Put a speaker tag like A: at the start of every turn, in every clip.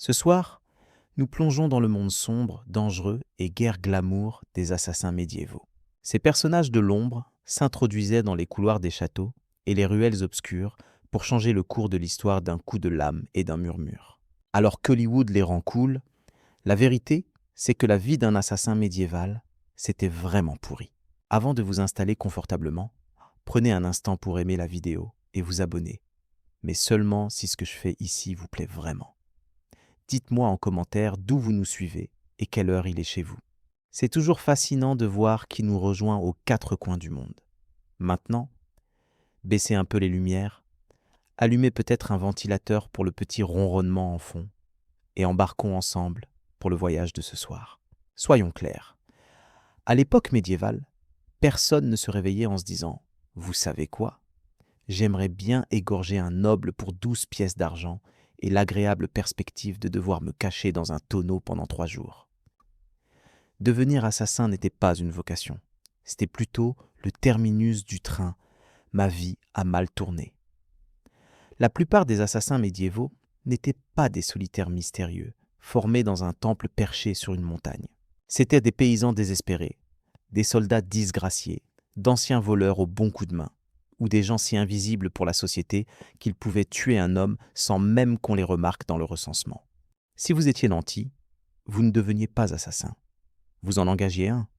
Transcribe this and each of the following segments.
A: Ce soir, nous plongeons dans le monde sombre, dangereux et guère glamour des assassins médiévaux. Ces personnages de l'ombre s'introduisaient dans les couloirs des châteaux et les ruelles obscures pour changer le cours de l'histoire d'un coup de lame et d'un murmure. Alors qu'Hollywood les rend cool, la vérité, c'est que la vie d'un assassin médiéval, c'était vraiment pourri. Avant de vous installer confortablement, prenez un instant pour aimer la vidéo et vous abonner, mais seulement si ce que je fais ici vous plaît vraiment. Dites-moi en commentaire d'où vous nous suivez et quelle heure il est chez vous. C'est toujours fascinant de voir qui nous rejoint aux quatre coins du monde. Maintenant, baissez un peu les lumières, allumez peut-être un ventilateur pour le petit ronronnement en fond et embarquons ensemble pour le voyage de ce soir. Soyons clairs, à l'époque médiévale, personne ne se réveillait en se disant « Vous savez quoi ? J'aimerais bien égorger un noble pour 12 pièces d'argent et l'agréable perspective de devoir me cacher dans un tonneau pendant 3 jours. » Devenir assassin n'était pas une vocation, c'était plutôt le terminus du train. Ma vie a mal tourné. La plupart des assassins médiévaux n'étaient pas des solitaires mystérieux, formés dans un temple perché sur une montagne. C'étaient des paysans désespérés, des soldats disgraciés, d'anciens voleurs au bon coup de main, ou des gens si invisibles pour la société qu'ils pouvaient tuer un homme sans même qu'on les remarque dans le recensement. Si vous étiez nanti, vous ne deveniez pas assassin. Vous en engagiez un.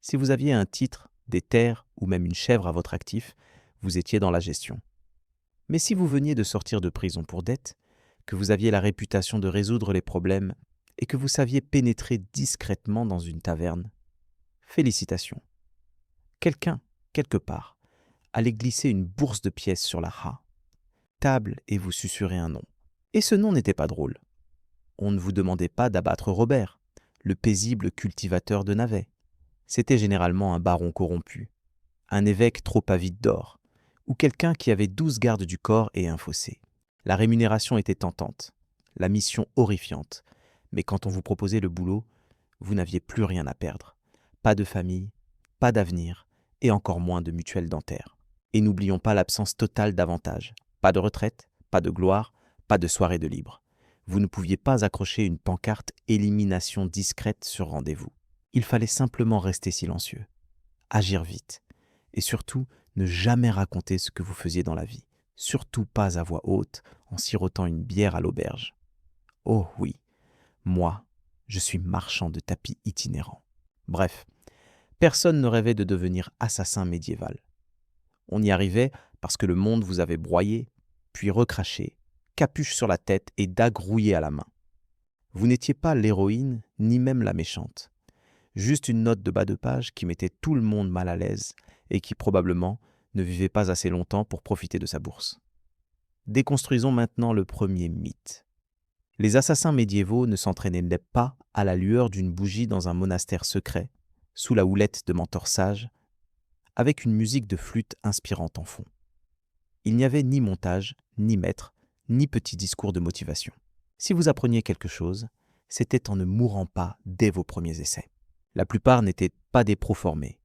A: Si vous aviez un titre, des terres ou même une chèvre à votre actif, vous étiez dans la gestion. Mais si vous veniez de sortir de prison pour dette, que vous aviez la réputation de résoudre les problèmes et que vous saviez pénétrer discrètement dans une taverne, félicitations. Quelqu'un, quelque part, allait glisser une bourse de pièces sur la table et vous susurrer un nom. Et ce nom n'était pas drôle. On ne vous demandait pas d'abattre Robert, le paisible cultivateur de navets. C'était généralement un baron corrompu, un évêque trop avide d'or, ou quelqu'un qui avait 12 gardes du corps et un fossé. La rémunération était tentante, la mission horrifiante, mais quand on vous proposait le boulot, vous n'aviez plus rien à perdre. Pas de famille, pas d'avenir, et encore moins de mutuelle dentaire. Et n'oublions pas l'absence totale d'avantages. Pas de retraite, pas de gloire, pas de soirée de libre. Vous ne pouviez pas accrocher une pancarte « Élimination discrète sur rendez-vous ». Il fallait simplement rester silencieux, agir vite, et surtout ne jamais raconter ce que vous faisiez dans la vie. Surtout pas à voix haute, en sirotant une bière à l'auberge. Oh oui, moi, je suis marchand de tapis itinérant. Bref, personne ne rêvait de devenir assassin médiéval. On y arrivait parce que le monde vous avait broyé, puis recraché, capuche sur la tête et dague rouillée à la main. Vous n'étiez pas l'héroïne, ni même la méchante. Juste une note de bas de page qui mettait tout le monde mal à l'aise et qui probablement ne vivait pas assez longtemps pour profiter de sa bourse. Déconstruisons maintenant le premier mythe. Les assassins médiévaux ne s'entraînaient pas à la lueur d'une bougie dans un monastère secret, sous la houlette de mentors sages, avec une musique de flûte inspirante en fond. Il n'y avait ni montage, ni maître, ni petit discours de motivation. Si vous appreniez quelque chose, c'était en ne mourant pas dès vos premiers essais. La plupart n'étaient pas des pros formés,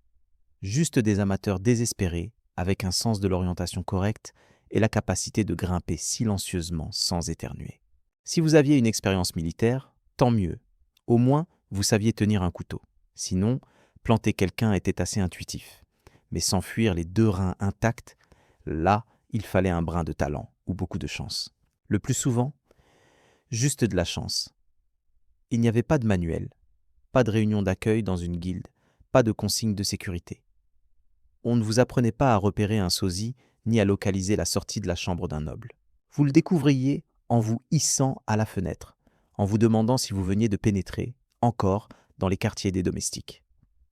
A: juste des amateurs désespérés avec un sens de l'orientation correcte et la capacité de grimper silencieusement sans éternuer. Si vous aviez une expérience militaire, tant mieux. Au moins, vous saviez tenir un couteau. Sinon, planter quelqu'un était assez intuitif. Mais s'enfuir les 2 reins intacts, là, il fallait un brin de talent ou beaucoup de chance. Le plus souvent, juste de la chance. Il n'y avait pas de manuel, pas de réunion d'accueil dans une guilde, pas de consigne de sécurité. On ne vous apprenait pas à repérer un sosie ni à localiser la sortie de la chambre d'un noble. Vous le découvriez en vous hissant à la fenêtre, en vous demandant si vous veniez de pénétrer, encore, dans les quartiers des domestiques.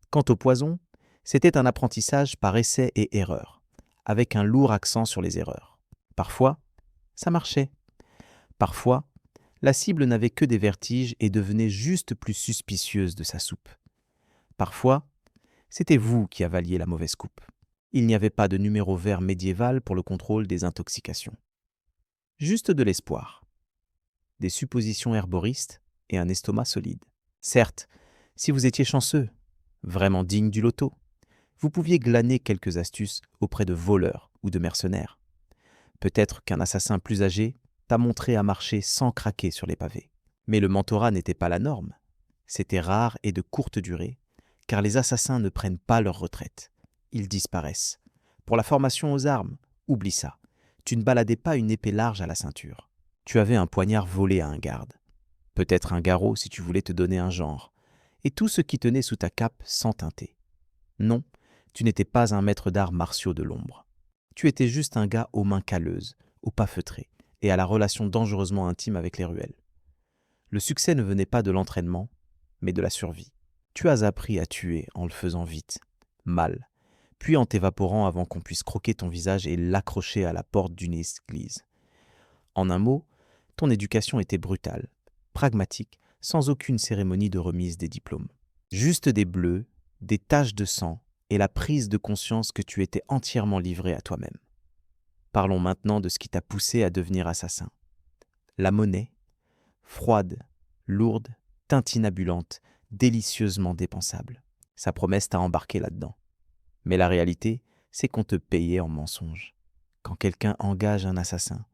A: Quant au poison, c'était un apprentissage par essai et erreur, avec un lourd accent sur les erreurs. Parfois, ça marchait. Parfois, la cible n'avait que des vertiges et devenait juste plus suspicieuse de sa soupe. Parfois, c'était vous qui avaliez la mauvaise coupe. Il n'y avait pas de numéro vert médiéval pour le contrôle des intoxications. Juste de l'espoir, des suppositions herboristes et un estomac solide. Certes, si vous étiez chanceux, vraiment digne du loto, vous pouviez glaner quelques astuces auprès de voleurs ou de mercenaires. Peut-être qu'un assassin plus âgé t'a montré à marcher sans craquer sur les pavés. Mais le mentorat n'était pas la norme. C'était rare et de courte durée, car les assassins ne prennent pas leur retraite. Ils disparaissent. Pour la formation aux armes, oublie ça. Tu ne baladais pas une épée large à la ceinture. Tu avais un poignard volé à un garde. Peut-être un garrot si tu voulais te donner un genre. Et tout ce qui tenait sous ta cape sans teinter. Non, tu n'étais pas un maître d'arts martiaux de l'ombre. Tu étais juste un gars aux mains calleuses, aux pas feutrés, et à la relation dangereusement intime avec les ruelles. Le succès ne venait pas de l'entraînement, mais de la survie. Tu as appris à tuer en le faisant vite, mal, puis en t'évaporant avant qu'on puisse croquer ton visage et l'accrocher à la porte d'une église. En un mot, ton éducation était brutale, pragmatique, sans aucune cérémonie de remise des diplômes. Juste des bleus, des taches de sang et la prise de conscience que tu étais entièrement livré à toi-même. Parlons maintenant de ce qui t'a poussé à devenir assassin. La monnaie, froide, lourde, tintinabulante, délicieusement dépensable. Sa promesse t'a embarqué là-dedans. Mais la réalité, c'est qu'on te payait en mensonge. Quand quelqu'un engage un assassin,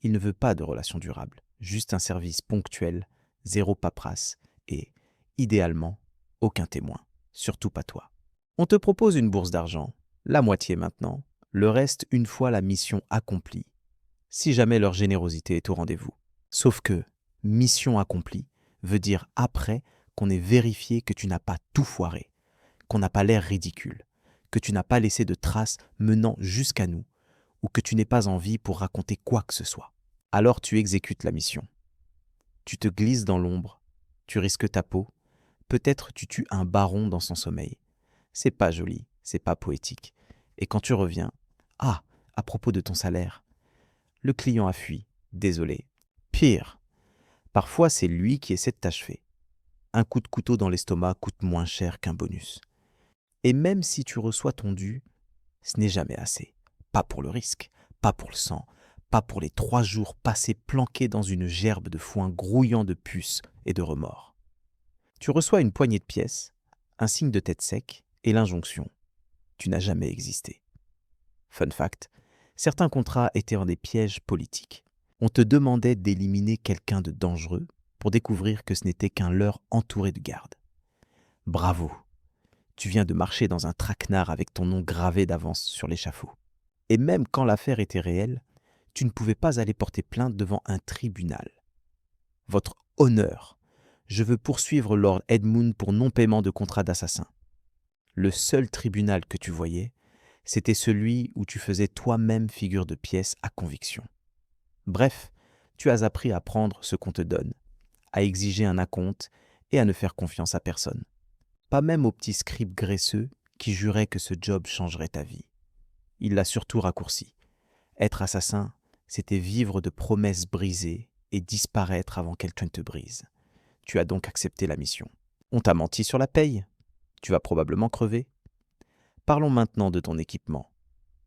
A: il ne veut pas de relation durable, juste un service ponctuel, zéro paperasse et, idéalement, aucun témoin, surtout pas toi. On te propose une bourse d'argent, la moitié maintenant, le reste une fois la mission accomplie, si jamais leur générosité est au rendez-vous. Sauf que mission accomplie veut dire après qu'on ait vérifié que tu n'as pas tout foiré, qu'on n'a pas l'air ridicule, que tu n'as pas laissé de traces menant jusqu'à nous, ou que tu n'es pas en vie pour raconter quoi que ce soit. Alors tu exécutes la mission. Tu te glisses dans l'ombre, tu risques ta peau, peut-être tu tues un baron dans son sommeil. C'est pas joli, c'est pas poétique. Et quand tu reviens, ah, à propos de ton salaire, le client a fui, désolé. Pire, parfois c'est lui qui essaie de t'achever. Un coup de couteau dans l'estomac coûte moins cher qu'un bonus. Et même si tu reçois ton dû, ce n'est jamais assez. Pas pour le risque, pas pour le sang, pas pour les 3 jours passés planqués dans une gerbe de foin grouillant de puces et de remords. Tu reçois une poignée de pièces, un signe de tête sec et l'injonction. Tu n'as jamais existé. Fun fact, certains contrats étaient en des pièges politiques. On te demandait d'éliminer quelqu'un de dangereux pour découvrir que ce n'était qu'un leurre entouré de gardes. Bravo, tu viens de marcher dans un traquenard avec ton nom gravé d'avance sur l'échafaud. Et même quand l'affaire était réelle, tu ne pouvais pas aller porter plainte devant un tribunal. Votre honneur, je veux poursuivre Lord Edmund pour non-paiement de contrat d'assassin. Le seul tribunal que tu voyais, c'était celui où tu faisais toi-même figure de pièce à conviction. Bref, tu as appris à prendre ce qu'on te donne, à exiger un acompte et à ne faire confiance à personne. Pas même au petit scribe graisseux qui jurait que ce job changerait ta vie. Il l'a surtout raccourci. Être assassin, c'était vivre de promesses brisées et disparaître avant qu'elles ne te brisent. Tu as donc accepté la mission. On t'a menti sur la paye. Tu vas probablement crever. Parlons maintenant de ton équipement.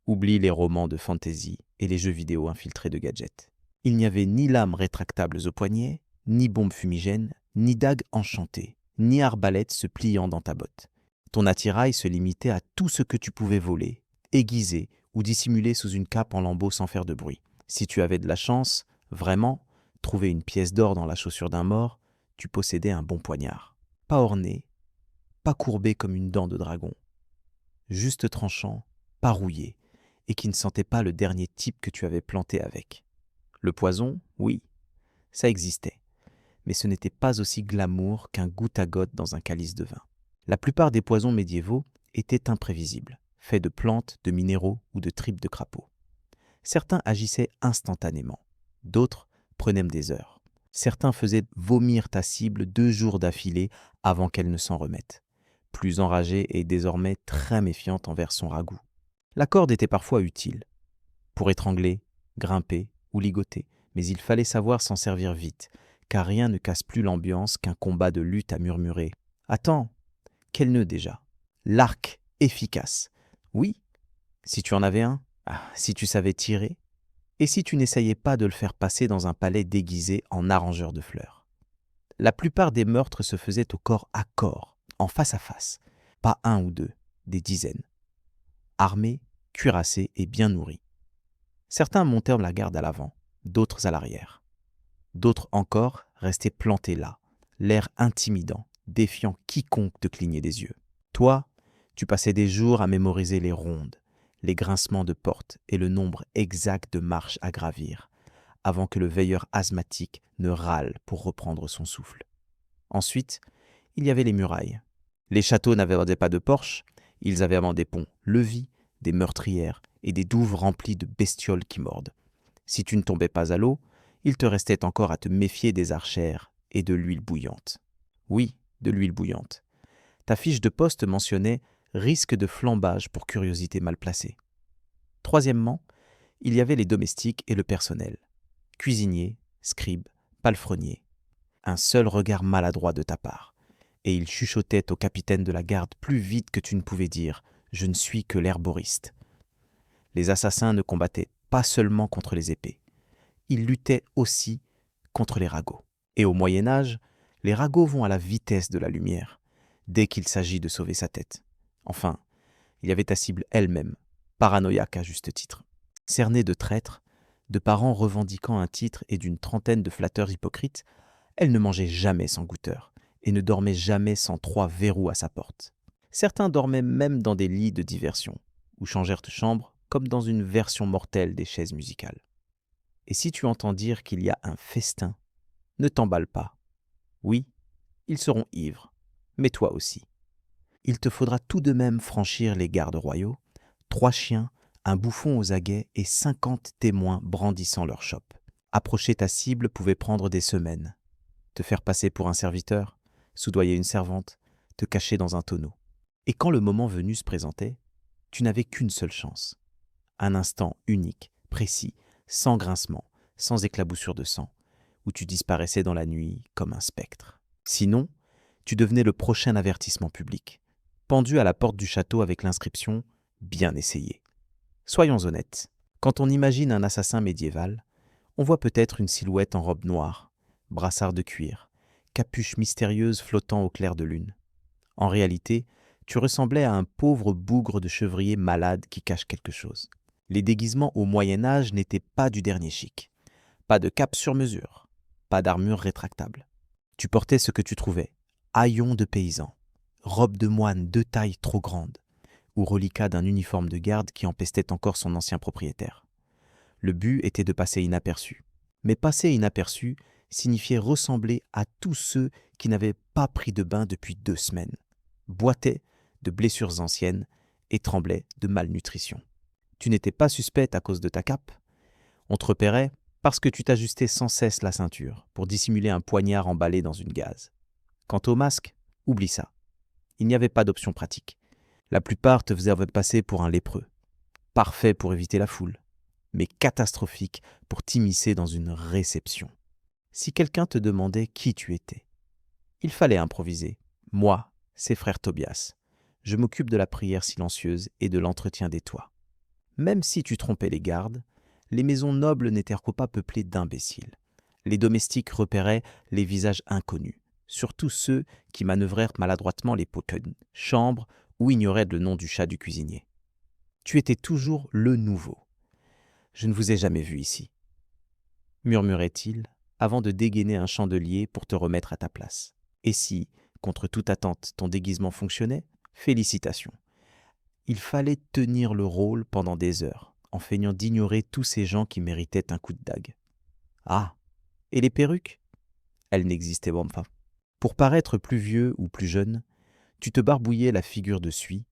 A: Oublie les romans de fantasy et les jeux vidéo infiltrés de gadgets. Il n'y avait ni lames rétractables au poignet, ni bombes fumigènes, ni dagues enchantées, ni arbalètes se pliant dans ta botte. Ton attirail se limitait à tout ce que tu pouvais voler, aiguiser ou dissimuler sous une cape en lambeaux sans faire de bruit. Si tu avais de la chance, vraiment, trouver une pièce d'or dans la chaussure d'un mort, tu possédais un bon poignard. Pas orné, pas courbé comme une dent de dragon. Juste tranchant, pas rouillé, et qui ne sentait pas le dernier type que tu avais planté avec. Le poison, oui, ça existait, mais ce n'était pas aussi glamour qu'un goutte à goutte dans un calice de vin. La plupart des poisons médiévaux étaient imprévisibles, faits de plantes, de minéraux ou de tripes de crapauds. Certains agissaient instantanément, d'autres prenaient des heures. Certains faisaient vomir ta cible 2 jours d'affilée avant qu'elle ne s'en remette, plus enragée et désormais très méfiante envers son ragoût. La corde était parfois utile, pour étrangler, grimper ou ligoter, mais il fallait savoir s'en servir vite, car rien ne casse plus l'ambiance qu'un combat de lutte à murmurer. « Attends, quel nœud déjà ? L'arc efficace. Oui, si tu en avais un, si tu savais tirer, et si tu n'essayais pas de le faire passer dans un palais déguisé en arrangeur de fleurs. La plupart des meurtres se faisaient au corps à corps, en face à face, pas 1 ou 2, des dizaines. Armés, cuirassés et bien nourris. Certains montèrent la garde à l'avant, d'autres à l'arrière. D'autres encore restaient plantés là, l'air intimidant, défiant quiconque de cligner des yeux. Toi, tu passais des jours à mémoriser les rondes, les grincements de portes et le nombre exact de marches à gravir, avant que le veilleur asthmatique ne râle pour reprendre son souffle. Ensuite, il y avait les murailles. Les châteaux n'avaient pas de porches, ils avaient avant des ponts levis, des meurtrières et des douves remplies de bestioles qui mordent. Si tu ne tombais pas à l'eau, il te restait encore à te méfier des archères et de l'huile bouillante. Oui, de l'huile bouillante. Ta fiche de poste mentionnait « risque de flambage pour curiosité mal placée ». Troisièmement, il y avait les domestiques et le personnel. Cuisiniers, scribes, palefreniers. Un seul regard maladroit de ta part, et il chuchotait au capitaine de la garde plus vite que tu ne pouvais dire « je ne suis que l'herboriste ». Les assassins ne combattaient pas seulement contre les épées, ils luttaient aussi contre les ragots. Et au Moyen-Âge, les ragots vont à la vitesse de la lumière, dès qu'il s'agit de sauver sa tête. Enfin, il y avait ta cible elle-même, paranoïaque à juste titre. Cernée de traîtres, de parents revendiquant un titre et d'une trentaine de flatteurs hypocrites, elle ne mangeait jamais sans goûteur et ne dormait jamais sans 3 verrous à sa porte. Certains dormaient même dans des lits de diversion, ou changèrent de chambre comme dans une version mortelle des chaises musicales. Et si tu entends dire qu'il y a un festin, ne t'emballe pas. Oui, ils seront ivres, mais toi aussi. Il te faudra tout de même franchir les gardes royaux, 3 chiens, un bouffon aux aguets et 50 témoins brandissant leur chope. Approcher ta cible pouvait prendre des semaines. Te faire passer pour un serviteur, soudoyer une servante, te cacher dans un tonneau. Et quand le moment venu se présentait, tu n'avais qu'une seule chance. Un instant unique, précis, sans grincement, sans éclaboussure de sang, où tu disparaissais dans la nuit comme un spectre. Sinon, tu devenais le prochain avertissement public, pendu à la porte du château avec l'inscription « Bien essayé ». Soyons honnêtes, quand on imagine un assassin médiéval, on voit peut-être une silhouette en robe noire, brassard de cuir, capuche mystérieuse flottant au clair de lune. En réalité, tu ressemblais à un pauvre bougre de chevrier malade qui cache quelque chose. Les déguisements au Moyen-Âge n'étaient pas du dernier chic. Pas de cape sur mesure, pas d'armure rétractable. Tu portais ce que tu trouvais, haillons de paysan, robe de moine 2 tailles trop grande, ou reliquat d'un uniforme de garde qui empestait encore son ancien propriétaire. Le but était de passer inaperçu. Mais passer inaperçu signifiait ressembler à tous ceux qui n'avaient pas pris de bain depuis 2 semaines, boitaient de blessures anciennes et tremblaient de malnutrition. Tu n'étais pas suspecte à cause de ta cape. On te repérait parce que tu t'ajustais sans cesse la ceinture pour dissimuler un poignard emballé dans une gaze. Quant au masque, oublie ça. Il n'y avait pas d'option pratique. La plupart te faisaient passer pour un lépreux. Parfait pour éviter la foule, mais catastrophique pour t'immiscer dans une réception. Si quelqu'un te demandait qui tu étais, il fallait improviser. Moi, c'est frère Tobias. Je m'occupe de la prière silencieuse et de l'entretien des toits. Même si tu trompais les gardes, les maisons nobles n'étaient pas peuplées d'imbéciles. Les domestiques repéraient les visages inconnus, surtout ceux qui manœuvrèrent maladroitement les potes, chambres ou ignoraient le nom du chat du cuisinier. Tu étais toujours le nouveau. Je ne vous ai jamais vu ici, murmurait-il avant de dégainer un chandelier pour te remettre à ta place. Et si, contre toute attente, ton déguisement fonctionnait, félicitations. Il fallait tenir le rôle pendant des heures, en feignant d'ignorer tous ces gens qui méritaient un coup de dague. Ah, et les perruques ? Elles n'existaient même pas. Pour paraître plus vieux ou plus jeune, tu te barbouillais la figure de suie,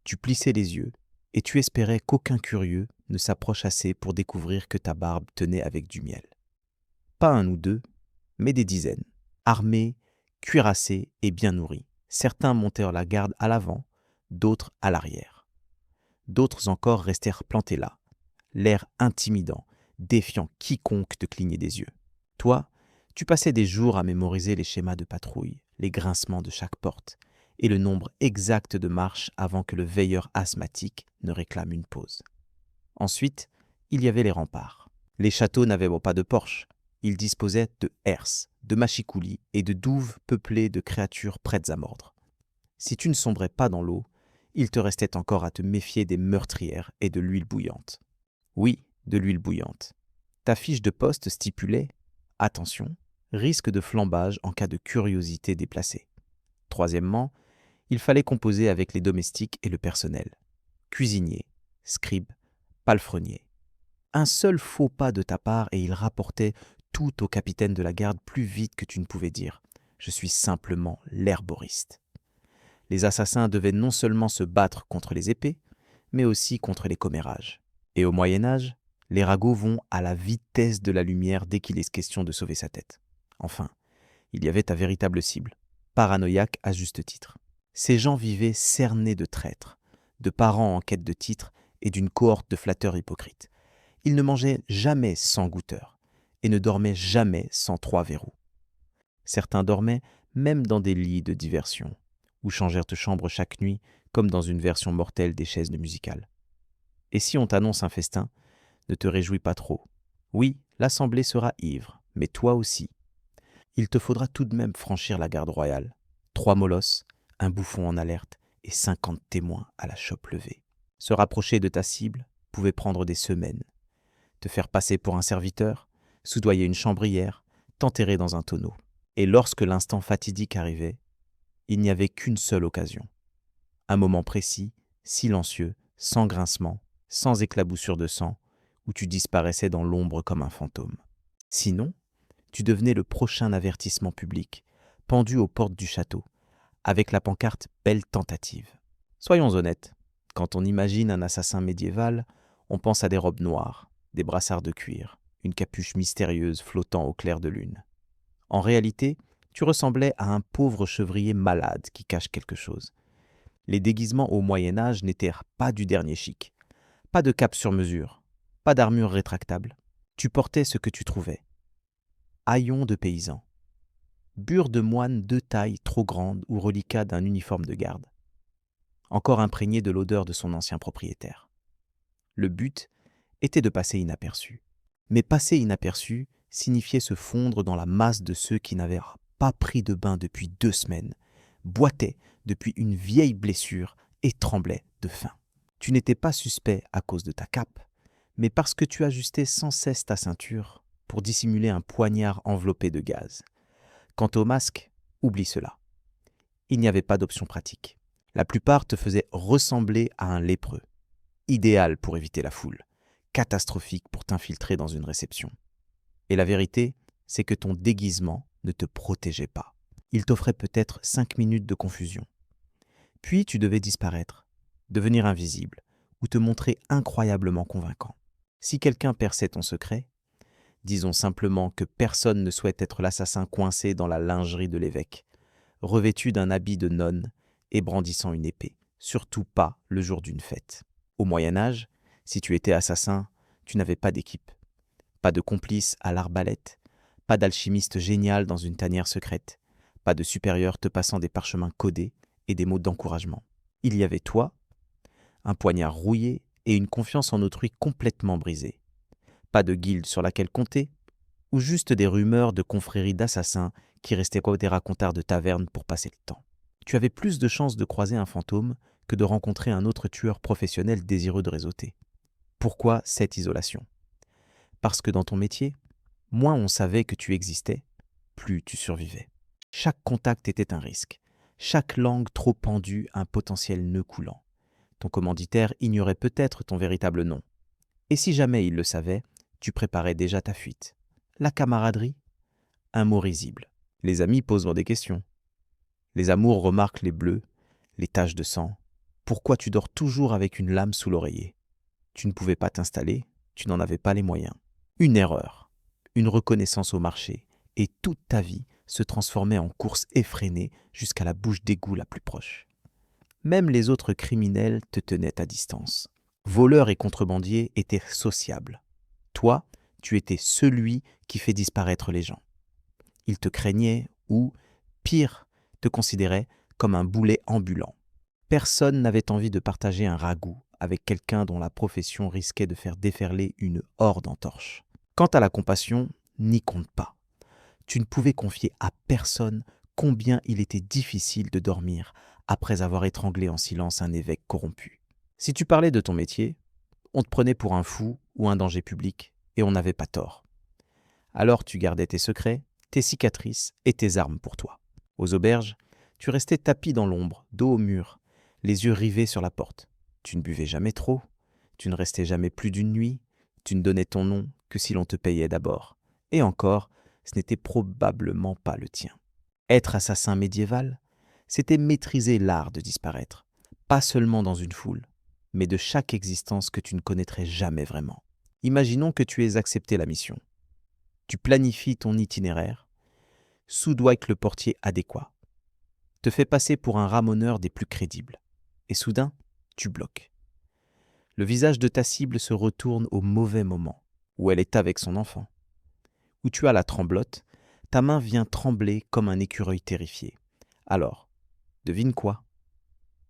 A: tu plissais les yeux, et tu espérais qu'aucun curieux ne s'approche assez pour découvrir que ta barbe tenait avec du miel. Pas 1 ou 2, mais des dizaines, armés, cuirassés et bien nourris. Certains montèrent la garde à l'avant, d'autres à l'arrière. D'autres encore restèrent plantés là, l'air intimidant, défiant quiconque te clignait des yeux. Toi, tu passais des jours à mémoriser les schémas de patrouille, les grincements de chaque porte, et le nombre exact de marches avant que le veilleur asthmatique ne réclame une pause. Ensuite, il y avait les remparts. Les châteaux n'avaient pas de porches. Ils disposaient de herses, de machicoulis et de douves peuplées de créatures prêtes à mordre. Si tu ne sombrais pas dans l'eau, il te restait encore à te méfier des meurtrières et de l'huile bouillante. Oui, de l'huile bouillante. Ta fiche de poste stipulait « Attention, risque de flambage en cas de curiosité déplacée. Troisièmement, il fallait composer avec les domestiques et le personnel. Cuisinier, scribe, palefrenier. Un seul faux pas de ta part et il rapportait tout au capitaine de la garde plus vite que tu ne pouvais dire. Je suis simplement l'herboriste. Les assassins devaient non seulement se battre contre les épées, mais aussi contre les commérages. Et au Moyen-Âge, les ragots vont à la vitesse de la lumière dès qu'il est question de sauver sa tête. Enfin, il y avait ta véritable cible, paranoïaque à juste titre. Ces gens vivaient cernés de traîtres, de parents en quête de titres et d'une cohorte de flatteurs hypocrites. Ils ne mangeaient jamais sans goûteur et ne dormaient jamais sans 3 verrous. Certains dormaient même dans des lits de diversion, ou changèrent de chambre chaque nuit comme dans une version mortelle des chaises de musicale. Et si on t'annonce un festin, ne te réjouis pas trop. Oui, l'assemblée sera ivre, mais toi aussi. Il te faudra tout de même franchir la garde royale. 3 molosses, un bouffon en alerte et 50 témoins à la chope levée. Se rapprocher de ta cible pouvait prendre des semaines. Te faire passer pour un serviteur, soudoyer une chambrière, t'enterrer dans un tonneau. Et lorsque l'instant fatidique arrivait, il n'y avait qu'une seule occasion. Un moment précis, silencieux, sans grincement, sans éclaboussure de sang, où tu disparaissais dans l'ombre comme un fantôme. Sinon, tu devenais le prochain avertissement public, pendu aux portes du château, avec la pancarte « Belle tentative ». Soyons honnêtes, quand on imagine un assassin médiéval, on pense à des robes noires, des brassards de cuir, une capuche mystérieuse flottant au clair de lune. En réalité, tu ressemblais à un pauvre chevrier malade qui cache quelque chose. Les déguisements au Moyen-Âge n'étaient pas du dernier chic. Pas de cape sur mesure, pas d'armure rétractable. Tu portais ce que tu trouvais. Haillons de paysan, bure de moine de taille trop grande ou reliquat d'un uniforme de garde, encore imprégné de l'odeur de son ancien propriétaire. Le but était de passer inaperçu. Mais passer inaperçu signifiait se fondre dans la masse de ceux qui n'avaient pas pris de bain depuis 2 semaines, boitaient depuis une vieille blessure et tremblaient de faim. Tu n'étais pas suspect à cause de ta cape, mais parce que tu ajustais sans cesse ta ceinture pour dissimuler un poignard enveloppé de gaz. Quant au masque, oublie cela. Il n'y avait pas d'option pratique. La plupart te faisaient ressembler à un lépreux, idéal pour éviter la foule, catastrophique pour t'infiltrer dans une réception. Et la vérité, c'est que ton déguisement ne te protégeait pas. Il t'offrait peut-être 5 minutes de confusion. Puis tu devais disparaître, devenir invisible, ou te montrer incroyablement convaincant. Si quelqu'un perçait ton secret, disons simplement que personne ne souhaite être l'assassin coincé dans la lingerie de l'évêque, revêtu d'un habit de nonne et brandissant une épée, surtout pas le jour d'une fête. Au Moyen-Âge, si tu étais assassin, tu n'avais pas d'équipe, pas de complice à l'arbalète, pas d'alchimiste génial dans une tanière secrète, pas de supérieur te passant des parchemins codés et des mots d'encouragement. Il y avait toi, un poignard rouillé et une confiance en autrui complètement brisée. Pas de guilde sur laquelle compter, ou juste des rumeurs de confréries d'assassins qui restaient comme des racontards de taverne pour passer le temps. Tu avais plus de chances de croiser un fantôme que de rencontrer un autre tueur professionnel désireux de réseauter. Pourquoi cette isolation ? Parce que dans ton métier, moins on savait que tu existais, plus tu survivais. Chaque contact était un risque, chaque langue trop pendue un potentiel nœud coulant. Ton commanditaire ignorait peut-être ton véritable nom. Et si jamais il le savait, tu préparais déjà ta fuite. La camaraderie ? Un mot risible. Les amis posent des questions. Les amours remarquent les bleus, les taches de sang. Pourquoi tu dors toujours avec une lame sous l'oreiller ? Tu ne pouvais pas t'installer, tu n'en avais pas les moyens. Une erreur, une reconnaissance au marché, et toute ta vie se transformait en course effrénée jusqu'à la bouche d'égout la plus proche. Même les autres criminels te tenaient à distance. Voleurs et contrebandiers étaient sociables. Toi, tu étais celui qui fait disparaître les gens. Ils te craignaient ou, pire, te considéraient comme un boulet ambulant. Personne n'avait envie de partager un ragoût avec quelqu'un dont la profession risquait de faire déferler une horde en torche. Quant à la compassion, n'y compte pas. Tu ne pouvais confier à personne combien il était difficile de dormir après avoir étranglé en silence un évêque corrompu. Si tu parlais de ton métier, on te prenait pour un fou ou un danger public, et on n'avait pas tort. Alors tu gardais tes secrets, tes cicatrices et tes armes pour toi. Aux auberges, tu restais tapi dans l'ombre, dos au mur, les yeux rivés sur la porte. Tu ne buvais jamais trop, tu ne restais jamais plus d'une nuit, tu ne donnais ton nom que si l'on te payait d'abord. Et encore, ce n'était probablement pas le tien. Être assassin médiéval, c'était maîtriser l'art de disparaître, pas seulement dans une foule, mais de chaque existence que tu ne connaîtrais jamais vraiment. Imaginons que tu aies accepté la mission. Tu planifies ton itinéraire, soudoies le portier adéquat, te fais passer pour un ramoneur des plus crédibles, et soudain, tu bloques. Le visage de ta cible se retourne au mauvais moment, où elle est avec son enfant. Où tu as la tremblote, ta main vient trembler comme un écureuil terrifié. Alors, devine quoi?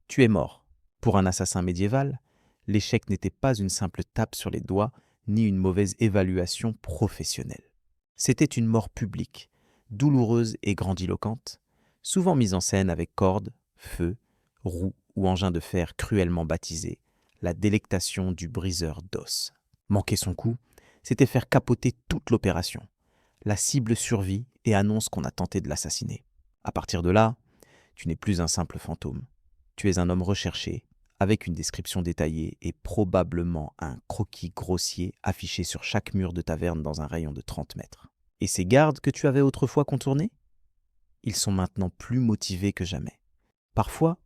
A: Tu es mort. Pour un assassin médiéval, l'échec n'était pas une simple tape sur les doigts, ni une mauvaise évaluation professionnelle. C'était une mort publique, douloureuse et grandiloquente, souvent mise en scène avec cordes, feu, roues ou engins de fer cruellement baptisés, la délectation du briseur d'os. Manquer son coup, c'était faire capoter toute l'opération. La cible survit et annonce qu'on a tenté de l'assassiner. À partir de là, tu n'es plus un simple fantôme. Tu es un homme recherché, avec une description détaillée et probablement un croquis grossier affiché sur chaque mur de taverne dans un rayon de 30 mètres. Et ces gardes que tu avais autrefois contournés? Ils sont maintenant plus motivés que jamais. Parfois,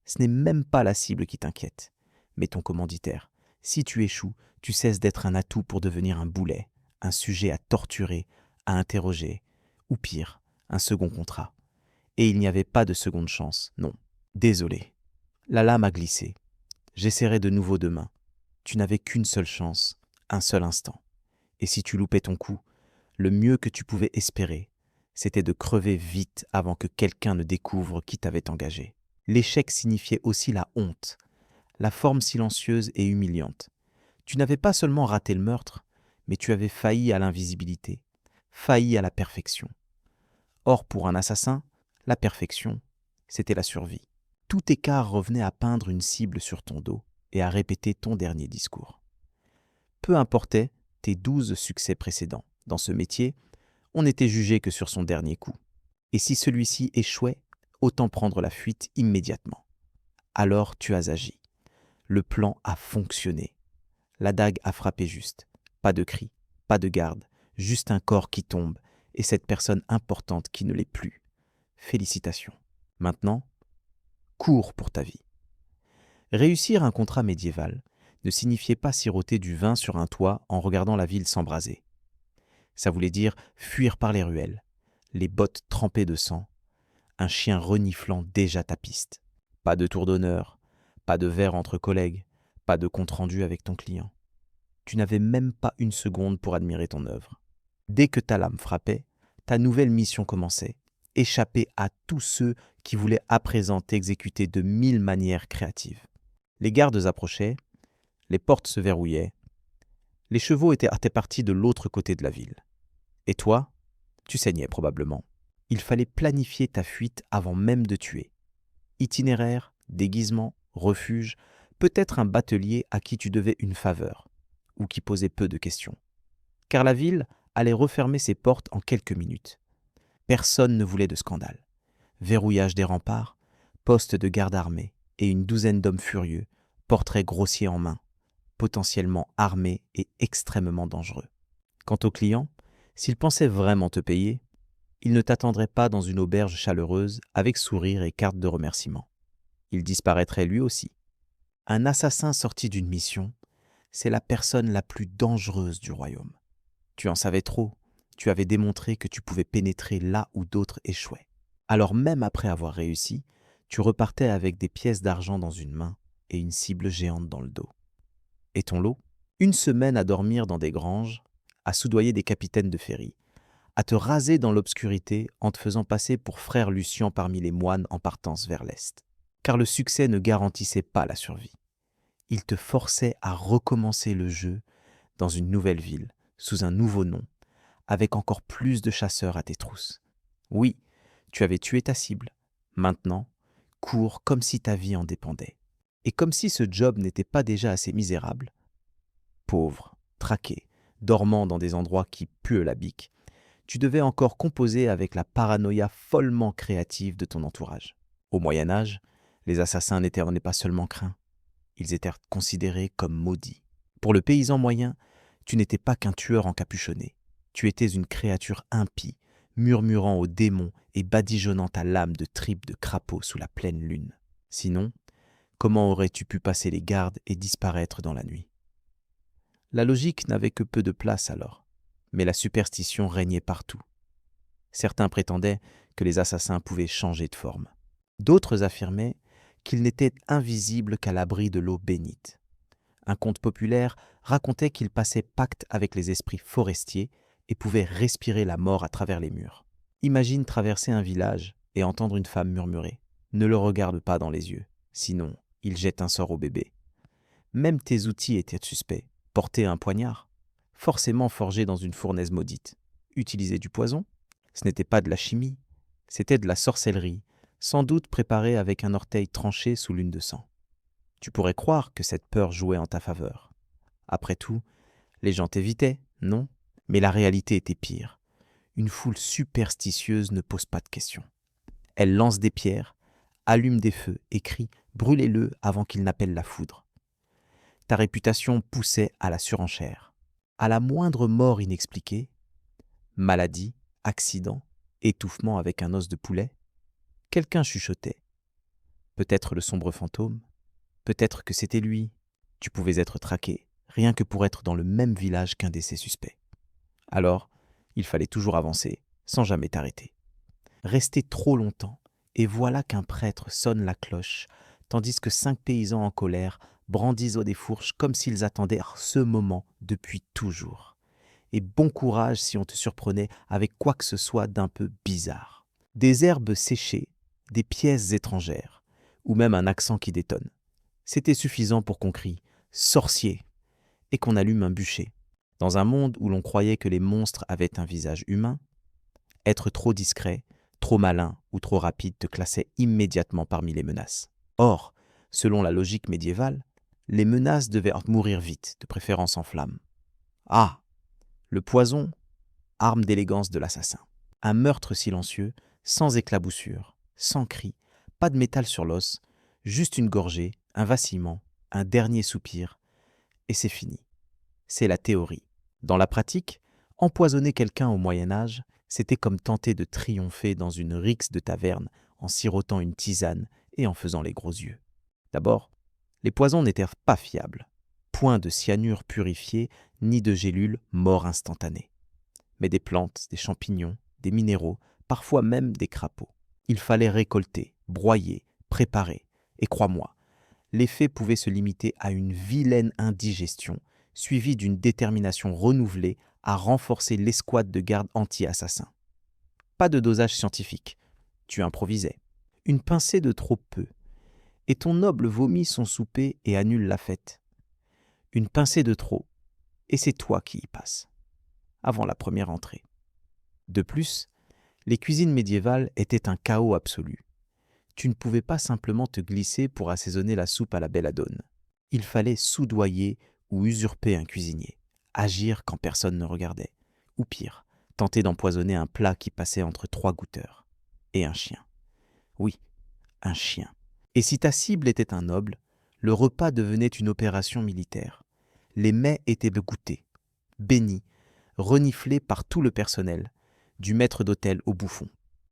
A: ce n'est même pas la cible qui t'inquiète, mais ton commanditaire. Si tu échoues, tu cesses d'être un atout pour devenir un boulet, un sujet à torturer, à interroger, ou pire, un second contrat. Et il n'y avait pas de seconde chance, non. Désolé. La lame a glissé. J'essaierai de nouveau demain. Tu n'avais qu'une seule chance, un seul instant. Et si tu loupais ton coup, le mieux que tu pouvais espérer, c'était de crever vite avant que quelqu'un ne découvre qui t'avait engagé. L'échec signifiait aussi la honte, la forme silencieuse et humiliante. Tu n'avais pas seulement raté le meurtre, mais tu avais failli à l'invisibilité, failli à la perfection. Or, pour un assassin, la perfection, c'était la survie. Tout écart revenait à peindre une cible sur ton dos et à répéter ton dernier discours. Peu importaient tes 12 succès précédents. Dans ce métier, on n'était jugé que sur son dernier coup. Et si celui-ci échouait, autant prendre la fuite immédiatement. Alors tu as agi. Le plan a fonctionné. La dague a frappé juste. Pas de cri, pas de garde, juste un corps qui tombe et cette personne importante qui ne l'est plus. Félicitations. Maintenant, cours pour ta vie. Réussir un contrat médiéval ne signifiait pas siroter du vin sur un toit en regardant la ville s'embraser. Ça voulait dire fuir par les ruelles, les bottes trempées de sang, un chien reniflant déjà ta piste. Pas de tour d'honneur, pas de verre entre collègues, pas de compte-rendu avec ton client. Tu n'avais même pas une seconde pour admirer ton œuvre. Dès que ta lame frappait, ta nouvelle mission commençait. Échapper à tous ceux qui voulaient à présent t'exécuter de 1000 manières créatives. Les gardes approchaient, les portes se verrouillaient, les chevaux étaient partis de l'autre côté de la ville. Et toi, tu saignais probablement. Il fallait planifier ta fuite avant même de tuer. Itinéraire, déguisement, refuge, peut-être un batelier à qui tu devais une faveur, ou qui posait peu de questions. Car la ville allait refermer ses portes en quelques minutes. Personne ne voulait de scandale. Verrouillage des remparts, poste de garde armée et une douzaine d'hommes furieux, portraits grossiers en main, potentiellement armés et extrêmement dangereux. Quant aux clients, s'ils pensaient vraiment te payer, ils ne t'attendraient pas dans une auberge chaleureuse avec sourire et carte de remerciement. Il disparaîtrait lui aussi. Un assassin sorti d'une mission, c'est la personne la plus dangereuse du royaume. Tu en savais trop, tu avais démontré que tu pouvais pénétrer là où d'autres échouaient. Alors même après avoir réussi, tu repartais avec des pièces d'argent dans une main et une cible géante dans le dos. Et ton lot? Une semaine à dormir dans des granges, à soudoyer des capitaines de ferry, à te raser dans l'obscurité en te faisant passer pour frère Lucien parmi les moines en partance vers l'Est. Car le succès ne garantissait pas la survie. Il te forçait à recommencer le jeu dans une nouvelle ville, sous un nouveau nom, avec encore plus de chasseurs à tes trousses. Oui, tu avais tué ta cible. Maintenant, cours comme si ta vie en dépendait. Et comme si ce job n'était pas déjà assez misérable. Pauvre, traqué, dormant dans des endroits qui puent la bique, tu devais encore composer avec la paranoïa follement créative de ton entourage. Au Moyen Âge, les assassins n'étaient pas seulement craints, ils étaient considérés comme maudits. Pour le paysan moyen, tu n'étais pas qu'un tueur encapuchonné, tu étais une créature impie, murmurant aux démons et badigeonnant ta lame de tripes de crapaud sous la pleine lune. Sinon, comment aurais-tu pu passer les gardes et disparaître dans la nuit? La logique n'avait que peu de place alors, mais la superstition régnait partout. Certains prétendaient que les assassins pouvaient changer de forme. D'autres affirmaient qu'ils n'étaient invisibles qu'à l'abri de l'eau bénite. Un conte populaire racontait qu'ils passaient pacte avec les esprits forestiers et pouvaient respirer la mort à travers les murs. Imagine traverser un village et entendre une femme murmurer « Ne le regarde pas dans les yeux, sinon il jette un sort au bébé ». Même tes outils étaient suspects. Porter un poignard, forcément forgé dans une fournaise maudite. Utiliser du poison, ce n'était pas de la chimie, c'était de la sorcellerie, sans doute préparée avec un orteil tranché sous lune de sang. Tu pourrais croire que cette peur jouait en ta faveur. Après tout, les gens t'évitaient, non? Mais la réalité était pire. Une foule superstitieuse ne pose pas de questions. Elle lance des pierres, allume des feux et crie « Brûlez-le avant qu'il n'appelle la foudre ». Ta réputation poussait à la surenchère. À la moindre mort inexpliquée, maladie, accident, étouffement avec un os de poulet, quelqu'un chuchotait. Peut-être le sombre fantôme, peut-être que c'était lui. Tu pouvais être traqué, rien que pour être dans le même village qu'un décès suspect. Alors, il fallait toujours avancer, sans jamais t'arrêter. Rester trop longtemps, et voilà qu'un prêtre sonne la cloche, tandis que 5 paysans en colère brandissent des fourches comme s'ils attendaient ce moment depuis toujours. Et bon courage si on te surprenait avec quoi que ce soit d'un peu bizarre. Des herbes séchées, des pièces étrangères, ou même un accent qui détonne. C'était suffisant pour qu'on crie « sorcier » et qu'on allume un bûcher. Dans un monde où l'on croyait que les monstres avaient un visage humain, être trop discret, trop malin ou trop rapide te classait immédiatement parmi les menaces. Or, selon la logique médiévale, les menaces devaient mourir vite, de préférence en flammes. Ah, le poison, arme d'élégance de l'assassin. Un meurtre silencieux, sans éclaboussure, sans cri, pas de métal sur l'os, juste une gorgée, un vacillement, un dernier soupir, et c'est fini. C'est la théorie. Dans la pratique, empoisonner quelqu'un au Moyen-Âge, c'était comme tenter de triompher dans une rixe de taverne en sirotant une tisane et en faisant les gros yeux. D'abord, les poisons n'étaient pas fiables. Point de cyanure purifié, ni de gélules mort instantanées. Mais des plantes, des champignons, des minéraux, parfois même des crapauds. Il fallait récolter, broyer, préparer. Et crois-moi, l'effet pouvait se limiter à une vilaine indigestion, suivie d'une détermination renouvelée à renforcer l'escouade de gardes anti-assassins. Pas de dosage scientifique. Tu improvisais. Une pincée de trop peu. Et ton noble vomit son souper et annule la fête. Une pincée de trop, et c'est toi qui y passes, avant la première entrée. De plus, les cuisines médiévales étaient un chaos absolu. Tu ne pouvais pas simplement te glisser pour assaisonner la soupe à la belladone. Il fallait soudoyer ou usurper un cuisinier, agir quand personne ne regardait, ou pire, tenter d'empoisonner un plat qui passait entre 3 goûteurs. Et un chien. Oui, un chien. Et si ta cible était un noble, le repas devenait une opération militaire. Les mets étaient goûtés, bénis, reniflés par tout le personnel, du maître d'hôtel au bouffon.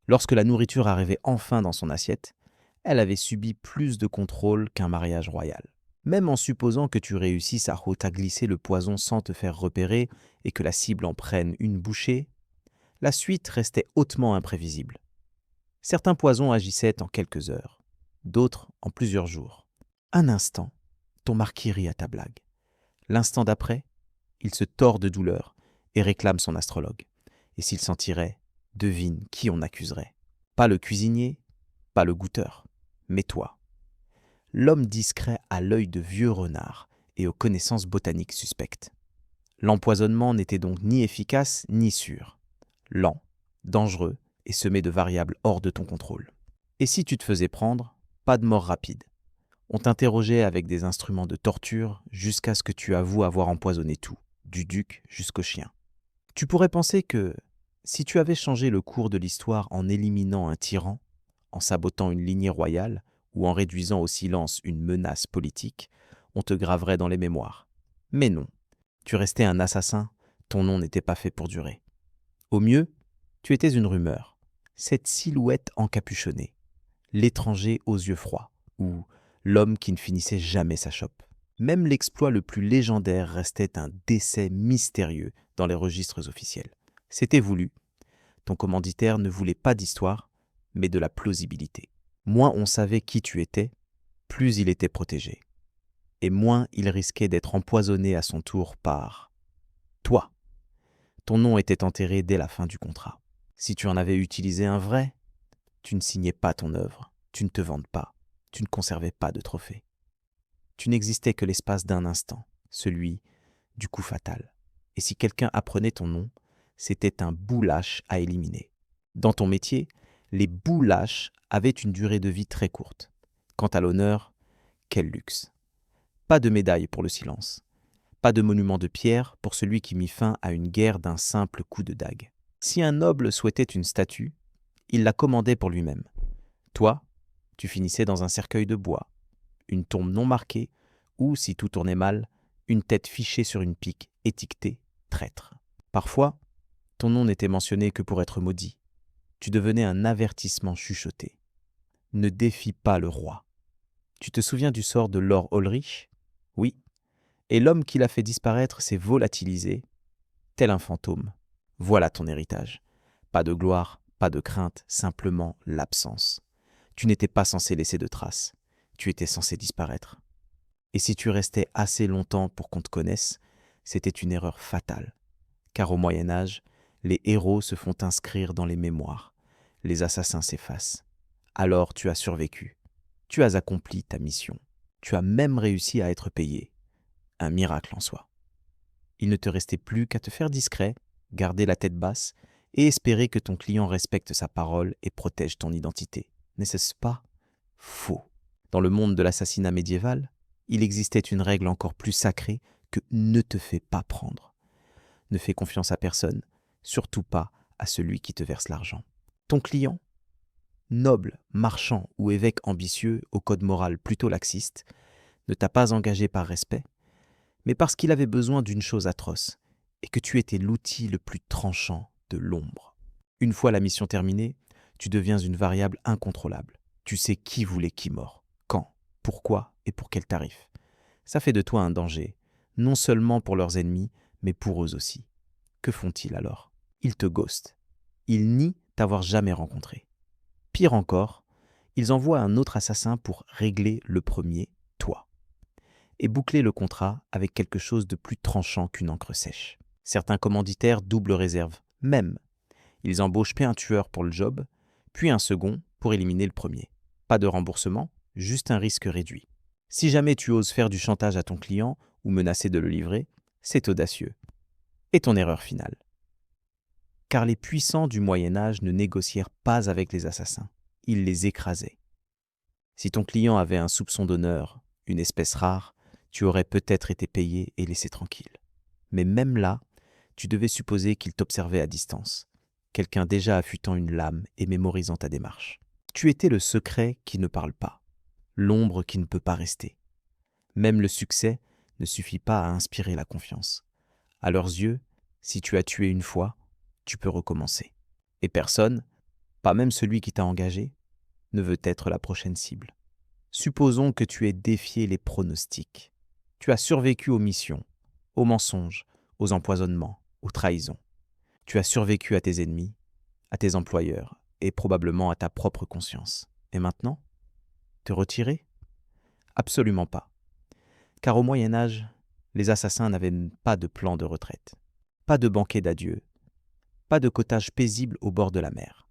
A: Lorsque la nourriture arrivait enfin dans son assiette, elle avait subi plus de contrôle qu'un mariage royal. Même en supposant que tu réussisses à glisser le poison sans te faire repérer et que la cible en prenne une bouchée, la suite restait hautement imprévisible. Certains poisons agissaient en quelques heures, d'autres en plusieurs jours. Un instant, ton marquis rit à ta blague. L'instant d'après, il se tord de douleur et réclame son astrologue. Et s'il s'en tirait, devine qui on accuserait. Pas le cuisinier, pas le goûteur, mais toi. L'homme discret à l'œil de vieux renard et aux connaissances botaniques suspectes. L'empoisonnement n'était donc ni efficace ni sûr. Lent, dangereux et semé de variables hors de ton contrôle. Et si tu te faisais prendre, pas de mort rapide. On t'interrogeait avec des instruments de torture jusqu'à ce que tu avoues avoir empoisonné tout, du duc jusqu'au chien. Tu pourrais penser que Si tu avais changé le cours de l'histoire en éliminant un tyran, en sabotant une lignée royale ou en réduisant au silence une menace politique, on te graverait dans les mémoires. Mais non, tu restais un assassin, ton nom n'était pas fait pour durer. Au mieux, tu étais une rumeur, cette silhouette encapuchonnée, l'étranger aux yeux froids, ou l'homme qui ne finissait jamais sa chope. Même l'exploit le plus légendaire restait un décès mystérieux dans les registres officiels. C'était voulu. Ton commanditaire ne voulait pas d'histoire, mais de la plausibilité. Moins on savait qui tu étais, plus il était protégé. Et moins il risquait d'être empoisonné à son tour par toi. Ton nom était enterré dès la fin du contrat. Si tu en avais utilisé un vrai, tu ne signais pas ton œuvre, tu ne te vantes pas, tu ne conservais pas de trophée. Tu n'existais que l'espace d'un instant, celui du coup fatal. Et si quelqu'un apprenait ton nom, c'était un boulash à éliminer. Dans ton métier, les boulashs avaient une durée de vie très courte. Quant à l'honneur, quel luxe. Pas de médaille pour le silence. Pas de monument de pierre pour celui qui mit fin à une guerre d'un simple coup de dague. Si un noble souhaitait une statue, il la commandait pour lui-même. Toi, tu finissais dans un cercueil de bois, une tombe non marquée, ou, si tout tournait mal, une tête fichée sur une pique étiquetée « traître ». Parfois, ton nom n'était mentionné que pour être maudit. Tu devenais un avertissement chuchoté. Ne défie pas le roi. Tu te souviens du sort de Lord Ulrich ? Oui. Et l'homme qui l'a fait disparaître s'est volatilisé, tel un fantôme. Voilà ton héritage. Pas de gloire, pas de crainte, simplement l'absence. Tu n'étais pas censé laisser de traces. Tu étais censé disparaître. Et si tu restais assez longtemps pour qu'on te connaisse, c'était une erreur fatale. Car au Moyen-Âge, les héros se font inscrire dans les mémoires. Les assassins s'effacent. Alors tu as survécu. Tu as accompli ta mission. Tu as même réussi à être payé. Un miracle en soi. Il ne te restait plus qu'à te faire discret, garder la tête basse et espérer que ton client respecte sa parole et protège ton identité. N'est-ce pas faux? Dans le monde de l'assassinat médiéval, il existait une règle encore plus sacrée que ne te fais pas prendre. Ne fais confiance à personne, surtout pas à celui qui te verse l'argent. Ton client, noble, marchand ou évêque ambitieux au code moral plutôt laxiste, ne t'a pas engagé par respect, mais parce qu'il avait besoin d'une chose atroce, et que tu étais l'outil le plus tranchant de l'ombre. Une fois la mission terminée, tu deviens une variable incontrôlable. Tu sais qui voulait qui mort, quand, pourquoi et pour quel tarif. Ça fait de toi un danger, non seulement pour leurs ennemis, mais pour eux aussi. Que font-ils alors? Ils te ghostent. Ils nient t'avoir jamais rencontré. Pire encore, ils envoient un autre assassin pour régler le premier, toi, et boucler le contrat avec quelque chose de plus tranchant qu'une encre sèche. Certains commanditaires double réserve, même. Ils embauchent un tueur pour le job, puis un second pour éliminer le premier. Pas de remboursement, juste un risque réduit. Si jamais tu oses faire du chantage à ton client ou menacer de le livrer, c'est audacieux. Et ton erreur finale. Car les puissants du Moyen-Âge ne négocièrent pas avec les assassins, ils les écrasaient. Si ton client avait un soupçon d'honneur, une espèce rare, tu aurais peut-être été payé et laissé tranquille. Mais même là, tu devais supposer qu'il t'observait à distance, quelqu'un déjà affûtant une lame et mémorisant ta démarche. Tu étais le secret qui ne parle pas, l'ombre qui ne peut pas rester. Même le succès ne suffit pas à inspirer la confiance. À leurs yeux, si tu as tué une fois, tu peux recommencer. Et personne, pas même celui qui t'a engagé, ne veut être la prochaine cible. Supposons que tu aies défié les pronostics. Tu as survécu aux missions, aux mensonges, aux empoisonnements, aux trahisons. Tu as survécu à tes ennemis, à tes employeurs et probablement à ta propre conscience. Et maintenant, te retirer? Absolument pas. Car au Moyen-Âge, les assassins n'avaient pas de plan de retraite, pas de banquet d'adieu, pas de cottage paisible au bord de la mer,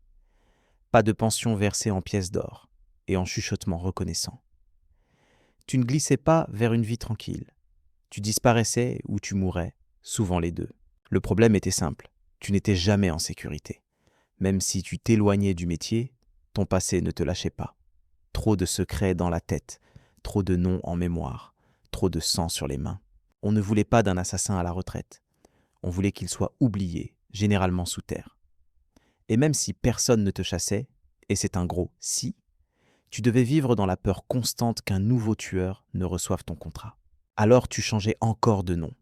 A: pas de pension versée en pièces d'or et en chuchotements reconnaissants. Tu ne glissais pas vers une vie tranquille. Tu disparaissais ou tu mourais, souvent les deux. Le problème était simple, tu n'étais jamais en sécurité. Même si tu t'éloignais du métier, ton passé ne te lâchait pas. Trop de secrets dans la tête, trop de noms en mémoire, trop de sang sur les mains. On ne voulait pas d'un assassin à la retraite. On voulait qu'il soit oublié, généralement sous terre. Et même si personne ne te chassait, et c'est un gros si, tu devais vivre dans la peur constante qu'un nouveau tueur ne reçoive ton contrat. Alors tu changeais encore de nom.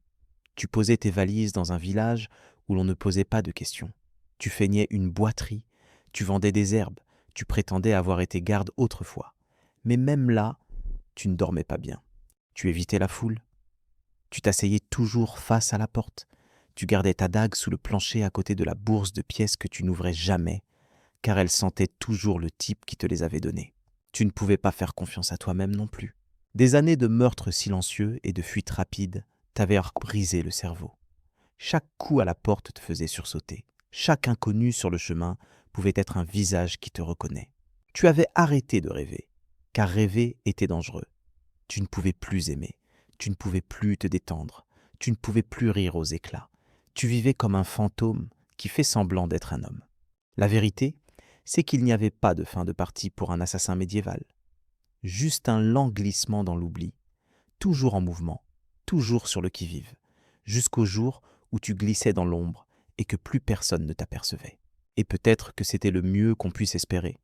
A: Tu posais tes valises dans un village où l'on ne posait pas de questions. Tu feignais une boiterie, tu vendais des herbes, tu prétendais avoir été garde autrefois. Mais même là, tu ne dormais pas bien. Tu évitais la foule. Tu t'asseyais toujours face à la porte. Tu gardais ta dague sous le plancher à côté de la bourse de pièces que tu n'ouvrais jamais, car elle sentait toujours le type qui te les avait données. Tu ne pouvais pas faire confiance à toi-même non plus. Des années de meurtres silencieux et de fuites rapides t'avaient brisé le cerveau. Chaque coup à la porte te faisait sursauter. Chaque inconnu sur le chemin pouvait être un visage qui te reconnaît. Tu avais arrêté de rêver, car rêver était dangereux. Tu ne pouvais plus aimer, tu ne pouvais plus te détendre, tu ne pouvais plus rire aux éclats. Tu vivais comme un fantôme qui fait semblant d'être un homme. La vérité, c'est qu'il n'y avait pas de fin de partie pour un assassin médiéval. Juste un lent glissement dans l'oubli, toujours en mouvement, toujours sur le qui-vive, jusqu'au jour où tu glissais dans l'ombre et que plus personne ne t'apercevait. Et peut-être que c'était le mieux qu'on puisse espérer.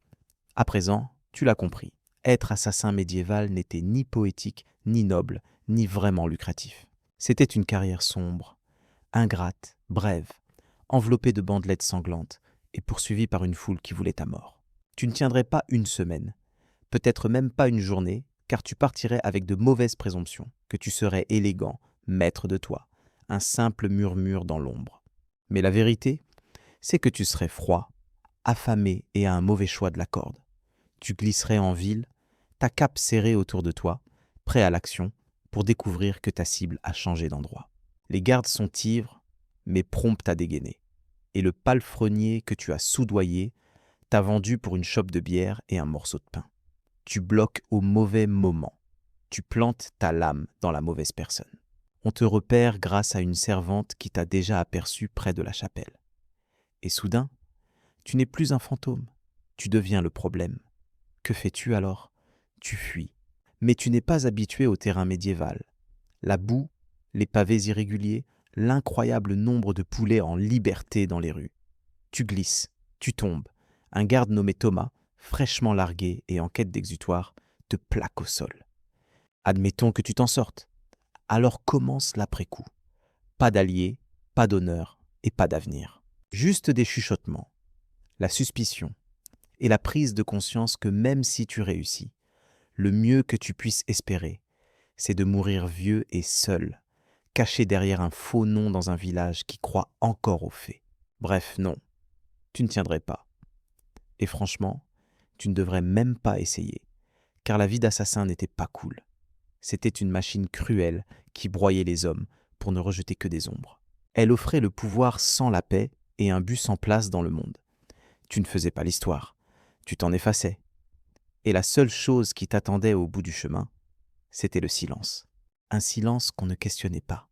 A: À présent, tu l'as compris, être assassin médiéval n'était ni poétique, ni noble, ni vraiment lucratif. C'était une carrière sombre, ingrate, brève, enveloppée de bandelettes sanglantes et poursuivie par une foule qui voulait ta mort. Tu ne tiendrais pas une semaine, peut-être même pas une journée, car tu partirais avec de mauvaises présomptions, que tu serais élégant, maître de toi, un simple murmure dans l'ombre. Mais la vérité, c'est que tu serais froid, affamé et à un mauvais choix de la corde. Tu glisserais en ville, ta cape serrée autour de toi, prêt à l'action, pour découvrir que ta cible a changé d'endroit. Les gardes sont ivres, mais prompts à dégainer. Et le palefrenier que tu as soudoyé t'a vendu pour une chope de bière et un morceau de pain. Tu bloques au mauvais moment. Tu plantes ta lame dans la mauvaise personne. On te repère grâce à une servante qui t'a déjà aperçu près de la chapelle. Et soudain, tu n'es plus un fantôme. Tu deviens le problème. Que fais-tu alors? Tu fuis. Mais tu n'es pas habitué au terrain médiéval. La boue, les pavés irréguliers, l'incroyable nombre de poulets en liberté dans les rues. Tu glisses, tu tombes. Un garde nommé Thomas, fraîchement largué et en quête d'exutoire, te plaque au sol. Admettons que tu t'en sortes. Alors commence l'après-coup. Pas d'alliés, pas d'honneur et pas d'avenir. Juste des chuchotements, la suspicion et la prise de conscience que même si tu réussis, le mieux que tu puisses espérer, c'est de mourir vieux et seul, caché derrière un faux nom dans un village qui croit encore aux faits. Bref, non, tu ne tiendrais pas. Et franchement, tu ne devrais même pas essayer, car la vie d'assassin n'était pas cool. C'était une machine cruelle qui broyait les hommes pour ne rejeter que des ombres. Elle offrait le pouvoir sans la paix et un but sans place dans le monde. Tu ne faisais pas l'histoire, tu t'en effaçais. Et la seule chose qui t'attendait au bout du chemin, c'était le silence. Un silence qu'on ne questionnait pas,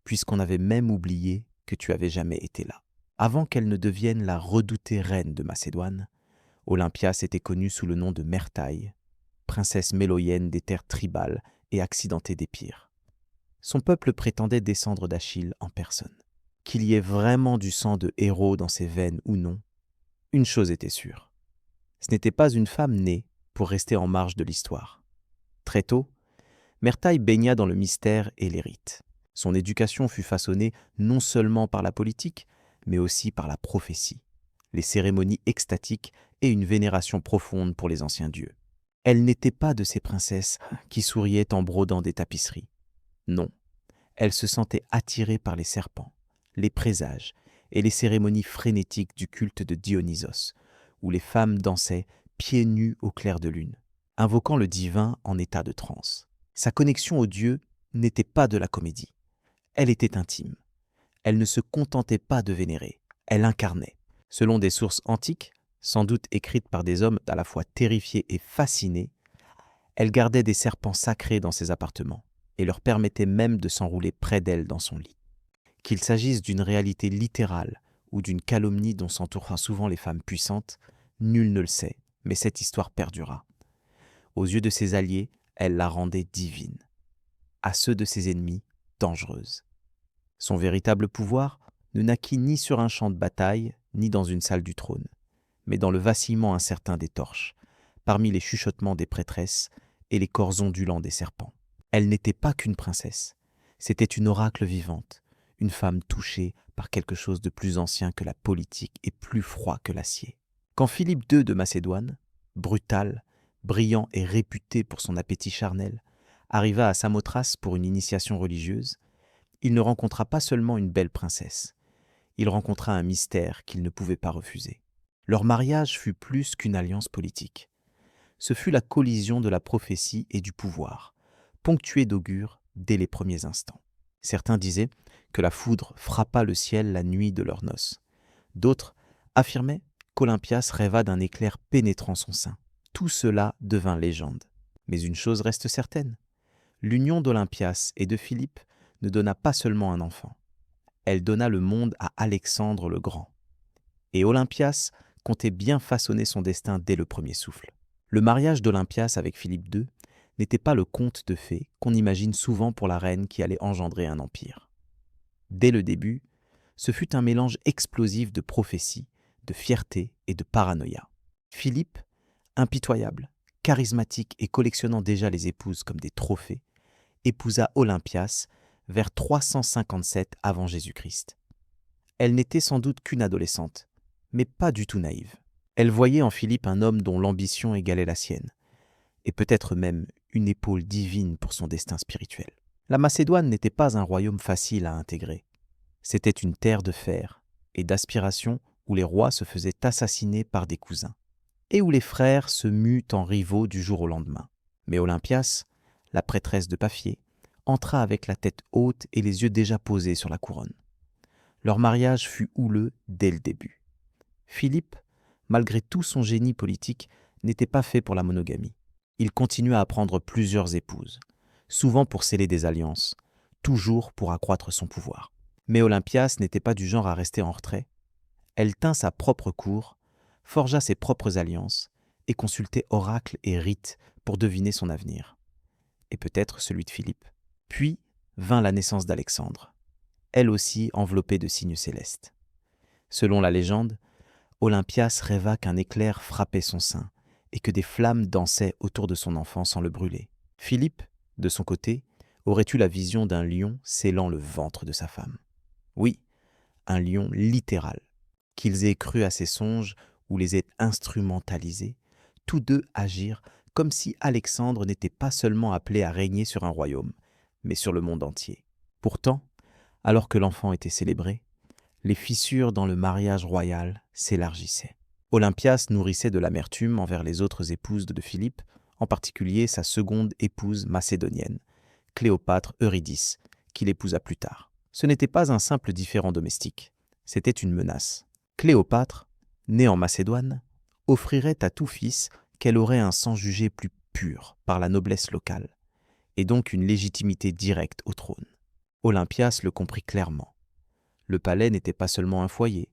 A: puisqu'on avait même oublié que tu avais jamais été là. Avant qu'elle ne devienne la redoutée reine de Macédoine, Olympia s'était connue sous le nom de Mertaille, princesse méloïenne des terres tribales et accidentée d'Épire. Son peuple prétendait descendre d'Achille en personne. Qu'il y ait vraiment du sang de héros dans ses veines ou non, une chose était sûre. Ce n'était pas une femme née pour rester en marge de l'histoire. Très tôt, Mertaille baigna dans le mystère et les rites. Son éducation fut façonnée non seulement par la politique, mais aussi par la prophétie, les cérémonies extatiques et une vénération profonde pour les anciens dieux. Elle n'était pas de ces princesses qui souriaient en brodant des tapisseries. Non, elle se sentait attirée par les serpents, les présages et les cérémonies frénétiques du culte de Dionysos, où les femmes dansaient pieds nus au clair de lune, invoquant le divin en état de transe. Sa connexion au Dieu n'était pas de la comédie. Elle était intime. Elle ne se contentait pas de vénérer, elle incarnait. Selon des sources antiques, sans doute écrites par des hommes à la fois terrifiés et fascinés, elle gardait des serpents sacrés dans ses appartements et leur permettait même de s'enrouler près d'elle dans son lit. Qu'il s'agisse d'une réalité littérale ou d'une calomnie dont s'entourent souvent les femmes puissantes, nul ne le sait, mais cette histoire perdura. Aux yeux de ses alliés, elle la rendait divine. À ceux de ses ennemis, dangereuse. Son véritable pouvoir ne naquit ni sur un champ de bataille, ni dans une salle du trône, mais dans le vacillement incertain des torches, parmi les chuchotements des prêtresses et les corps ondulants des serpents. Elle n'était pas qu'une princesse, c'était une oracle vivante, une femme touchée par quelque chose de plus ancien que la politique et plus froid que l'acier. Quand Philippe II de Macédoine, brutal, brillant et réputé pour son appétit charnel, arriva à Samothrace pour une initiation religieuse, il ne rencontra pas seulement une belle princesse, il rencontra un mystère qu'il ne pouvait pas refuser. Leur mariage fut plus qu'une alliance politique. Ce fut la collision de la prophétie et du pouvoir, ponctuée d'augures dès les premiers instants. Certains disaient que la foudre frappa le ciel la nuit de leurs noces. D'autres affirmaient qu'Olympias rêva d'un éclair pénétrant son sein. Tout cela devint légende. Mais une chose reste certaine, l'union d'Olympias et de Philippe ne donna pas seulement un enfant. Elle donna le monde à Alexandre le Grand. Et Olympias comptait bien façonner son destin dès le premier souffle. Le mariage d'Olympias avec Philippe II n'était pas le conte de fées qu'on imagine souvent pour la reine qui allait engendrer un empire. Dès le début, ce fut un mélange explosif de prophétie, de fierté et de paranoïa. Philippe, impitoyable, charismatique et collectionnant déjà les épouses comme des trophées, épousa Olympias vers 357 avant Jésus-Christ. Elle n'était sans doute qu'une adolescente, mais pas du tout naïve. Elle voyait en Philippe un homme dont l'ambition égalait la sienne, et peut-être même une épaule divine pour son destin spirituel. La Macédoine n'était pas un royaume facile à intégrer. C'était une terre de fer et d'aspiration où les rois se faisaient assassiner par des cousins, et où les frères se muent en rivaux du jour au lendemain. Mais Olympias, la prêtresse de Paphier, entra avec la tête haute et les yeux déjà posés sur la couronne. Leur mariage fut houleux dès le début. Philippe, malgré tout son génie politique, n'était pas fait pour la monogamie. Il continua à prendre plusieurs épouses, souvent pour sceller des alliances, toujours pour accroître son pouvoir. Mais Olympias n'était pas du genre à rester en retrait. Elle tint sa propre cour, forgea ses propres alliances et consultait oracles et rites pour deviner son avenir, et peut-être celui de Philippe. Puis vint la naissance d'Alexandre, elle aussi enveloppée de signes célestes. Selon la légende, Olympias rêva qu'un éclair frappait son sein et que des flammes dansaient autour de son enfant sans le brûler. Philippe, de son côté, aurait eu la vision d'un lion scellant le ventre de sa femme. Oui, un lion littéral. Qu'ils aient cru à ses songes ou les aient instrumentalisés, tous deux agirent comme si Alexandre n'était pas seulement appelé à régner sur un royaume, mais sur le monde entier. Pourtant, alors que l'enfant était célébré, les fissures dans le mariage royal s'élargissaient. Olympias nourrissait de l'amertume envers les autres épouses de Philippe, en particulier sa seconde épouse macédonienne, Cléopâtre Eurydice, qu'il épousa plus tard. Ce n'était pas un simple différend domestique, c'était une menace. Cléopâtre, née en Macédoine, offrirait à tout fils qu'elle aurait un sang jugé plus pur par la noblesse locale, et donc une légitimité directe au trône. Olympias le comprit clairement. Le palais n'était pas seulement un foyer,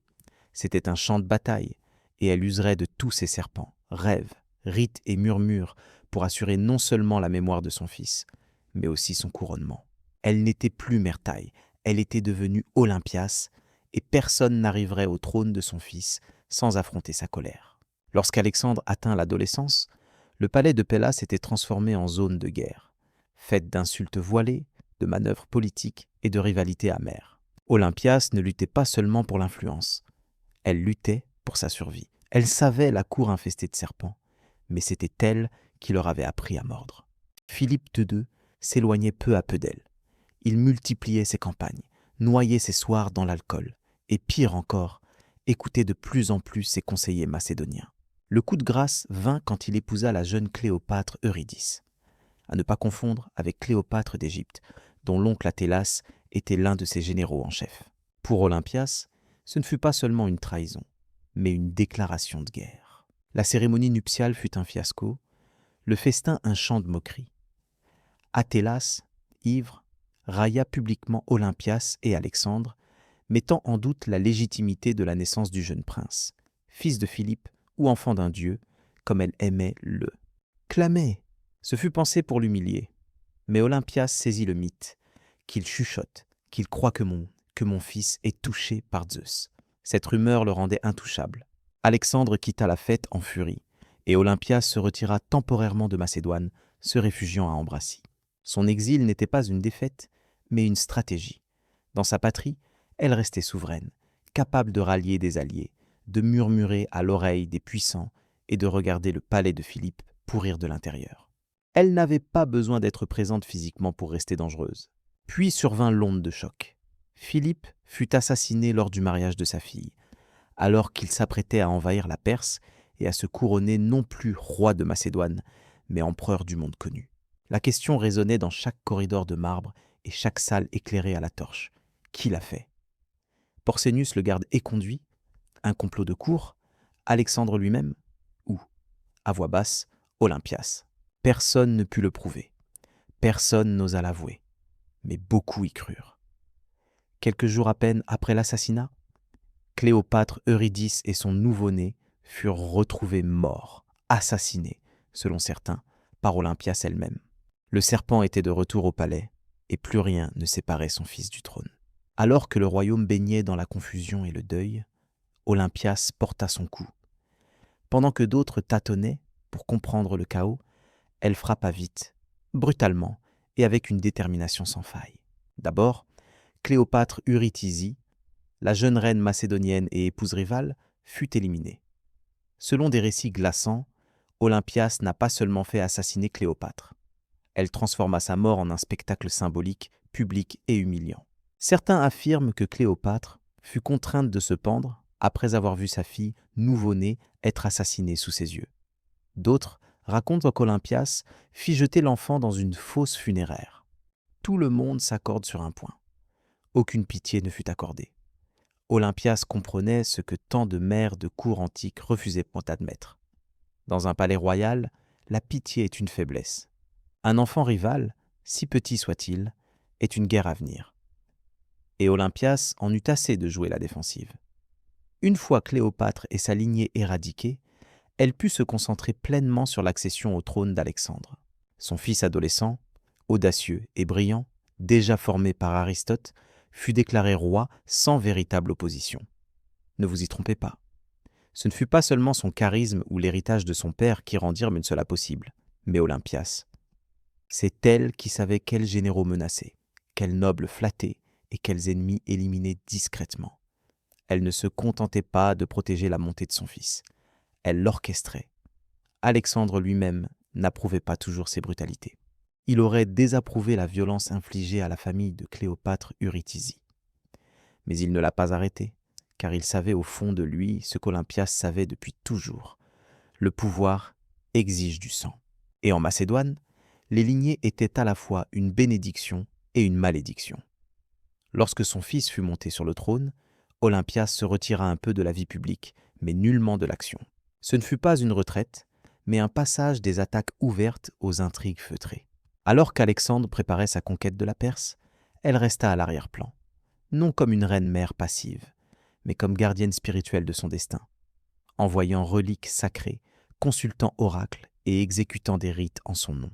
A: c'était un champ de bataille, et elle userait de tous ses serpents, rêves, rites et murmures pour assurer non seulement la mémoire de son fils, mais aussi son couronnement. Elle n'était plus Myrtaille, elle était devenue Olympias, et personne n'arriverait au trône de son fils sans affronter sa colère. Lorsqu'Alexandre atteint l'adolescence, le palais de Pélas s'était transformé en zone de guerre, faite d'insultes voilées, de manœuvres politiques et de rivalités amères. Olympias ne luttait pas seulement pour l'influence, elle luttait pour sa survie. Elle savait la cour infestée de serpents, mais c'était elle qui leur avait appris à mordre. Philippe II s'éloignait peu à peu d'elle. Il multipliait ses campagnes, noyait ses soirs dans l'alcool, et pire encore, écoutait de plus en plus ses conseillers macédoniens. Le coup de grâce vint quand il épousa la jeune Cléopâtre Eurydice, à ne pas confondre avec Cléopâtre d'Égypte, dont l'oncle Athélas était l'un de ses généraux en chef. Pour Olympias, ce ne fut pas seulement une trahison, mais une déclaration de guerre. La cérémonie nuptiale fut un fiasco, le festin un chant de moquerie. Athélas, ivre, railla publiquement Olympias et Alexandre, mettant en doute la légitimité de la naissance du jeune prince, fils de Philippe ou enfant d'un dieu, comme elle aimait le clamer. Ce fut pensé pour l'humilier, mais Olympias saisit le mythe, qu'il chuchote, qu'il croit que mon fils est touché par Zeus. Cette rumeur le rendait intouchable. Alexandre quitta la fête en furie, et Olympias se retira temporairement de Macédoine, se réfugiant à Ambracie. Son exil n'était pas une défaite, mais une stratégie. Dans sa patrie, elle restait souveraine, capable de rallier des alliés, de murmurer à l'oreille des puissants et de regarder le palais de Philippe pourrir de l'intérieur. Elle n'avait pas besoin d'être présente physiquement pour rester dangereuse. Puis survint l'onde de choc. Philippe fut assassiné lors du mariage de sa fille, alors qu'il s'apprêtait à envahir la Perse et à se couronner non plus roi de Macédoine, mais empereur du monde connu. La question résonnait dans chaque corridor de marbre et chaque salle éclairée à la torche. Qui l'a fait? Porcenius le garde éconduit? Un complot de cour? Alexandre lui-même? Ou, à voix basse, Olympias? Personne ne put le prouver. Personne n'osa l'avouer. Mais beaucoup y crurent. Quelques jours à peine après l'assassinat, Cléopâtre, Eurydice et son nouveau-né furent retrouvés morts, assassinés, selon certains, par Olympias elle-même. Le serpent était de retour au palais, et plus rien ne séparait son fils du trône. Alors que le royaume baignait dans la confusion et le deuil, Olympias porta son coup. Pendant que d'autres tâtonnaient pour comprendre le chaos, elle frappa vite, brutalement et avec une détermination sans faille. D'abord, Cléopâtre Eurydice, la jeune reine macédonienne et épouse rivale, fut éliminée. Selon des récits glaçants, Olympias n'a pas seulement fait assassiner Cléopâtre. Elle transforma sa mort en un spectacle symbolique, public et humiliant. Certains affirment que Cléopâtre fut contrainte de se pendre après avoir vu sa fille, nouveau-née, être assassinée sous ses yeux. D'autres racontent qu'Olympias fit jeter l'enfant dans une fosse funéraire. Tout le monde s'accorde sur un point. Aucune pitié ne fut accordée. Olympias comprenait ce que tant de mères de cour antique refusaient d'admettre. Dans un palais royal, la pitié est une faiblesse. Un enfant rival, si petit soit-il, est une guerre à venir. Et Olympias en eut assez de jouer la défensive. Une fois Cléopâtre et sa lignée éradiquées, elle put se concentrer pleinement sur l'accession au trône d'Alexandre. Son fils adolescent, audacieux et brillant, déjà formé par Aristote, fut déclaré roi sans véritable opposition. Ne vous y trompez pas. Ce ne fut pas seulement son charisme ou l'héritage de son père qui rendirent cela possible, mais Olympias. C'est elle qui savait quels généraux menacer, quels nobles flatter et quels ennemis éliminer discrètement. Elle ne se contentait pas de protéger la montée de son fils. Elle l'orchestrait. Alexandre lui-même n'approuvait pas toujours ses brutalités. Il aurait désapprouvé la violence infligée à la famille de Cléopâtre Eurydice. Mais il ne l'a pas arrêtée, car il savait au fond de lui ce qu'Olympias savait depuis toujours. Le pouvoir exige du sang. Et en Macédoine, les lignées étaient à la fois une bénédiction et une malédiction. Lorsque son fils fut monté sur le trône, Olympias se retira un peu de la vie publique, mais nullement de l'action. Ce ne fut pas une retraite, mais un passage des attaques ouvertes aux intrigues feutrées. Alors qu'Alexandre préparait sa conquête de la Perse, elle resta à l'arrière-plan, non comme une reine-mère passive, mais comme gardienne spirituelle de son destin, envoyant reliques sacrées, consultant oracles et exécutant des rites en son nom.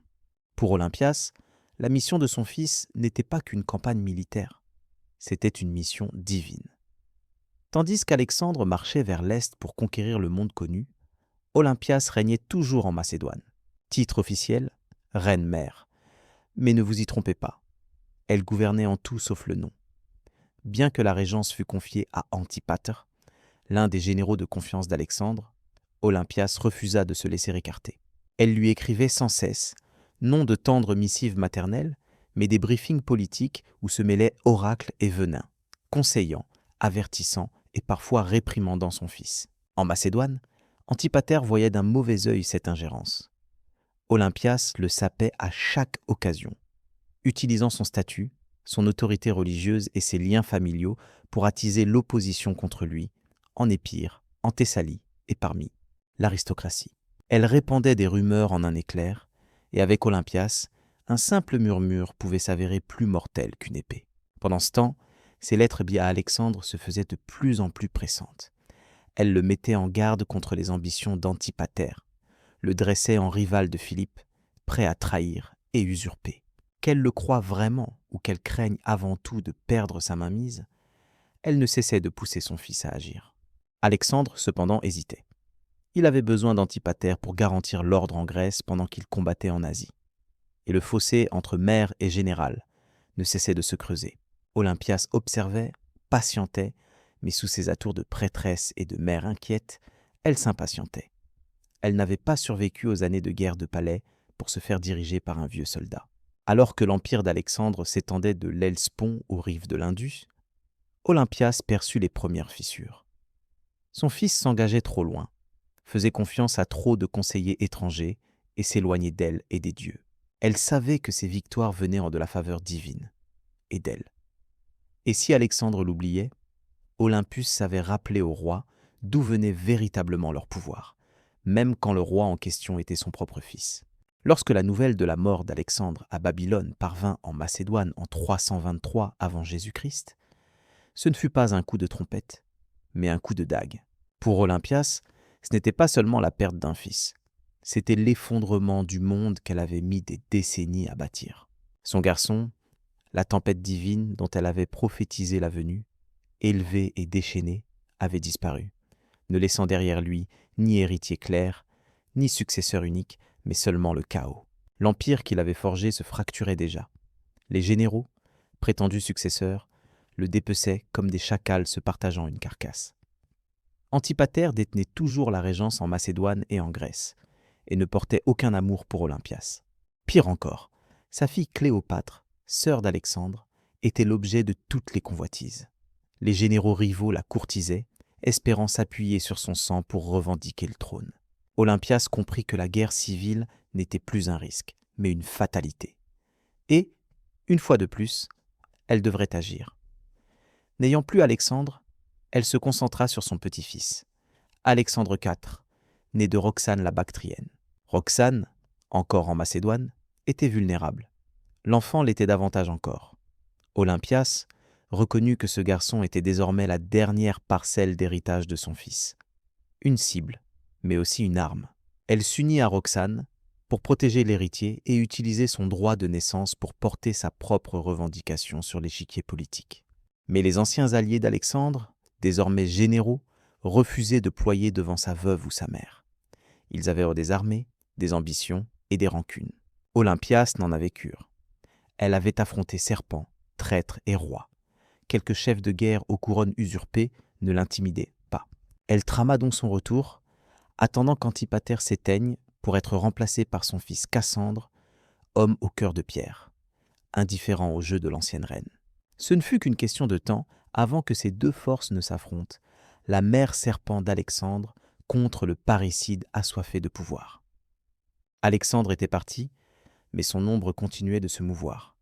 A: Pour Olympias, la mission de son fils n'était pas qu'une campagne militaire, c'était une mission divine. Tandis qu'Alexandre marchait vers l'est pour conquérir le monde connu, Olympias régnait toujours en Macédoine. Titre officiel, reine-mère. Mais ne vous y trompez pas, elle gouvernait en tout sauf le nom. Bien que la régence fût confiée à Antipater, l'un des généraux de confiance d'Alexandre, Olympias refusa de se laisser écarter. Elle lui écrivait sans cesse, non de tendres missives maternelles, mais des briefings politiques où se mêlaient oracles et venin, conseillant, avertissant et parfois réprimandant son fils. En Macédoine, Antipater voyait d'un mauvais œil cette ingérence. Olympias le sapait à chaque occasion, utilisant son statut, son autorité religieuse et ses liens familiaux pour attiser l'opposition contre lui, en Épire, en Thessalie et parmi l'aristocratie. Elle répandait des rumeurs en un éclair, et avec Olympias, un simple murmure pouvait s'avérer plus mortel qu'une épée. Pendant ce temps, ses lettres à Alexandre se faisaient de plus en plus pressantes. Elle le mettait en garde contre les ambitions d'Antipater, le dressait en rival de Philippe, prêt à trahir et usurper. Qu'elle le croie vraiment ou qu'elle craigne avant tout de perdre sa mainmise, elle ne cessait de pousser son fils à agir. Alexandre, cependant, hésitait. Il avait besoin d'Antipater pour garantir l'ordre en Grèce pendant qu'il combattait en Asie. Et le fossé entre maire et général ne cessait de se creuser. Olympias observait, patientait, mais sous ses atours de prêtresse et de mère inquiète, elle s'impatientait. Elle n'avait pas survécu aux années de guerre de palais pour se faire diriger par un vieux soldat. Alors que l'empire d'Alexandre s'étendait de l'Hellespont aux rives de l'Indus, Olympias perçut les premières fissures. Son fils s'engageait trop loin, faisait confiance à trop de conseillers étrangers et s'éloignait d'elle et des dieux. Elle savait que ses victoires venaient de la faveur divine et d'elle. Et si Alexandre l'oubliait, Olympus savait rappeler au roi d'où venait véritablement leur pouvoir, même quand le roi en question était son propre fils. Lorsque la nouvelle de la mort d'Alexandre à Babylone parvint en Macédoine en 323 avant Jésus-Christ, ce ne fut pas un coup de trompette, mais un coup de dague. Pour Olympias, ce n'était pas seulement la perte d'un fils, c'était l'effondrement du monde qu'elle avait mis des décennies à bâtir. Son garçon, la tempête divine dont elle avait prophétisé la venue, élevé et déchaîné, avait disparu, ne laissant derrière lui ni héritier clair, ni successeur unique, mais seulement le chaos. L'empire qu'il avait forgé se fracturait déjà. Les généraux, prétendus successeurs, le dépeçaient comme des chacals se partageant une carcasse. Antipater détenait toujours la régence en Macédoine et en Grèce, et ne portait aucun amour pour Olympias. Pire encore, sa fille Cléopâtre, sœur d'Alexandre, était l'objet de toutes les convoitises. Les généraux rivaux la courtisaient, espérant s'appuyer sur son sang pour revendiquer le trône. Olympias comprit que la guerre civile n'était plus un risque, mais une fatalité. Et, une fois de plus, elle devrait agir. N'ayant plus Alexandre, elle se concentra sur son petit-fils, Alexandre IV, né de Roxane la Bactrienne. Roxane, encore en Macédoine, était vulnérable. L'enfant l'était davantage encore. Olympias reconnut que ce garçon était désormais la dernière parcelle d'héritage de son fils. Une cible, mais aussi une arme. Elle s'unit à Roxane pour protéger l'héritier et utiliser son droit de naissance pour porter sa propre revendication sur l'échiquier politique. Mais les anciens alliés d'Alexandre, désormais généraux, refusaient de ployer devant sa veuve ou sa mère. Ils avaient des armées, des ambitions et des rancunes. Olympias n'en avait cure. Elle avait affronté serpents, traîtres et rois. Quelques chefs de guerre aux couronnes usurpées ne l'intimidaient pas. Elle trama donc son retour, attendant qu'Antipater s'éteigne pour être remplacé par son fils Cassandre, homme au cœur de pierre, indifférent au jeu de l'ancienne reine. Ce ne fut qu'une question de temps avant que ces deux forces ne s'affrontent, la mère serpent d'Alexandre contre le parricide assoiffé de pouvoir. Alexandre était parti, mais son ombre continuait de se mouvoir,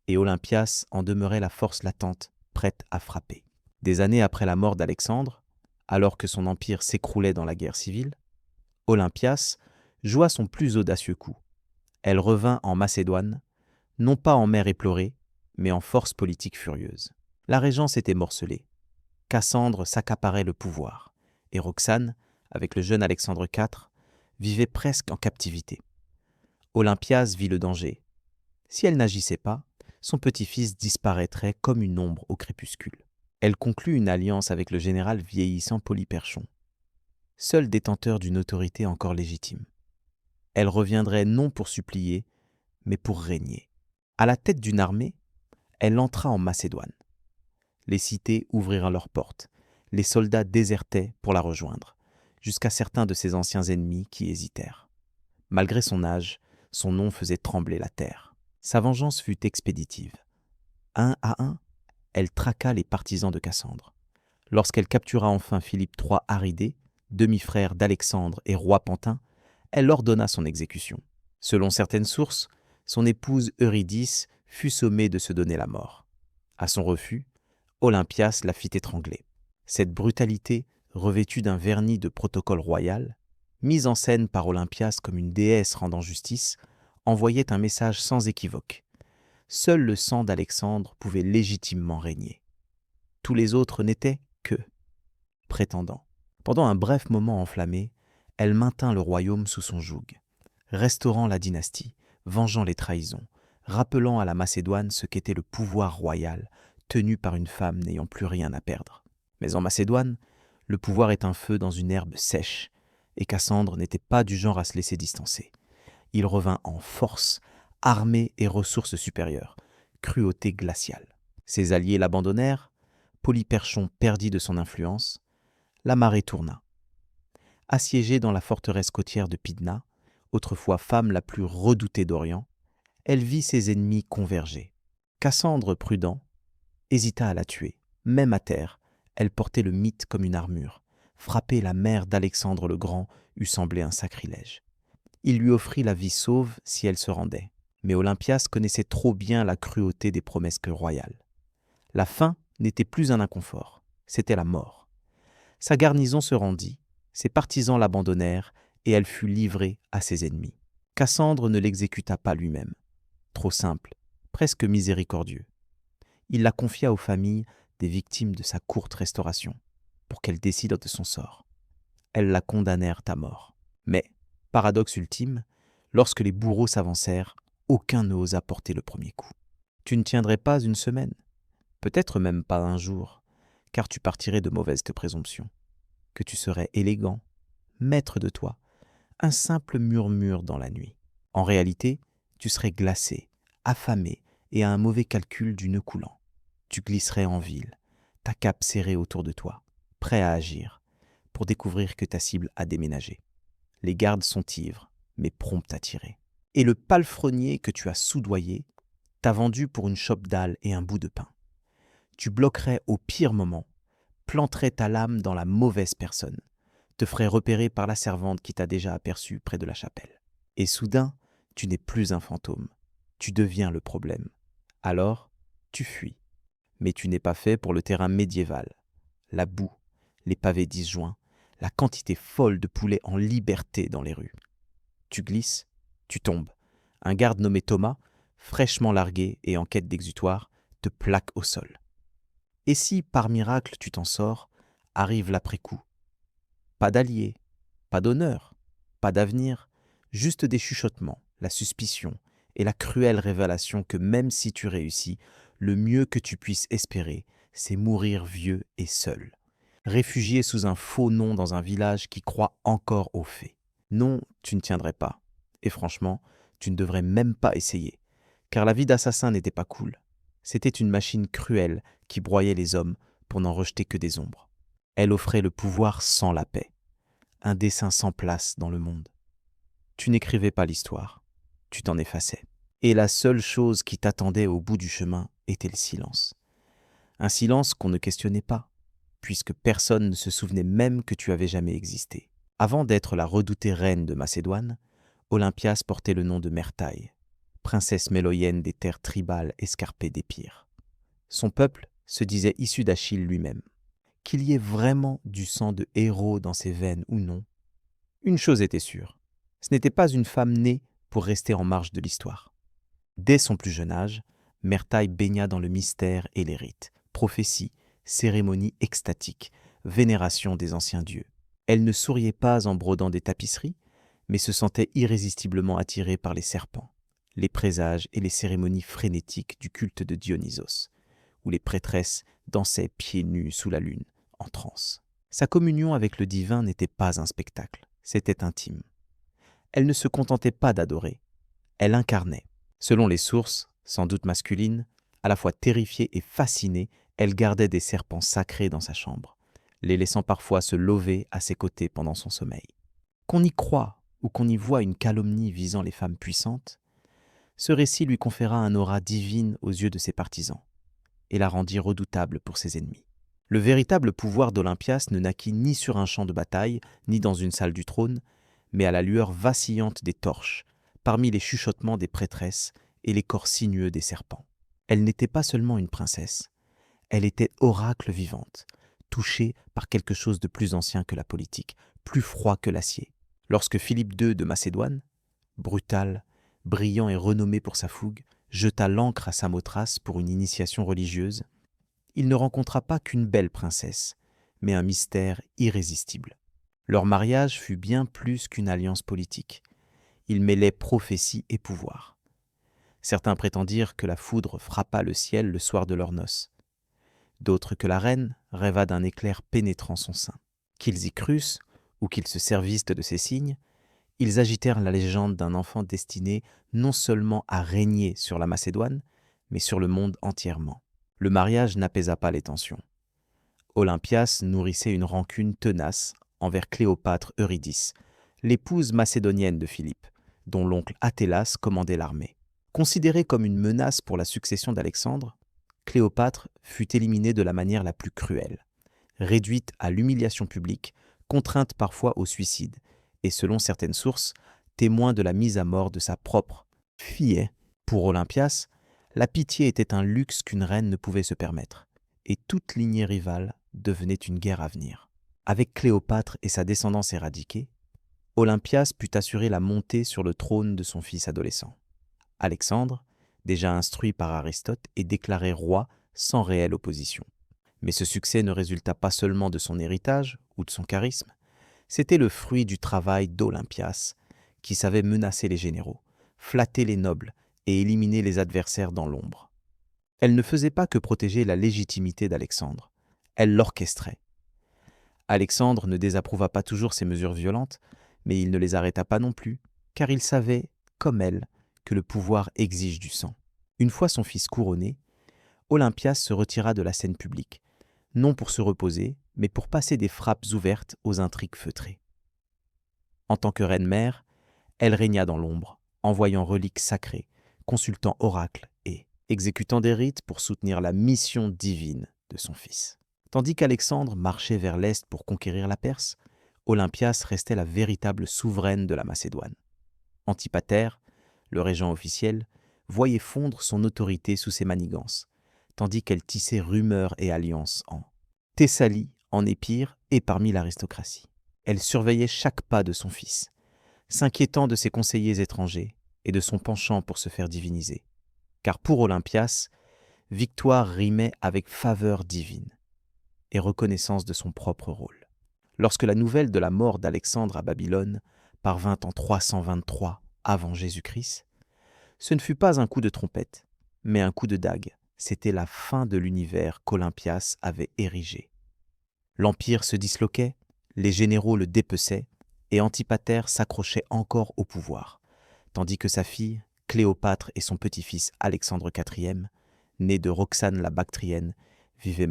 A: et Olympias en demeurait la force latente, prête à frapper. Des années après la mort d'Alexandre, alors que son empire s'écroulait dans la guerre civile, Olympias joua son plus audacieux coup. Elle revint en Macédoine, non pas en mère éplorée, mais en force politique furieuse. La régence était morcelée. Cassandre s'accaparait le pouvoir, et Roxane, avec le jeune Alexandre IV, vivait presque en captivité. Olympias vit le danger. Si elle n'agissait pas, son petit-fils disparaîtrait comme une ombre au crépuscule. Elle conclut une alliance avec le général vieillissant Polyperchon, seul détenteur d'une autorité encore légitime. Elle reviendrait non pour supplier, mais pour régner. À la tête d'une armée, elle entra en Macédoine. Les cités ouvrirent leurs portes. Les soldats désertaient pour la rejoindre, jusqu'à certains de ses anciens ennemis qui hésitèrent. Malgré son âge, son nom faisait trembler la terre. Sa vengeance fut expéditive. Un à un, elle traqua les partisans de Cassandre. Lorsqu'elle captura enfin Philippe III Aridé, demi-frère d'Alexandre et roi Pantin, elle ordonna son exécution. Selon certaines sources, son épouse Eurydice fut sommée de se donner la mort. À son refus, Olympias la fit étrangler. Cette brutalité, revêtue d'un vernis de protocole royal, mise en scène par Olympias comme une déesse rendant justice, envoyait un message sans équivoque. Seul le sang d'Alexandre pouvait légitimement régner. Tous les autres n'étaient que prétendants. Pendant un bref moment enflammé, elle maintint le royaume sous son joug, restaurant la dynastie, vengeant les trahisons, rappelant à la Macédoine ce qu'était le pouvoir royal, tenu par une femme n'ayant plus rien à perdre. Mais en Macédoine, le pouvoir est un feu dans une herbe sèche, et Cassandre n'était pas du genre à se laisser distancer. Il revint en force, armée et ressources supérieures, cruauté glaciale. Ses alliés l'abandonnèrent, Polyperchon perdit de son influence, la marée tourna. Assiégée dans la forteresse côtière de Pydna, autrefois femme la plus redoutée d'Orient, elle vit ses ennemis converger. Cassandre, prudent, hésita à la tuer. Même à terre, elle portait le mythe comme une armure. Frapper la mère d'Alexandre le Grand eût semblé un sacrilège. Il lui offrit la vie sauve si elle se rendait. Mais Olympias connaissait trop bien la cruauté des promesses royales. La faim n'était plus un inconfort, c'était la mort. Sa garnison se rendit, ses partisans l'abandonnèrent et elle fut livrée à ses ennemis. Cassandre ne l'exécuta pas lui-même. Trop simple, presque miséricordieux. Il la confia aux familles des victimes de sa courte restauration, pour qu'elles décident de son sort. Elles la condamnèrent à mort. Mais, paradoxe ultime, lorsque les bourreaux s'avancèrent, aucun n'osa porter le premier coup. Tu ne tiendrais pas une semaine, peut-être même pas un jour, car tu partirais de mauvaises présomptions, que tu serais élégant, maître de toi, un simple murmure dans la nuit. En réalité, tu serais glacé, affamé et à un mauvais calcul du nœud coulant. Tu glisserais en ville, ta cape serrée autour de toi, prêt à agir, pour découvrir que ta cible a déménagé. Les gardes sont ivres, mais prompts à tirer. Et le palefrenier que tu as soudoyé t'a vendu pour une chope dalle et un bout de pain. Tu bloquerais au pire moment, planterais ta lame dans la mauvaise personne, te ferais repérer par la servante qui t'a déjà aperçu près de la chapelle. Et soudain, tu n'es plus un fantôme, tu deviens le problème. Alors, tu fuis. Mais tu n'es pas fait pour le terrain médiéval. La boue, les pavés disjoints, la quantité folle de poulets en liberté dans les rues. Tu glisses, tu tombes. Un garde nommé Thomas, fraîchement largué et en quête d'exutoire, te plaque au sol. Et si, par miracle, tu t'en sors, arrive l'après-coup. Pas d'alliés, pas d'honneur, pas d'avenir, juste des chuchotements, la suspicion et la cruelle révélation que même si tu réussis, le mieux que tu puisses espérer, c'est mourir vieux et seul, réfugié sous un faux nom dans un village qui croit encore aux faits. Non, tu ne tiendrais pas. Et franchement, tu ne devrais même pas essayer, car la vie d'assassin n'était pas cool. C'était une machine cruelle qui broyait les hommes pour n'en rejeter que des ombres. Elle offrait le pouvoir sans la paix, un dessein sans place dans le monde. Tu n'écrivais pas l'histoire, tu t'en effaçais. Et la seule chose qui t'attendait au bout du chemin était le silence. Un silence qu'on ne questionnait pas, puisque personne ne se souvenait même que tu avais jamais existé. Avant d'être la redoutée reine de Macédoine, Olympias portait le nom de Myrtaille, princesse méloïenne des terres tribales escarpées d'Épire. Son peuple se disait issu d'Achille lui-même. Qu'il y ait vraiment du sang de héros dans ses veines ou non, une chose était sûre, ce n'était pas une femme née pour rester en marge de l'histoire. Dès son plus jeune âge, Myrtaille baigna dans le mystère et les rites, prophéties, cérémonies extatiques, vénération des anciens dieux. Elle ne souriait pas en brodant des tapisseries, mais se sentait irrésistiblement attirée par les serpents, les présages et les cérémonies frénétiques du culte de Dionysos, où les prêtresses dansaient pieds nus sous la lune, en transe. Sa communion avec le divin n'était pas un spectacle, c'était intime. Elle ne se contentait pas d'adorer, elle incarnait. Selon les sources, sans doute masculines, à la fois terrifiée et fascinée, elle gardait des serpents sacrés dans sa chambre, les laissant parfois se lever à ses côtés pendant son sommeil. Qu'on y croie ou qu'on y voie une calomnie visant les femmes puissantes, ce récit lui conféra un aura divine aux yeux de ses partisans et la rendit redoutable pour ses ennemis. Le véritable pouvoir d'Olympias ne naquit ni sur un champ de bataille, ni dans une salle du trône, mais à la lueur vacillante des torches, parmi les chuchotements des prêtresses et les corps sinueux des serpents. Elle n'était pas seulement une princesse, elle était oracle vivante, touchée par quelque chose de plus ancien que la politique, plus froid que l'acier. Lorsque Philippe II de Macédoine, brutal, brillant et renommé pour sa fougue, jeta l'ancre à Samothrace pour une initiation religieuse, il ne rencontra pas qu'une belle princesse, mais un mystère irrésistible. Leur mariage fut bien plus qu'une alliance politique. Il mêlait prophétie et pouvoir. Certains prétendirent que la foudre frappa le ciel le soir de leurs noces. D'autres que la reine rêva d'un éclair pénétrant son sein. Qu'ils y crussent, ou qu'ils se servissent de ces signes, ils agitèrent la légende d'un enfant destiné non seulement à régner sur la Macédoine, mais sur le monde entièrement. Le mariage n'apaisa pas les tensions. Olympias nourrissait une rancune tenace envers Cléopâtre Eurydice, l'épouse macédonienne de Philippe, dont l'oncle Athélas commandait l'armée. Considérée comme une menace pour la succession d'Alexandre, Cléopâtre fut éliminée de la manière la plus cruelle, réduite à l'humiliation publique, contrainte parfois au suicide, et selon certaines sources, témoin de la mise à mort de sa propre fille. Pour Olympias, la pitié était un luxe qu'une reine ne pouvait se permettre, et toute lignée rivale devenait une guerre à venir. Avec Cléopâtre et sa descendance éradiquée, Olympias put assurer la montée sur le trône de son fils adolescent. Alexandre, déjà instruit par Aristote, est déclaré roi sans réelle opposition. Mais ce succès ne résulta pas seulement de son héritage ou de son charisme, c'était le fruit du travail d'Olympias, qui savait menacer les généraux, flatter les nobles et éliminer les adversaires dans l'ombre. Elle ne faisait pas que protéger la légitimité d'Alexandre, elle l'orchestrait. Alexandre ne désapprouva pas toujours ces mesures violentes, mais il ne les arrêta pas non plus, car il savait, comme elle, que le pouvoir exige du sang. Une fois son fils couronné, Olympias se retira de la scène publique, non pour se reposer, mais pour passer des frappes ouvertes aux intrigues feutrées. En tant que reine-mère, elle régna dans l'ombre, envoyant reliques sacrées, consultant oracles et exécutant des rites pour soutenir la mission divine de son fils. Tandis qu'Alexandre marchait vers l'est pour conquérir la Perse, Olympias restait la véritable souveraine de la Macédoine. Antipater, le régent officiel, voyait fondre son autorité sous ses manigances, tandis qu'elle tissait rumeurs et alliances en Thessalie, en Épire et parmi l'aristocratie. Elle surveillait chaque pas de son fils, s'inquiétant de ses conseillers étrangers et de son penchant pour se faire diviniser. Car pour Olympias, victoire rimait avec faveur divine et reconnaissance de son propre rôle. Lorsque la nouvelle de la mort d'Alexandre à Babylone parvint en 323 avant Jésus-Christ, ce ne fut pas un coup de trompette, mais un coup de dague. C'était la fin de l'univers qu'Olympias avait érigé. L'empire se disloquait, les généraux le dépeçaient, et Antipater s'accrochait encore au pouvoir, tandis que sa fille, Cléopâtre et son petit-fils Alexandre IV, né de Roxane la Bactrienne, vivaient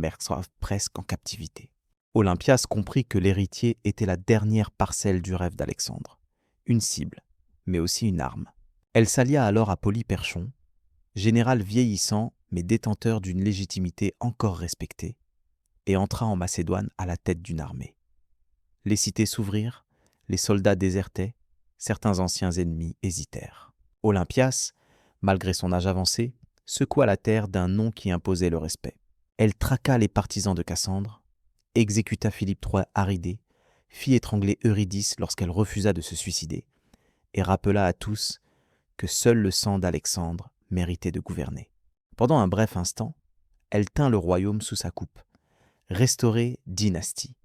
A: presque en captivité. Olympias comprit que l'héritier était la dernière parcelle du rêve d'Alexandre, une cible, mais aussi une arme. Elle s'allia alors à Polyperchon, général vieillissant mais détenteur d'une légitimité encore respectée, et entra en Macédoine à la tête d'une armée. Les cités s'ouvrirent, les soldats désertaient, certains anciens ennemis hésitèrent. Olympias, malgré son âge avancé, secoua la terre d'un nom qui imposait le respect. Elle traqua les partisans de Cassandre, exécuta Philippe III Aridé, fit étrangler Eurydice lorsqu'elle refusa de se suicider, et rappela à tous que seul le sang d'Alexandre méritait de gouverner. Pendant un bref instant, elle tint le royaume sous sa coupe. Restaurer dynastie,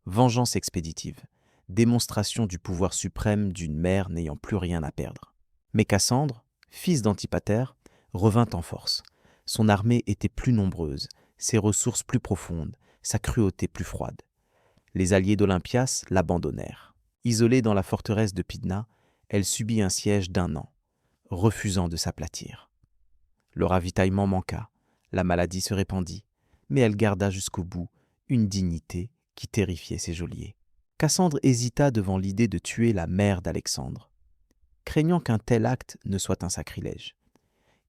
A: vengeance expéditive, démonstration du pouvoir suprême d'une mère n'ayant plus rien à perdre. Mais Cassandre, fils d'Antipater, revint en force. Son armée était plus nombreuse, ses ressources plus profondes, sa cruauté plus froide. Les alliés d'Olympias l'abandonnèrent. Isolée dans la forteresse de Pydna, elle subit un siège d'1 an, refusant de s'aplatir. Le ravitaillement manqua, la maladie se répandit, mais elle garda jusqu'au bout une dignité qui terrifiait ses geôliers. Cassandre hésita devant l'idée de tuer la mère d'Alexandre, craignant qu'un tel acte ne soit un sacrilège.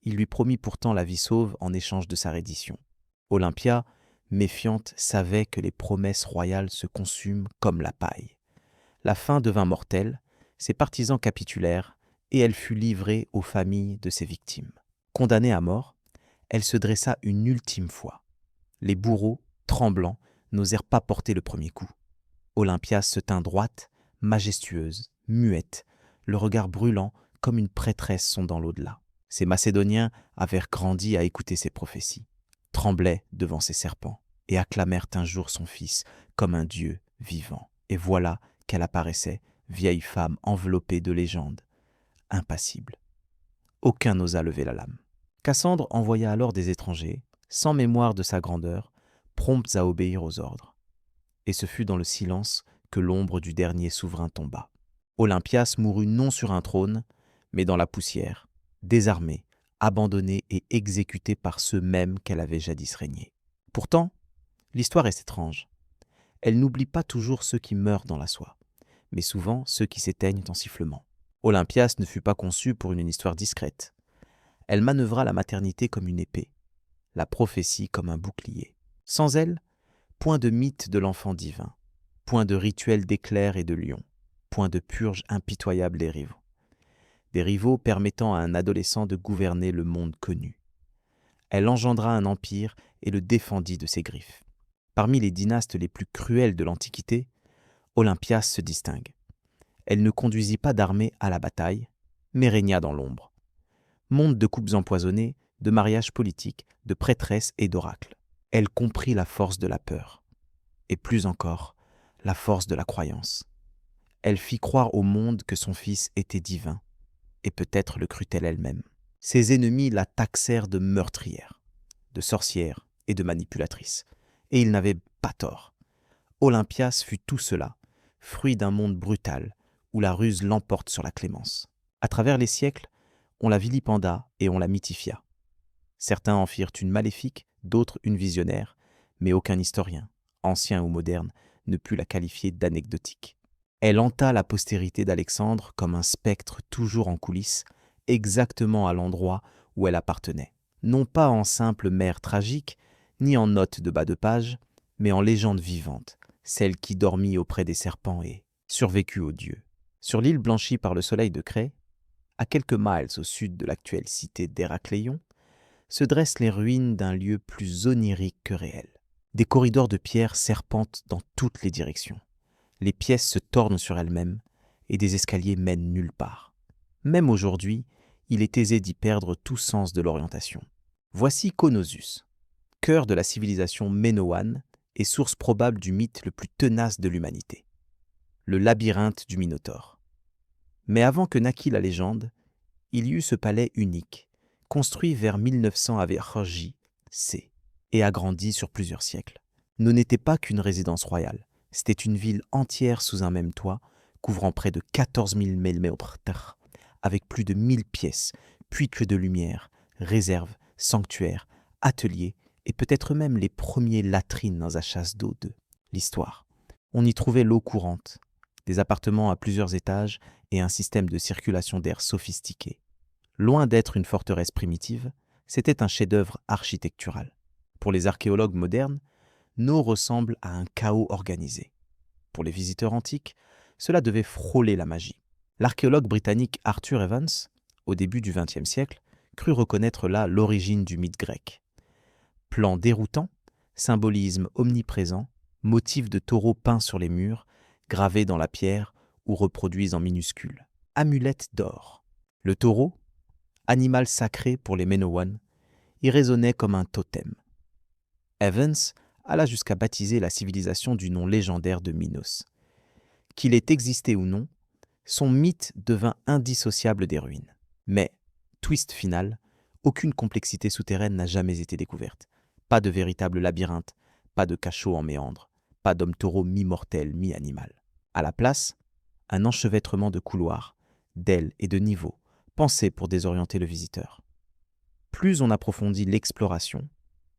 A: Il lui promit pourtant la vie sauve en échange de sa reddition. Olympia, méfiante, savait que les promesses royales se consument comme la paille. La faim devint mortelle, ses partisans capitulèrent et elle fut livrée aux familles de ses victimes. Condamnée à mort, elle se dressa une ultime fois. Les bourreaux, tremblants, n'osèrent pas porter le premier coup. Olympias se tint droite, majestueuse, muette, le regard brûlant comme une prêtresse sondant l'au-delà. Ces Macédoniens avaient grandi à écouter ses prophéties, tremblaient devant ses serpents et acclamèrent un jour son fils comme un dieu vivant. Et voilà qu'elle apparaissait, vieille femme enveloppée de légendes, impassible. Aucun n'osa lever la lame. Cassandre envoya alors des étrangers, sans mémoire de sa grandeur, promptes à obéir aux ordres. Et ce fut dans le silence que l'ombre du dernier souverain tomba. Olympias mourut non sur un trône, mais dans la poussière, désarmée, abandonnée et exécutée par ceux mêmes qu'elle avait jadis régnés. Pourtant, l'histoire est étrange. Elle n'oublie pas toujours ceux qui meurent dans la soie, mais souvent ceux qui s'éteignent en sifflement. Olympias ne fut pas conçue pour une histoire discrète. Elle manœuvra la maternité comme une épée, la prophétie comme un bouclier. Sans elle, point de mythe de l'enfant divin, point de rituel d'éclairs et de lions, point de purge impitoyable des rivaux. Des rivaux permettant à un adolescent de gouverner le monde connu. Elle engendra un empire et le défendit de ses griffes. Parmi les dynastes les plus cruelles de l'Antiquité, Olympias se distingue. Elle ne conduisit pas d'armée à la bataille, mais régna dans l'ombre. Monde de coupes empoisonnées, de mariages politiques, de prêtresses et d'oracles. Elle comprit la force de la peur, et plus encore, la force de la croyance. Elle fit croire au monde que son fils était divin, et peut-être le crut-elle elle-même. Ses ennemis la taxèrent de meurtrière, de sorcière et de manipulatrice, et ils n'avaient pas tort. Olympias fut tout cela, fruit d'un monde brutal, où la ruse l'emporte sur la clémence. À travers les siècles, on la vilipenda et on la mythifia. Certains en firent une maléfique, d'autres une visionnaire, mais aucun historien, ancien ou moderne, ne put la qualifier d'anecdotique. Elle hanta la postérité d'Alexandre comme un spectre toujours en coulisses, exactement à l'endroit où elle appartenait. Non pas en simple mère tragique, ni en note de bas de page, mais en légende vivante, celle qui dormit auprès des serpents et survécut aux dieux. Sur l'île blanchie par le soleil de Cré, à quelques miles au sud de l'actuelle cité d'Héracléon, se dressent les ruines d'un lieu plus onirique que réel. Des corridors de pierre serpentent dans toutes les directions. Les pièces se tordent sur elles-mêmes et des escaliers mènent nulle part. Même aujourd'hui, il est aisé d'y perdre tout sens de l'orientation. Voici Knossos, cœur de la civilisation ménoane et source probable du mythe le plus tenace de l'humanité, le labyrinthe du Minotaure. Mais avant que naquît la légende, il y eut ce palais unique, construit vers 1900 avec J.C. et agrandi sur plusieurs siècles. Ne n'était pas qu'une résidence royale, c'était une ville entière sous un même toit, couvrant près de 14 000 m², avec plus de 1000 pièces, puits de lumière, réserves, sanctuaires, ateliers et peut-être même les premiers latrines dans un chasse d'eau de l'histoire. On y trouvait l'eau courante, des appartements à plusieurs étages et un système de circulation d'air sophistiqué. Loin d'être une forteresse primitive, c'était un chef-d'œuvre architectural. Pour les archéologues modernes, No ressemble à un chaos organisé. Pour les visiteurs antiques, cela devait frôler la magie. L'archéologue britannique Arthur Evans, au début du XXe siècle, crut reconnaître là l'origine du mythe grec. Plan déroutant, symbolisme omniprésent, motifs de taureaux peints sur les murs, gravés dans la pierre ou reproduits en minuscules. Amulette d'or. Le taureau, animal sacré pour les Ménoanes, y résonnait comme un totem. Evans alla jusqu'à baptiser la civilisation du nom légendaire de Minos. Qu'il ait existé ou non, son mythe devint indissociable des ruines. Mais, twist final, aucune complexité souterraine n'a jamais été découverte. Pas de véritable labyrinthe, pas de cachot en méandre, pas d'homme-taureau mi-mortel, mi-animal. À la place, un enchevêtrement de couloirs, d'ailes et de niveaux, pensés pour désorienter le visiteur. Plus on approfondit l'exploration,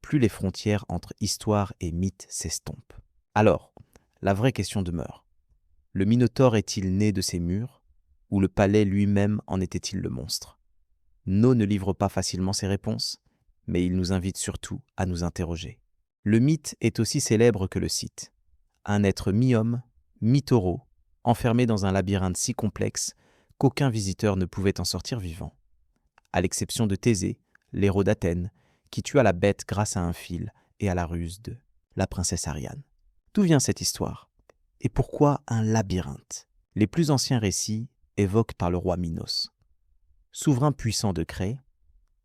A: plus les frontières entre histoire et mythe s'estompent. Alors, la vraie question demeure. Le Minotaure est-il né de ces murs, ou le palais lui-même en était-il le monstre? No ne livre pas facilement ses réponses, mais il nous invite surtout à nous interroger. Le mythe est aussi célèbre que le site. Un être mi-homme, mi-taureau, enfermé dans un labyrinthe si complexe qu'aucun visiteur ne pouvait en sortir vivant. À l'exception de Thésée, l'héros d'Athènes, qui tua la bête grâce à un fil et à la ruse de la princesse Ariane. D'où vient cette histoire? Et pourquoi un labyrinthe? Les plus anciens récits évoquent par le roi Minos. Souverain puissant de Cré,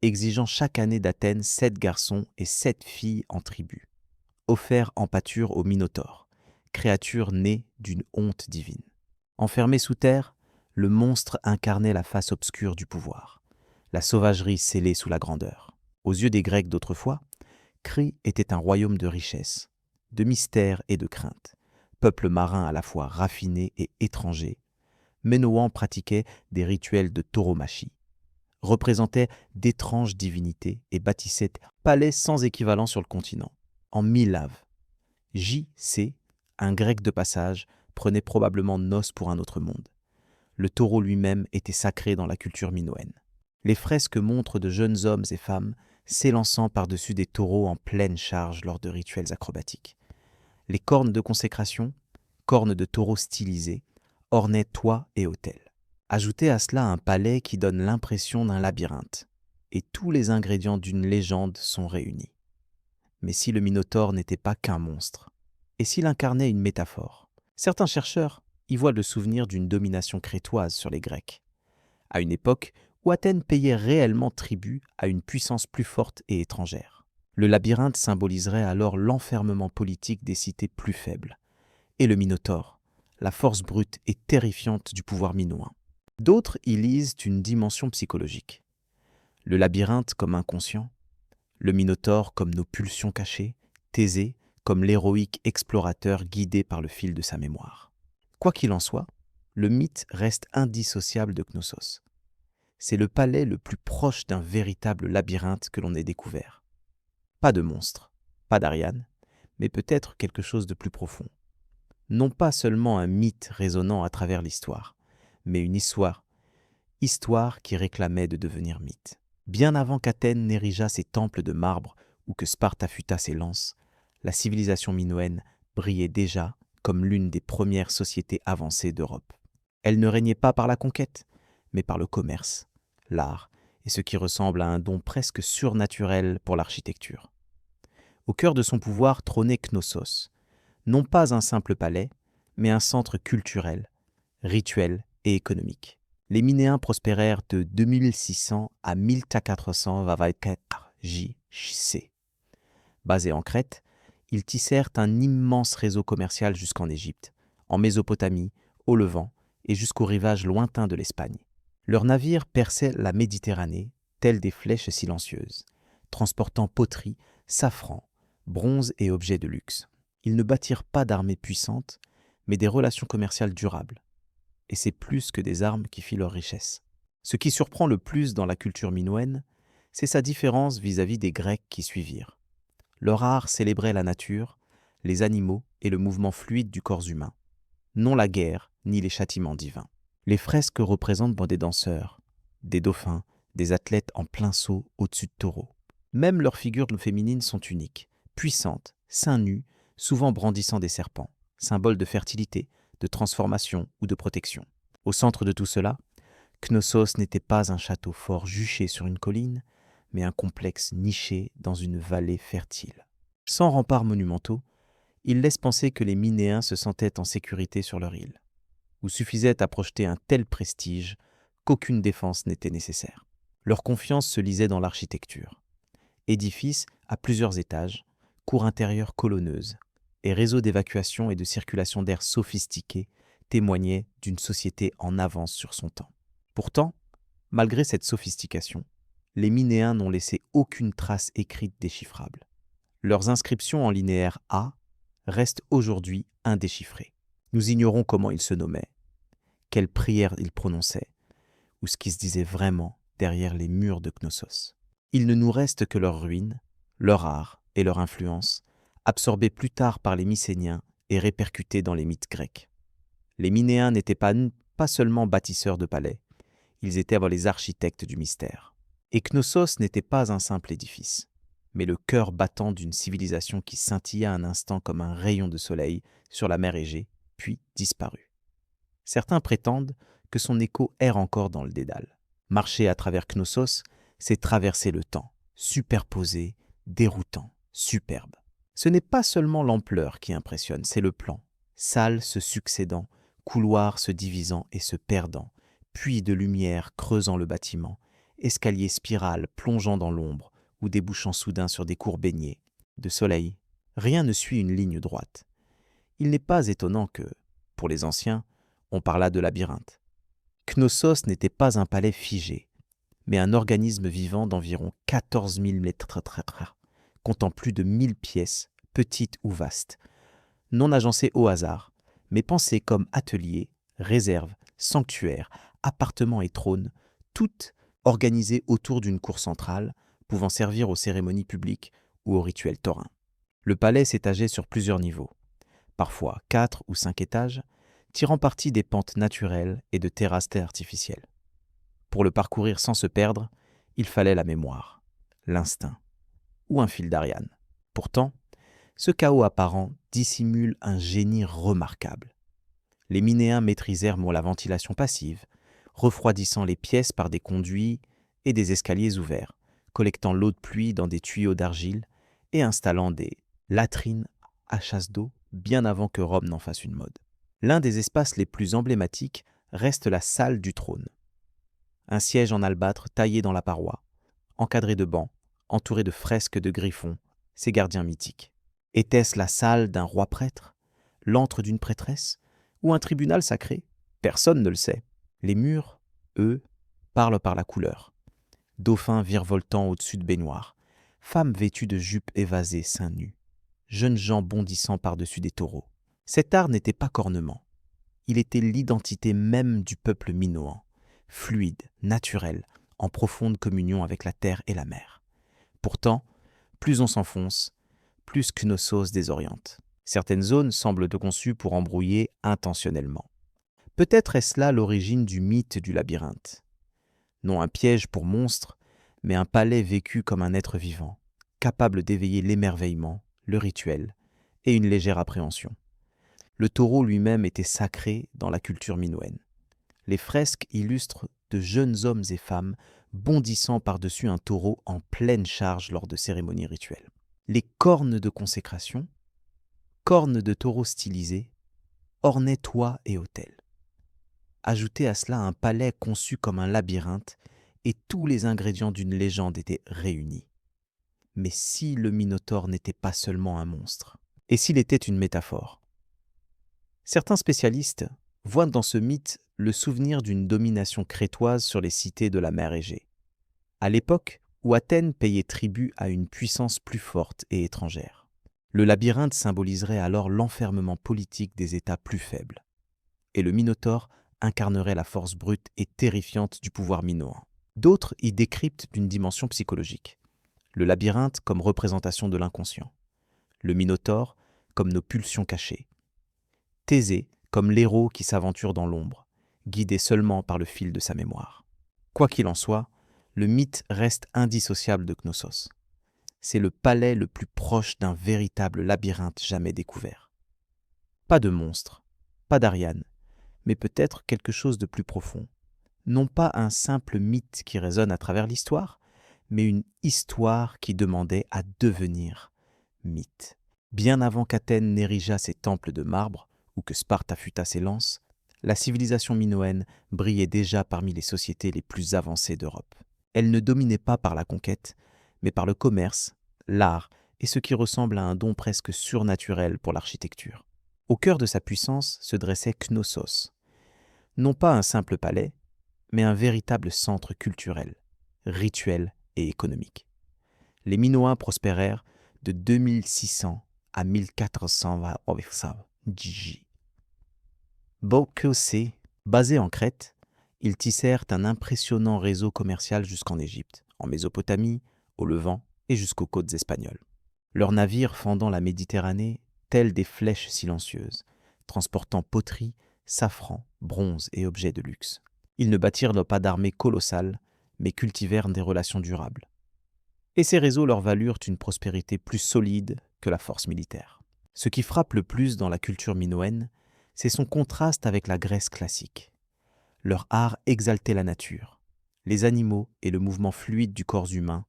A: exigeant chaque année d'Athènes 7 garçons et 7 filles en tribu, offerts en pâture au Minotaure, créature née d'une honte divine. Enfermé sous terre, le monstre incarnait la face obscure du pouvoir, la sauvagerie scellée sous la grandeur. Aux yeux des Grecs d'autrefois, Cri était un royaume de richesse, de mystère et de crainte. Peuple marin à la fois raffiné et étranger, Menoan pratiquait des rituels de tauromachie, représentait d'étranges divinités et bâtissait palais sans équivalent sur le continent, en 1000 laves. J.C., un grec de passage, prenait probablement noce pour un autre monde. Le taureau lui-même était sacré dans la culture minoenne. Les fresques montrent de jeunes hommes et femmes s'élançant par-dessus des taureaux en pleine charge lors de rituels acrobatiques. Les cornes de consécration, cornes de taureaux stylisées, ornaient toits et autels. Ajoutez à cela un palais qui donne l'impression d'un labyrinthe, et tous les ingrédients d'une légende sont réunis. Mais si le Minotaure n'était pas qu'un monstre, et s'il incarnait une métaphore, certains chercheurs y voient le souvenir d'une domination crétoise sur les Grecs, à une époque où Athènes payait réellement tribut à une puissance plus forte et étrangère. Le labyrinthe symboliserait alors l'enfermement politique des cités plus faibles, et le Minotaure, la force brute et terrifiante du pouvoir minoen. D'autres y lisent une dimension psychologique. Le labyrinthe comme inconscient, le Minotaure comme nos pulsions cachées, Thésée comme l'héroïque explorateur guidé par le fil de sa mémoire. Quoi qu'il en soit, le mythe reste indissociable de Knossos. C'est le palais le plus proche d'un véritable labyrinthe que l'on ait découvert. Pas de monstre, pas d'Ariane, mais peut-être quelque chose de plus profond. Non pas seulement un mythe résonnant à travers l'histoire, mais une histoire qui réclamait de devenir mythe. Bien avant qu'Athènes n'érigeât ses temples de marbre ou que Sparte affûtât ses lances, la civilisation minoenne brillait déjà comme l'une des premières sociétés avancées d'Europe. Elle ne régnait pas par la conquête, mais par le commerce, l'art et ce qui ressemble à un don presque surnaturel pour l'architecture. Au cœur de son pouvoir trônait Knossos, non pas un simple palais, mais un centre culturel, rituel et économique. Les Minéens prospérèrent de 2600 à 1424 J.C. Basés en Crète, ils tissèrent un immense réseau commercial jusqu'en Égypte, en Mésopotamie, au Levant et jusqu'aux rivages lointains de l'Espagne. Leurs navires perçaient la Méditerranée, tels des flèches silencieuses, transportant poteries, safran, bronze et objets de luxe. Ils ne bâtirent pas d'armées puissantes, mais des relations commerciales durables. Et c'est plus que des armes qui fit leur richesse. Ce qui surprend le plus dans la culture minoenne, c'est sa différence vis-à-vis des Grecs qui suivirent. Leur art célébrait la nature, les animaux et le mouvement fluide du corps humain, non la guerre ni les châtiments divins. Les fresques représentent des danseurs, des dauphins, des athlètes en plein saut au-dessus de taureaux. Même leurs figures féminines sont uniques, puissantes, seins nus, souvent brandissant des serpents, symboles de fertilité, de transformation ou de protection. Au centre de tout cela, Knossos n'était pas un château fort juché sur une colline, mais un complexe niché dans une vallée fertile. Sans remparts monumentaux, il laisse penser que les Minéens se sentaient en sécurité sur leur île, où suffisait à projeter un tel prestige qu'aucune défense n'était nécessaire. Leur confiance se lisait dans l'architecture. Édifices à plusieurs étages, cours intérieures colonneuses, et réseaux d'évacuation et de circulation d'air sophistiqués témoignaient d'une société en avance sur son temps. Pourtant, malgré cette sophistication, les Minéens n'ont laissé aucune trace écrite déchiffrable. Leurs inscriptions en linéaire A restent aujourd'hui indéchiffrées. Nous ignorons comment ils se nommaient, quelles prières ils prononçaient, ou ce qui se disait vraiment derrière les murs de Knossos. Il ne nous reste que leurs ruines, leur art et leur influence, absorbés plus tard par les Mycéniens et répercutés dans les mythes grecs. Les Minéens n'étaient pas seulement bâtisseurs de palais, ils étaient les architectes du mystère. Et Knossos n'était pas un simple édifice, mais le cœur battant d'une civilisation qui scintilla un instant comme un rayon de soleil sur la mer Égée, puis disparut. Certains prétendent que son écho erre encore dans le dédale. Marcher à travers Knossos, c'est traverser le temps, superposé, déroutant, superbe. Ce n'est pas seulement l'ampleur qui impressionne, c'est le plan. Salles se succédant, couloirs se divisant et se perdant, puits de lumière creusant le bâtiment, escaliers spirales plongeant dans l'ombre ou débouchant soudain sur des cours baignés. De soleil, rien ne suit une ligne droite. Il n'est pas étonnant que, pour les anciens, on parlât de labyrinthe. Knossos n'était pas un palais figé, mais un organisme vivant d'environ 14 000 mètres, comptant plus de 1000 pièces, petites ou vastes, non agencées au hasard, mais pensées comme ateliers, réserves, sanctuaires, appartements et trônes, toutes organisées autour d'une cour centrale, pouvant servir aux cérémonies publiques ou aux rituels taurins. Le palais s'étageait sur plusieurs niveaux, parfois 4 ou 5 étages, tirant parti des pentes naturelles et de terrasses artificielles. Pour le parcourir sans se perdre, il fallait la mémoire, l'instinct ou un fil d'Ariane. Pourtant, ce chaos apparent dissimule un génie remarquable. Les Minéens maîtrisèrent la ventilation passive, refroidissant les pièces par des conduits et des escaliers ouverts, collectant l'eau de pluie dans des tuyaux d'argile et installant des latrines à chasse d'eau bien avant que Rome n'en fasse une mode. L'un des espaces les plus emblématiques reste la salle du trône. Un siège en albâtre taillé dans la paroi, encadré de bancs, entouré de fresques de griffons, ses gardiens mythiques. Était-ce la salle d'un roi prêtre, l'antre d'une prêtresse, ou un tribunal sacré? Personne ne le sait. Les murs, eux, parlent par la couleur. Dauphins virevoltant au-dessus de baignoires, femmes vêtues de jupes évasées seins nus, jeunes gens bondissant par-dessus des taureaux. Cet art n'était pas qu'ornement. Il était l'identité même du peuple minoen, fluide, naturel, en profonde communion avec la terre et la mer. Pourtant, plus on s'enfonce, plus Knossos désoriente. Certaines zones semblent conçues pour embrouiller intentionnellement. Peut-être est-ce là l'origine du mythe du labyrinthe. Non un piège pour monstres, mais un palais vécu comme un être vivant, capable d'éveiller l'émerveillement, le rituel et une légère appréhension. Le taureau lui-même était sacré dans la culture minoenne. Les fresques illustrent de jeunes hommes et femmes bondissant par-dessus un taureau en pleine charge lors de cérémonies rituelles. Les cornes de consécration, cornes de taureau stylisées, ornaient toits et autels. Ajoutez à cela un palais conçu comme un labyrinthe et tous les ingrédients d'une légende étaient réunis. Mais si le Minotaure n'était pas seulement un monstre, et s'il était une métaphore? Certains spécialistes voient dans ce mythe le souvenir d'une domination crétoise sur les cités de la mer Égée, à l'époque où Athènes payait tribut à une puissance plus forte et étrangère. Le labyrinthe symboliserait alors l'enfermement politique des États plus faibles, et le Minotaure incarnerait la force brute et terrifiante du pouvoir minoen. D'autres y décryptent d'une dimension psychologique. Le labyrinthe comme représentation de l'inconscient, le Minotaure comme nos pulsions cachées, Thésée comme l'héros qui s'aventure dans l'ombre, guidé seulement par le fil de sa mémoire. Quoi qu'il en soit, le mythe reste indissociable de Knossos. C'est le palais le plus proche d'un véritable labyrinthe jamais découvert. Pas de monstre, pas d'Ariane, mais peut-être quelque chose de plus profond. Non pas un simple mythe qui résonne à travers l'histoire, mais une histoire qui demandait à devenir mythe. Bien avant qu'Athènes n'érigeât ses temples de marbre, ou que Sparte affûtât ses lances, la civilisation minoenne brillait déjà parmi les sociétés les plus avancées d'Europe. Elle ne dominait pas par la conquête, mais par le commerce, l'art et ce qui ressemble à un don presque surnaturel pour l'architecture. Au cœur de sa puissance se dressait Knossos. Non pas un simple palais, mais un véritable centre culturel, rituel et économique. Les Minoens prospérèrent de 2600 à 1420 JJ. Bokosé, basés en Crète, ils tissèrent un impressionnant réseau commercial jusqu'en Égypte, en Mésopotamie, au Levant et jusqu'aux côtes espagnoles. Leurs navires fendant la Méditerranée, tels des flèches silencieuses, transportant poteries, safran, bronze et objets de luxe. Ils ne bâtirent pas d'armées colossales, mais cultivèrent des relations durables. Et ces réseaux leur valurent une prospérité plus solide que la force militaire. Ce qui frappe le plus dans la culture minoenne, c'est son contraste avec la Grèce classique. Leur art exaltait la nature, les animaux et le mouvement fluide du corps humain,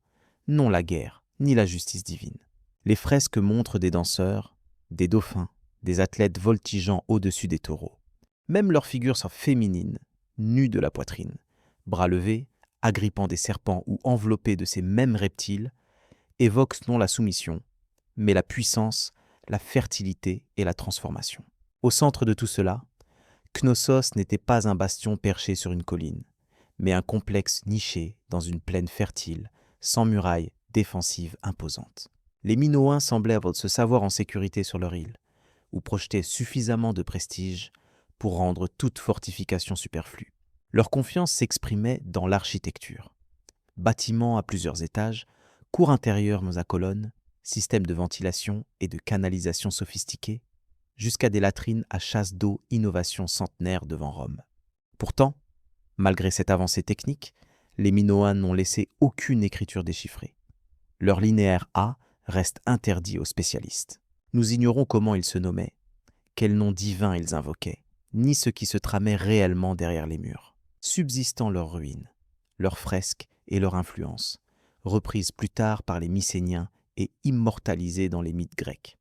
A: non la guerre ni la justice divine. Les fresques montrent des danseurs, des dauphins, des athlètes voltigeant au-dessus des taureaux. Même leurs figures sont féminines, nues de la poitrine, bras levés, agrippant des serpents ou enveloppés de ces mêmes reptiles, évoquent non la soumission, mais la puissance, la fertilité et la transformation. Au centre de tout cela, Knossos n'était pas un bastion perché sur une colline, mais un complexe niché dans une plaine fertile, sans murailles défensives imposantes. Les Minoens semblaient se savoir en sécurité sur leur île, ou projetaient suffisamment de prestige pour rendre toute fortification superflue. Leur confiance s'exprimait dans l'architecture. Bâtiments à plusieurs étages, cours intérieures à colonnes, systèmes de ventilation et de canalisation sophistiqués, jusqu'à des latrines à chasse d'eau, innovation centenaire devant Rome. Pourtant, malgré cette avancée technique, les Minoens n'ont laissé aucune écriture déchiffrée. Leur linéaire A reste interdit aux spécialistes. Nous ignorons comment ils se nommaient, quel nom divin ils invoquaient, ni ce qui se tramait réellement derrière les murs. Subsistant leurs ruines, leurs fresques et leur influence, reprises plus tard par les Mycéniens et immortalisées dans les mythes grecs.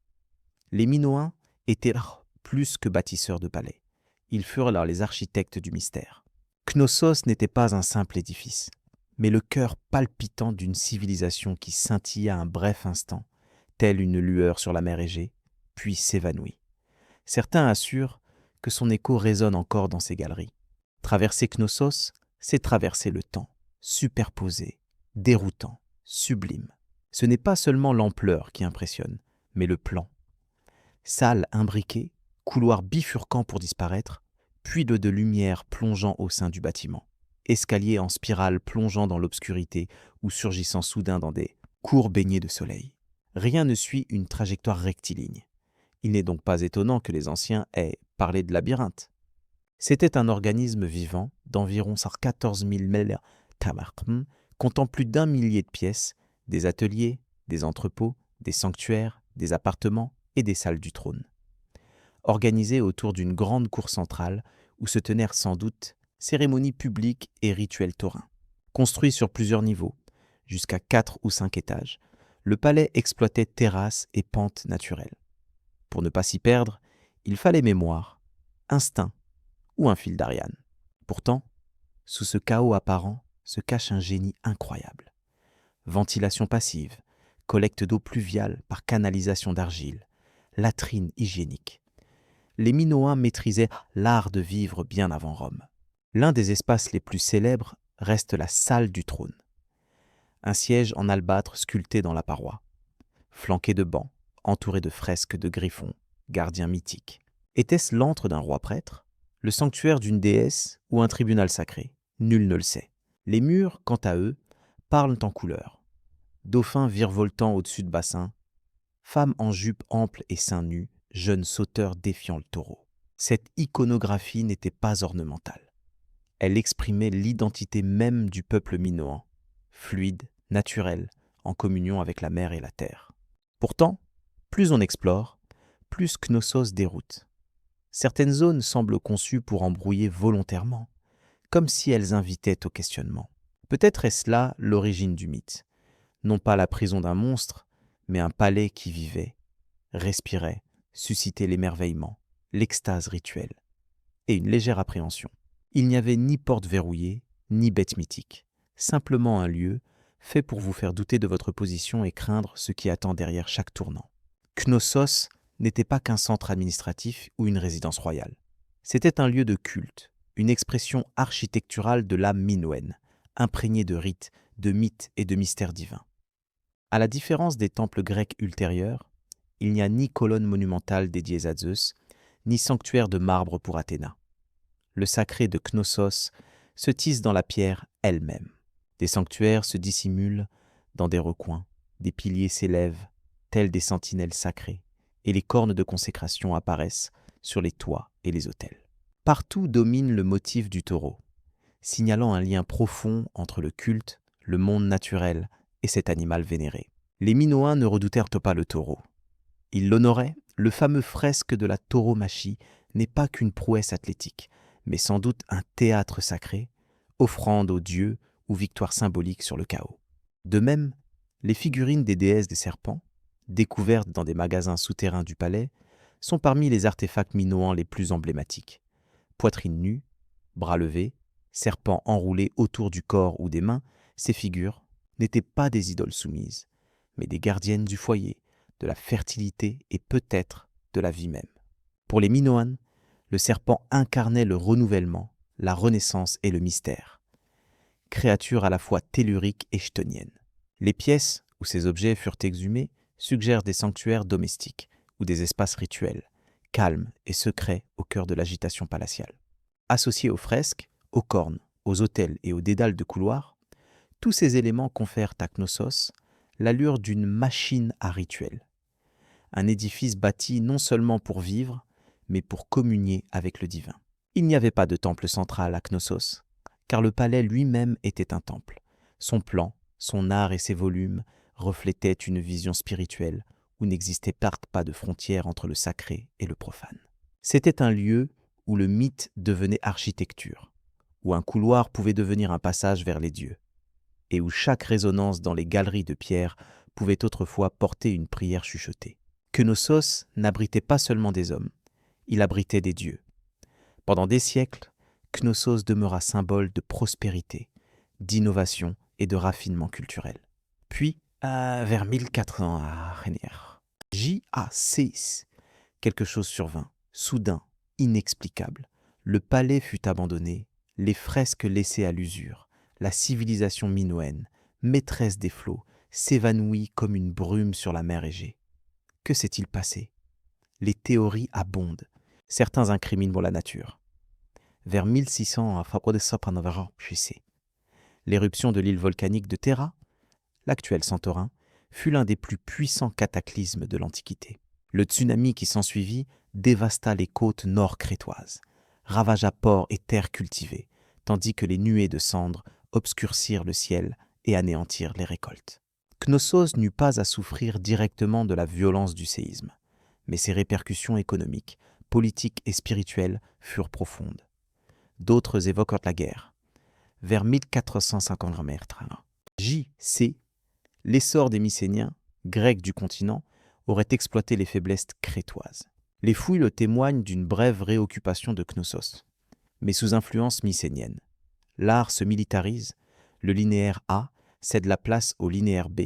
A: Les Minoens étaient plus que bâtisseurs de palais. Ils furent alors les architectes du mystère. Knossos n'était pas un simple édifice, mais le cœur palpitant d'une civilisation qui scintilla un bref instant, telle une lueur sur la mer Égée, puis s'évanouit. Certains assurent que son écho résonne encore dans ces galeries. Traverser Knossos, c'est traverser le temps, superposé, déroutant, sublime. Ce n'est pas seulement l'ampleur qui impressionne, mais le plan. Salles imbriquées, couloirs bifurquants pour disparaître, puits de lumière plongeant au sein du bâtiment, escaliers en spirale plongeant dans l'obscurité ou surgissant soudain dans des cours baignés de soleil. Rien ne suit une trajectoire rectiligne. Il n'est donc pas étonnant que les anciens aient parlé de labyrinthe. C'était un organisme vivant d'environ 14 000 mètres, comptant plus d'1 millier de pièces, des ateliers, des entrepôts, des sanctuaires, des appartements et des salles du trône. Organisés autour d'une grande cour centrale où se tenèrent sans doute cérémonies publiques et rituels taurins. Construit sur plusieurs niveaux, jusqu'à 4 ou 5 étages, le palais exploitait terrasses et pentes naturelles. Pour ne pas s'y perdre, il fallait mémoire, instinct ou un fil d'Ariane. Pourtant, sous ce chaos apparent se cache un génie incroyable. Ventilation passive, collecte d'eau pluviale par canalisation d'argile, latrines hygiéniques. Les Minoens maîtrisaient l'art de vivre bien avant Rome. L'un des espaces les plus célèbres reste la salle du trône. Un siège en albâtre sculpté dans la paroi, flanqué de bancs, entouré de fresques de griffons, gardiens mythiques. Était-ce l'antre d'un roi prêtre, le sanctuaire d'une déesse ou un tribunal sacré? Nul ne le sait. Les murs, quant à eux, parlent en couleurs. Dauphins virevoltant au-dessus de bassins, femmes en jupe ample et seins nus, jeunes sauteurs défiant le taureau. Cette iconographie n'était pas ornementale. Elle exprimait l'identité même du peuple minoen, fluide, naturel, en communion avec la mer et la terre. Pourtant, plus on explore, plus Knossos déroute. Certaines zones semblent conçues pour embrouiller volontairement, comme si elles invitaient au questionnement. Peut-être est-ce là l'origine du mythe. Non pas la prison d'un monstre, mais un palais qui vivait, respirait, suscitait l'émerveillement, l'extase rituelle, et une légère appréhension. Il n'y avait ni porte verrouillée, ni bête mythique, simplement un lieu fait pour vous faire douter de votre position et craindre ce qui attend derrière chaque tournant. Knossos n'était pas qu'un centre administratif ou une résidence royale. C'était un lieu de culte, une expression architecturale de l'âme minoenne, imprégnée de rites, de mythes et de mystères divins. À la différence des temples grecs ultérieurs, il n'y a ni colonne monumentale dédiée à Zeus, ni sanctuaire de marbre pour Athéna. Le sacré de Knossos se tisse dans la pierre elle-même. Des sanctuaires se dissimulent dans des recoins, des piliers s'élèvent, tels des sentinelles sacrées, et les cornes de consécration apparaissent sur les toits et les autels. Partout domine le motif du taureau, signalant un lien profond entre le culte, le monde naturel et cet animal vénéré. Les Minoens ne redoutèrent pas le taureau. Ils l'honoraient. Le fameux fresque de la tauromachie n'est pas qu'une prouesse athlétique, mais sans doute un théâtre sacré, offrande aux dieux ou victoire symbolique sur le chaos. De même, les figurines des déesses des serpents, découvertes dans des magasins souterrains du palais, sont parmi les artefacts minoens les plus emblématiques. Poitrine nue, bras levés, serpents enroulés autour du corps ou des mains, ces figures n'étaient pas des idoles soumises, mais des gardiennes du foyer, de la fertilité et peut-être de la vie même. Pour les Minoans, le serpent incarnait le renouvellement, la renaissance et le mystère. Créature à la fois tellurique et chtonienne. Les pièces où ces objets furent exhumés suggèrent des sanctuaires domestiques ou des espaces rituels, calmes et secrets au cœur de l'agitation palatiale. Associés aux fresques, aux cornes, aux autels et aux dédales de couloirs, tous ces éléments confèrent à Knossos l'allure d'une machine à rituels, un édifice bâti non seulement pour vivre, mais pour communier avec le divin. Il n'y avait pas de temple central à Knossos, car le palais lui-même était un temple. Son plan, son art et ses volumes reflétaient une vision spirituelle où n'existait pas de frontière entre le sacré et le profane. C'était un lieu où le mythe devenait architecture, où un couloir pouvait devenir un passage vers les dieux, et où chaque résonance dans les galeries de pierre pouvait autrefois porter une prière chuchotée. Knossos n'abritait pas seulement des hommes, il abritait des dieux. Pendant des siècles, Knossos demeura symbole de prospérité, d'innovation et de raffinement culturel. Puis, vers 1400, J.A.6, quelque chose survint, soudain, inexplicable. Le palais fut abandonné, les fresques laissées à l'usure, la civilisation minoenne, maîtresse des flots, s'évanouit comme une brume sur la mer Égée. Que s'est-il passé? Les théories abondent. Certains incriminent la nature. Vers 1600, l'éruption de l'île volcanique de Terra, l'actuel Santorin, fut l'un des plus puissants cataclysmes de l'Antiquité. Le tsunami qui s'ensuivit dévasta les côtes nord-crétoises, ravagea ports et terres cultivées, tandis que les nuées de cendres obscurcirent le ciel et anéantirent les récoltes. Knossos n'eut pas à souffrir directement de la violence du séisme, mais ses répercussions économiques, politiques et spirituelles furent profondes. D'autres évoquent la guerre. Vers 1450, J.C., l'essor des Mycéniens, grecs du continent, aurait exploité les faiblesses crétoises. Les fouilles le témoignent d'une brève réoccupation de Knossos, mais sous influence mycénienne. L'art se militarise, le linéaire A cède la place au linéaire B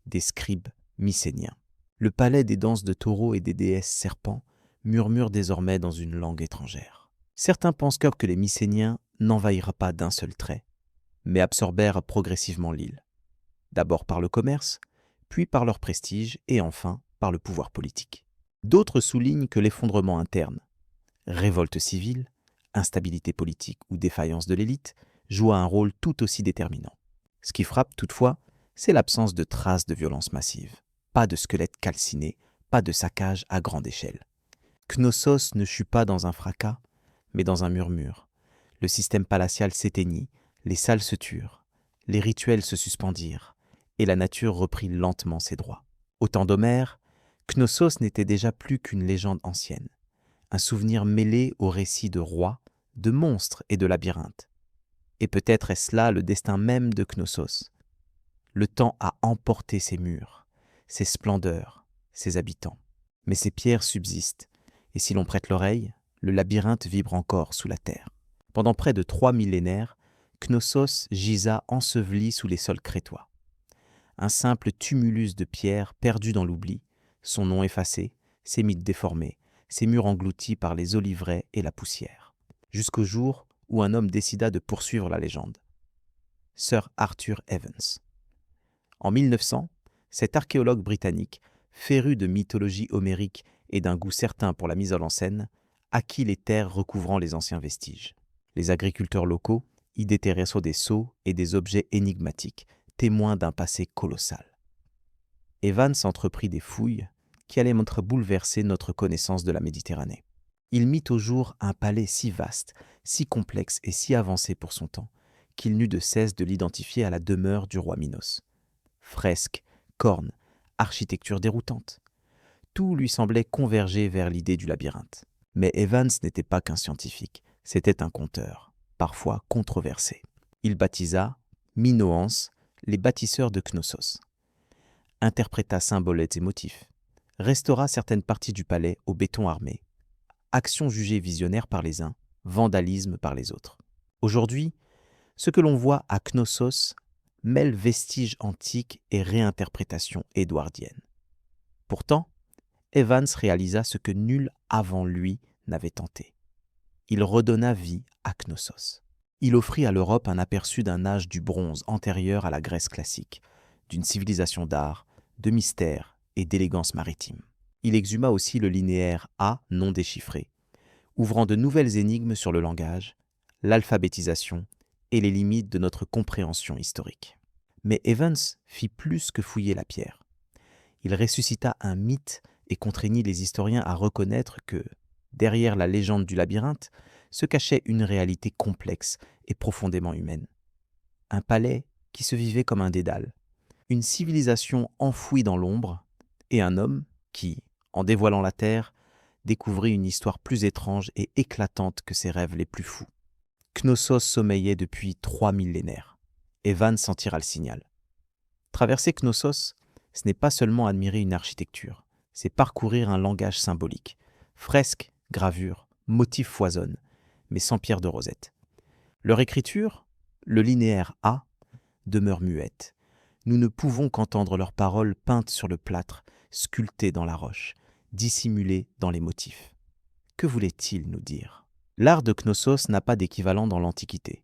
A: des scribes mycéniens. Le palais des danses de taureaux et des déesses serpents murmure désormais dans une langue étrangère. Certains pensent que les Mycéniens n'envahirent pas d'un seul trait, mais absorbèrent progressivement l'île, d'abord par le commerce, puis par leur prestige et enfin par le pouvoir politique. D'autres soulignent que l'effondrement interne, révolte civile, instabilité politique ou défaillance de l'élite, joua un rôle tout aussi déterminant. Ce qui frappe toutefois, c'est l'absence de traces de violence massive. Pas de squelettes calcinés, pas de saccage à grande échelle. Knossos ne chut pas dans un fracas, mais dans un murmure. Le système palatial s'éteignit, les salles se turent, les rituels se suspendirent, et la nature reprit lentement ses droits. Au temps d'Homère, Knossos n'était déjà plus qu'une légende ancienne, un souvenir mêlé aux récits de rois, de monstres et de labyrinthes. Et peut-être est-ce là le destin même de Knossos. Le temps a emporté ses murs, ses splendeurs, ses habitants. Mais ces pierres subsistent, et si l'on prête l'oreille, le labyrinthe vibre encore sous la terre. Pendant près de 3 millénaires, Knossos gisa enseveli sous les sols crétois. Un simple tumulus de pierres perdu dans l'oubli, son nom effacé, ses mythes déformés, ses murs engloutis par les oliveraies et la poussière. Jusqu'au jour où un homme décida de poursuivre la légende. Sir Arthur Evans. En 1900, cet archéologue britannique, féru de mythologie homérique et d'un goût certain pour la mise en scène, acquit les terres recouvrant les anciens vestiges. Les agriculteurs locaux y déterraient des sceaux et des objets énigmatiques, témoins d'un passé colossal. Evans entreprit des fouilles qui allaient bouleverser notre connaissance de la Méditerranée. Il mit au jour un palais si vaste, si complexe et si avancé pour son temps, qu'il n'eut de cesse de l'identifier à la demeure du roi Minos. Fresques, cornes, architecture déroutante. Tout lui semblait converger vers l'idée du labyrinthe. Mais Evans n'était pas qu'un scientifique, c'était un conteur, parfois controversé. Il baptisa Minoans les bâtisseurs de Knossos, interpréta symboles et motifs, restaura certaines parties du palais au béton armé, action jugée visionnaire par les uns, vandalisme par les autres. Aujourd'hui, ce que l'on voit à Knossos mêle vestiges antiques et réinterprétations édouardiennes. Pourtant, Evans réalisa ce que nul avant lui n'avait tenté. Il redonna vie à Knossos. Il offrit à l'Europe un aperçu d'un âge du bronze antérieur à la Grèce classique, d'une civilisation d'art, de mystère et d'élégance maritime. Il exhuma aussi le linéaire A non déchiffré, ouvrant de nouvelles énigmes sur le langage, l'alphabétisation et les limites de notre compréhension historique. Mais Evans fit plus que fouiller la pierre. Il ressuscita un mythe et contraignit les historiens à reconnaître que, derrière la légende du labyrinthe, se cachait une réalité complexe et profondément humaine. Un palais qui se vivait comme un dédale, une civilisation enfouie dans l'ombre, et un homme qui, en dévoilant la terre, découvrit une histoire plus étrange et éclatante que ses rêves les plus fous. Knossos sommeillait depuis 3 millénaires. Evan s'en tira le signal. Traverser Knossos, ce n'est pas seulement admirer une architecture, c'est parcourir un langage symbolique. Fresques, gravures, motifs foisonnent, mais sans pierre de rosette. Leur écriture, le linéaire A, demeure muette. Nous ne pouvons qu'entendre leurs paroles peintes sur le plâtre, sculptées dans la roche, dissimulées dans les motifs. Que voulait-il nous dire ? L'art de Knossos n'a pas d'équivalent dans l'Antiquité.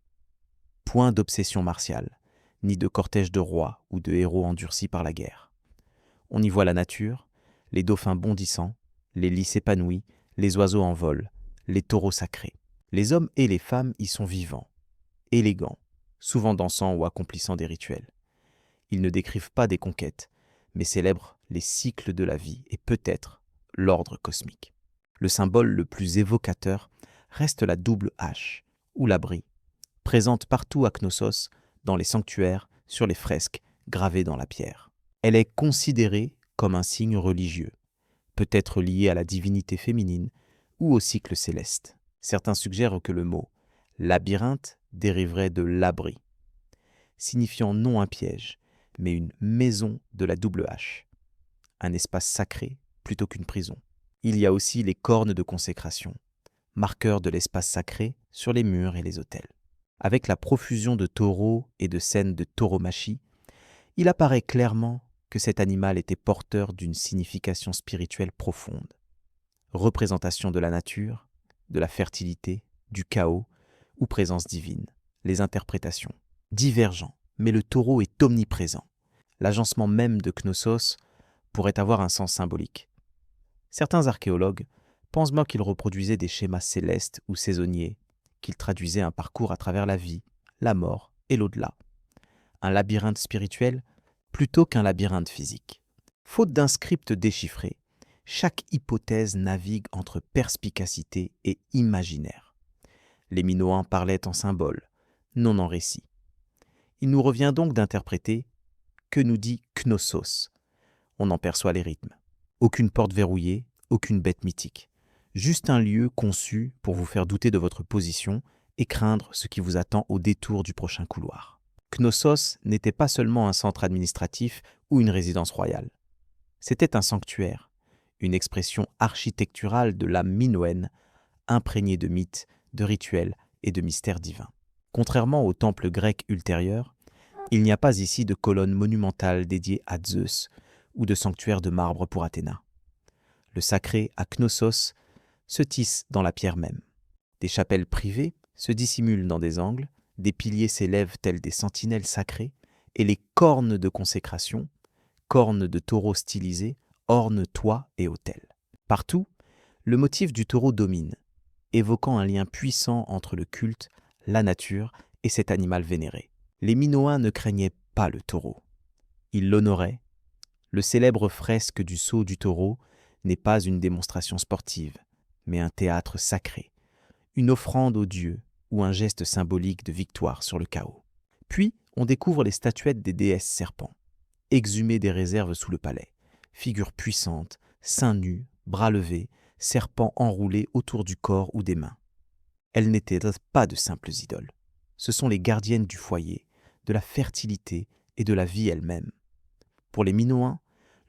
A: Point d'obsession martiale, ni de cortège de rois ou de héros endurcis par la guerre. On y voit la nature, les dauphins bondissants, les lys épanouis, les oiseaux en vol, les taureaux sacrés. Les hommes et les femmes y sont vivants, élégants, souvent dansant ou accomplissant des rituels. Ils ne décrivent pas des conquêtes, mais célèbrent les cycles de la vie et peut-être l'ordre cosmique. Le symbole le plus évocateur reste la double hache, ou l'abri, présente partout à Knossos, dans les sanctuaires, sur les fresques, gravées dans la pierre. Elle est considérée comme un signe religieux, peut-être lié à la divinité féminine ou au cycle céleste. Certains suggèrent que le mot « labyrinthe » dériverait de « l'abri », signifiant non un piège, mais une maison de la double hache, un espace sacré plutôt qu'une prison. Il y a aussi les cornes de consécration, marqueurs de l'espace sacré sur les murs et les autels. Avec la profusion de taureaux et de scènes de tauromachie, il apparaît clairement que cet animal était porteur d'une signification spirituelle profonde. Représentation de la nature, de la fertilité, du chaos ou présence divine. Les interprétations. Divergent, mais le taureau est omniprésent. L'agencement même de Knossos pourrait avoir un sens symbolique. Certains archéologues pensent bien qu'il reproduisait des schémas célestes ou saisonniers, qu'il traduisait un parcours à travers la vie, la mort et l'au-delà. Un labyrinthe spirituel plutôt qu'un labyrinthe physique. Faute d'un script déchiffré, chaque hypothèse navigue entre perspicacité et imaginaire. Les Minoens parlaient en symboles, non en récits. Il nous revient donc d'interpréter que nous dit Knossos. On en perçoit les rythmes. Aucune porte verrouillée, aucune bête mythique. Juste un lieu conçu pour vous faire douter de votre position et craindre ce qui vous attend au détour du prochain couloir. Knossos n'était pas seulement un centre administratif ou une résidence royale. C'était un sanctuaire, une expression architecturale de l'âme minoenne, imprégnée de mythes, de rituels et de mystères divins. Contrairement aux temples grecs ultérieurs, il n'y a pas ici de colonnes monumentales dédiées à Zeus ou de sanctuaires de marbre pour Athéna. Le sacré à Knossos se tisse dans la pierre même. Des chapelles privées se dissimulent dans des angles, des piliers s'élèvent tels des sentinelles sacrées, et les cornes de consécration, cornes de taureaux stylisés, ornent toits et autels. Partout, le motif du taureau domine, évoquant un lien puissant entre le culte, la nature et cet animal vénéré. Les Minoens ne craignaient pas le taureau. Ils l'honoraient. Le célèbre fresque du sceau du taureau n'est pas une démonstration sportive, mais un théâtre sacré, une offrande aux dieux ou un geste symbolique de victoire sur le chaos. Puis, on découvre les statuettes des déesses serpents, exhumées des réserves sous le palais, figures puissantes, seins nus, bras levés, serpents enroulés autour du corps ou des mains. Elles n'étaient pas de simples idoles. Ce sont les gardiennes du foyer, de la fertilité et de la vie elle-même. Pour les Minoens,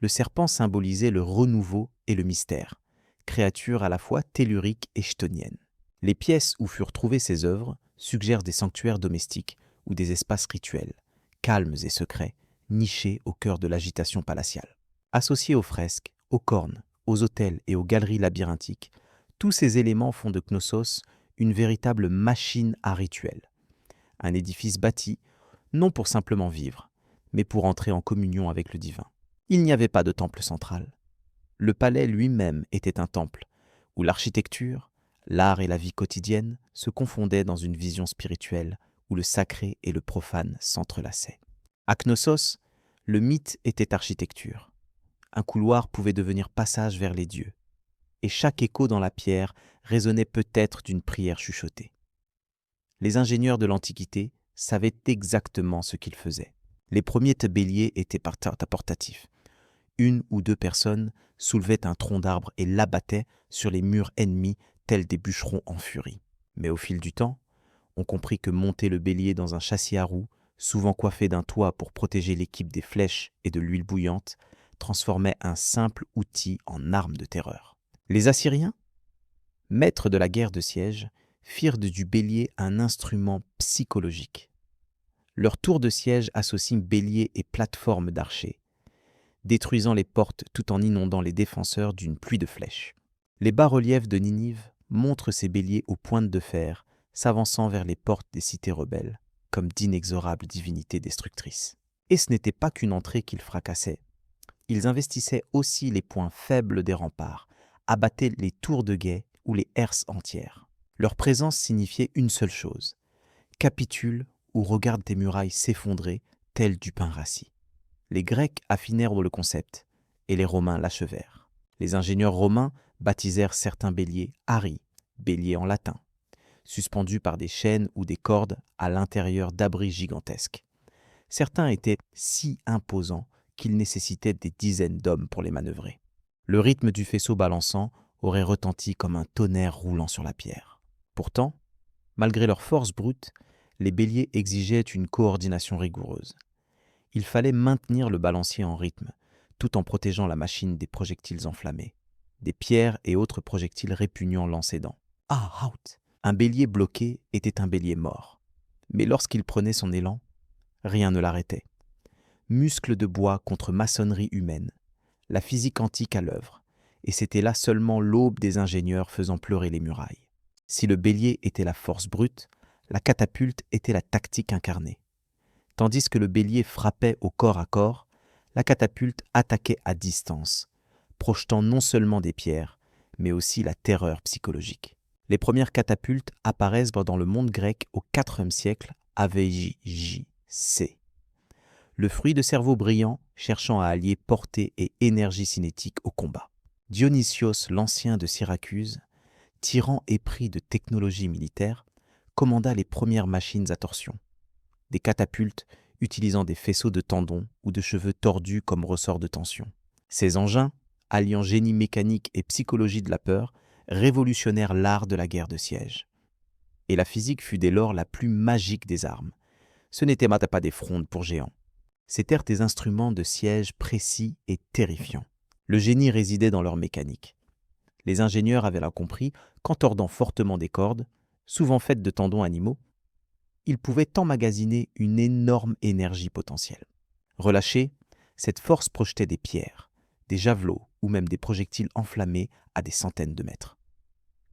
A: le serpent symbolisait le renouveau et le mystère, créature à la fois tellurique et chtonienne. Les pièces où furent trouvées ces œuvres suggèrent des sanctuaires domestiques ou des espaces rituels, calmes et secrets, nichés au cœur de l'agitation palatiale. Associés aux fresques, aux cornes, aux autels et aux galeries labyrinthiques, tous ces éléments font de Knossos une véritable machine à rituels. Un édifice bâti, non pour simplement vivre, mais pour entrer en communion avec le divin. Il n'y avait pas de temple central. Le palais lui-même était un temple, où l'architecture, l'art et la vie quotidienne se confondaient dans une vision spirituelle où le sacré et le profane s'entrelaçaient. À Knossos, le mythe était architecture. Un couloir pouvait devenir passage vers les dieux, et chaque écho dans la pierre résonnait peut-être d'une prière chuchotée. Les ingénieurs de l'Antiquité savaient exactement ce qu'ils faisaient. Les premiers béliers étaient portatifs. Une ou deux personnes soulevaient un tronc d'arbre et l'abattaient sur les murs ennemis tels des bûcherons en furie. Mais au fil du temps, on comprit que monter le bélier dans un châssis à roues, souvent coiffé d'un toit pour protéger l'équipe des flèches et de l'huile bouillante, transformait un simple outil en arme de terreur. Les Assyriens, maîtres de la guerre de siège, firent du bélier un instrument psychologique. Leur tour de siège associe bélier et plateforme d'archers, détruisant les portes tout en inondant les défenseurs d'une pluie de flèches. Les bas-reliefs de Ninive montrent ces béliers aux pointes de fer, s'avançant vers les portes des cités rebelles, comme d'inexorables divinités destructrices. Et ce n'était pas qu'une entrée qu'ils fracassaient. Ils investissaient aussi les points faibles des remparts, abattaient les tours de guet ou les herses entières. Leur présence signifiait une seule chose : capitule ou regarde tes murailles s'effondrer, telles du pain rassis. Les Grecs affinèrent le concept, et les Romains l'achevèrent. Les ingénieurs romains baptisèrent certains béliers Arii, béliers en latin, suspendus par des chaînes ou des cordes à l'intérieur d'abris gigantesques. Certains étaient si imposants qu'ils nécessitaient des dizaines d'hommes pour les manœuvrer. Le rythme du faisceau balançant aurait retenti comme un tonnerre roulant sur la pierre. Pourtant, malgré leur force brute, les béliers exigeaient une coordination rigoureuse. Il fallait maintenir le balancier en rythme, tout en protégeant la machine des projectiles enflammés, des pierres et autres projectiles répugnants lancés dans. Ah, out! Un bélier bloqué était un bélier mort. Mais lorsqu'il prenait son élan, rien ne l'arrêtait. Muscles de bois contre maçonnerie humaine, la physique antique à l'œuvre, et c'était là seulement l'aube des ingénieurs faisant pleurer les murailles. Si le bélier était la force brute, la catapulte était la tactique incarnée. Tandis que le bélier frappait au corps à corps, la catapulte attaquait à distance, projetant non seulement des pierres, mais aussi la terreur psychologique. Les premières catapultes apparaissent dans le monde grec au IVe siècle, AVJC. Le fruit de cerveau brillant cherchant à allier portée et énergie cinétique au combat. Dionysios l'Ancien de Syracuse, tyran épris de technologie militaire, commanda les premières machines à torsion. Des catapultes utilisant des faisceaux de tendons ou de cheveux tordus comme ressort de tension. Ces engins, alliant génie mécanique et psychologie de la peur, révolutionnèrent l'art de la guerre de siège. Et la physique fut dès lors la plus magique des armes. Ce n'étaient pas des frondes pour géants. C'étaient des instruments de siège précis et terrifiants. Le génie résidait dans leur mécanique. Les ingénieurs avaient là compris qu'en tordant fortement des cordes, souvent faites de tendons animaux, ils pouvaient emmagasiner une énorme énergie potentielle. Relâchée, cette force projetait des pierres, des javelots ou même des projectiles enflammés à des centaines de mètres.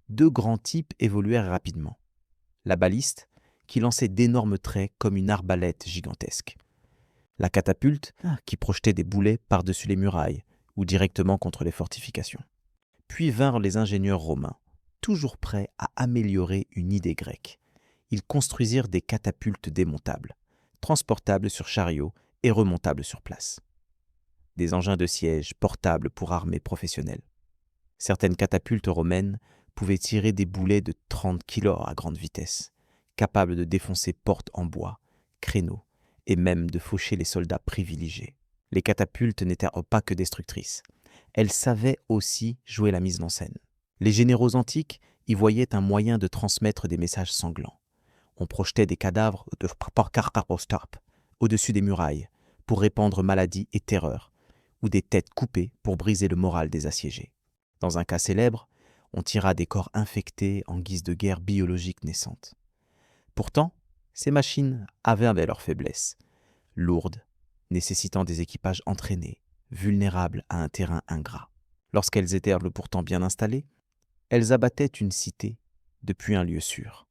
A: Deux grands types évoluèrent rapidement. La baliste, qui lançait d'énormes traits comme une arbalète gigantesque. La catapulte, qui projetait des boulets par-dessus les murailles ou directement contre les fortifications. Puis vinrent les ingénieurs romains, toujours prêts à améliorer une idée grecque. Ils construisirent des catapultes démontables, transportables sur chariot et remontables sur place. Des engins de siège portables pour armées professionnelles. Certaines catapultes romaines pouvaient tirer des boulets de 30 kilos à grande vitesse, capables de défoncer portes en bois, créneaux, et même de faucher les soldats privilégiés. Les catapultes n'étaient pas que destructrices. Elles savaient aussi jouer la mise en scène. Les généraux antiques y voyaient un moyen de transmettre des messages sanglants. On projetait des cadavres au-dessus des murailles pour répandre maladie et terreur, ou des têtes coupées pour briser le moral des assiégés. Dans un cas célèbre, on tira des corps infectés en guise de guerre biologique naissante. Pourtant, ces machines avaient leurs faiblesses, lourdes, nécessitant des équipages entraînés, vulnérables à un terrain ingrat. Lorsqu'elles étaient pourtant bien installées, elles abattaient une cité depuis un lieu sûr.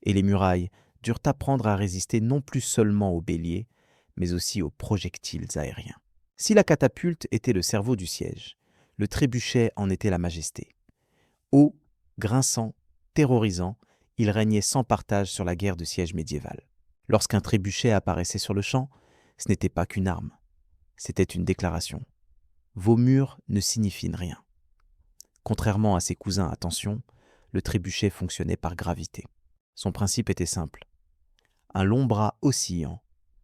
A: Et les murailles durent apprendre à résister non plus seulement aux béliers, mais aussi aux projectiles aériens. Si la catapulte était le cerveau du siège, le trébuchet en était la majesté. Haut, grinçant, terrorisant, il régnait sans partage sur la guerre de siège médiévale. Lorsqu'un trébuchet apparaissait sur le champ, ce n'était pas qu'une arme, c'était une déclaration. Vos murs ne signifient rien. Contrairement à ses cousins à tension, le trébuchet fonctionnait par gravité. Son principe était simple. Un long bras oscillant,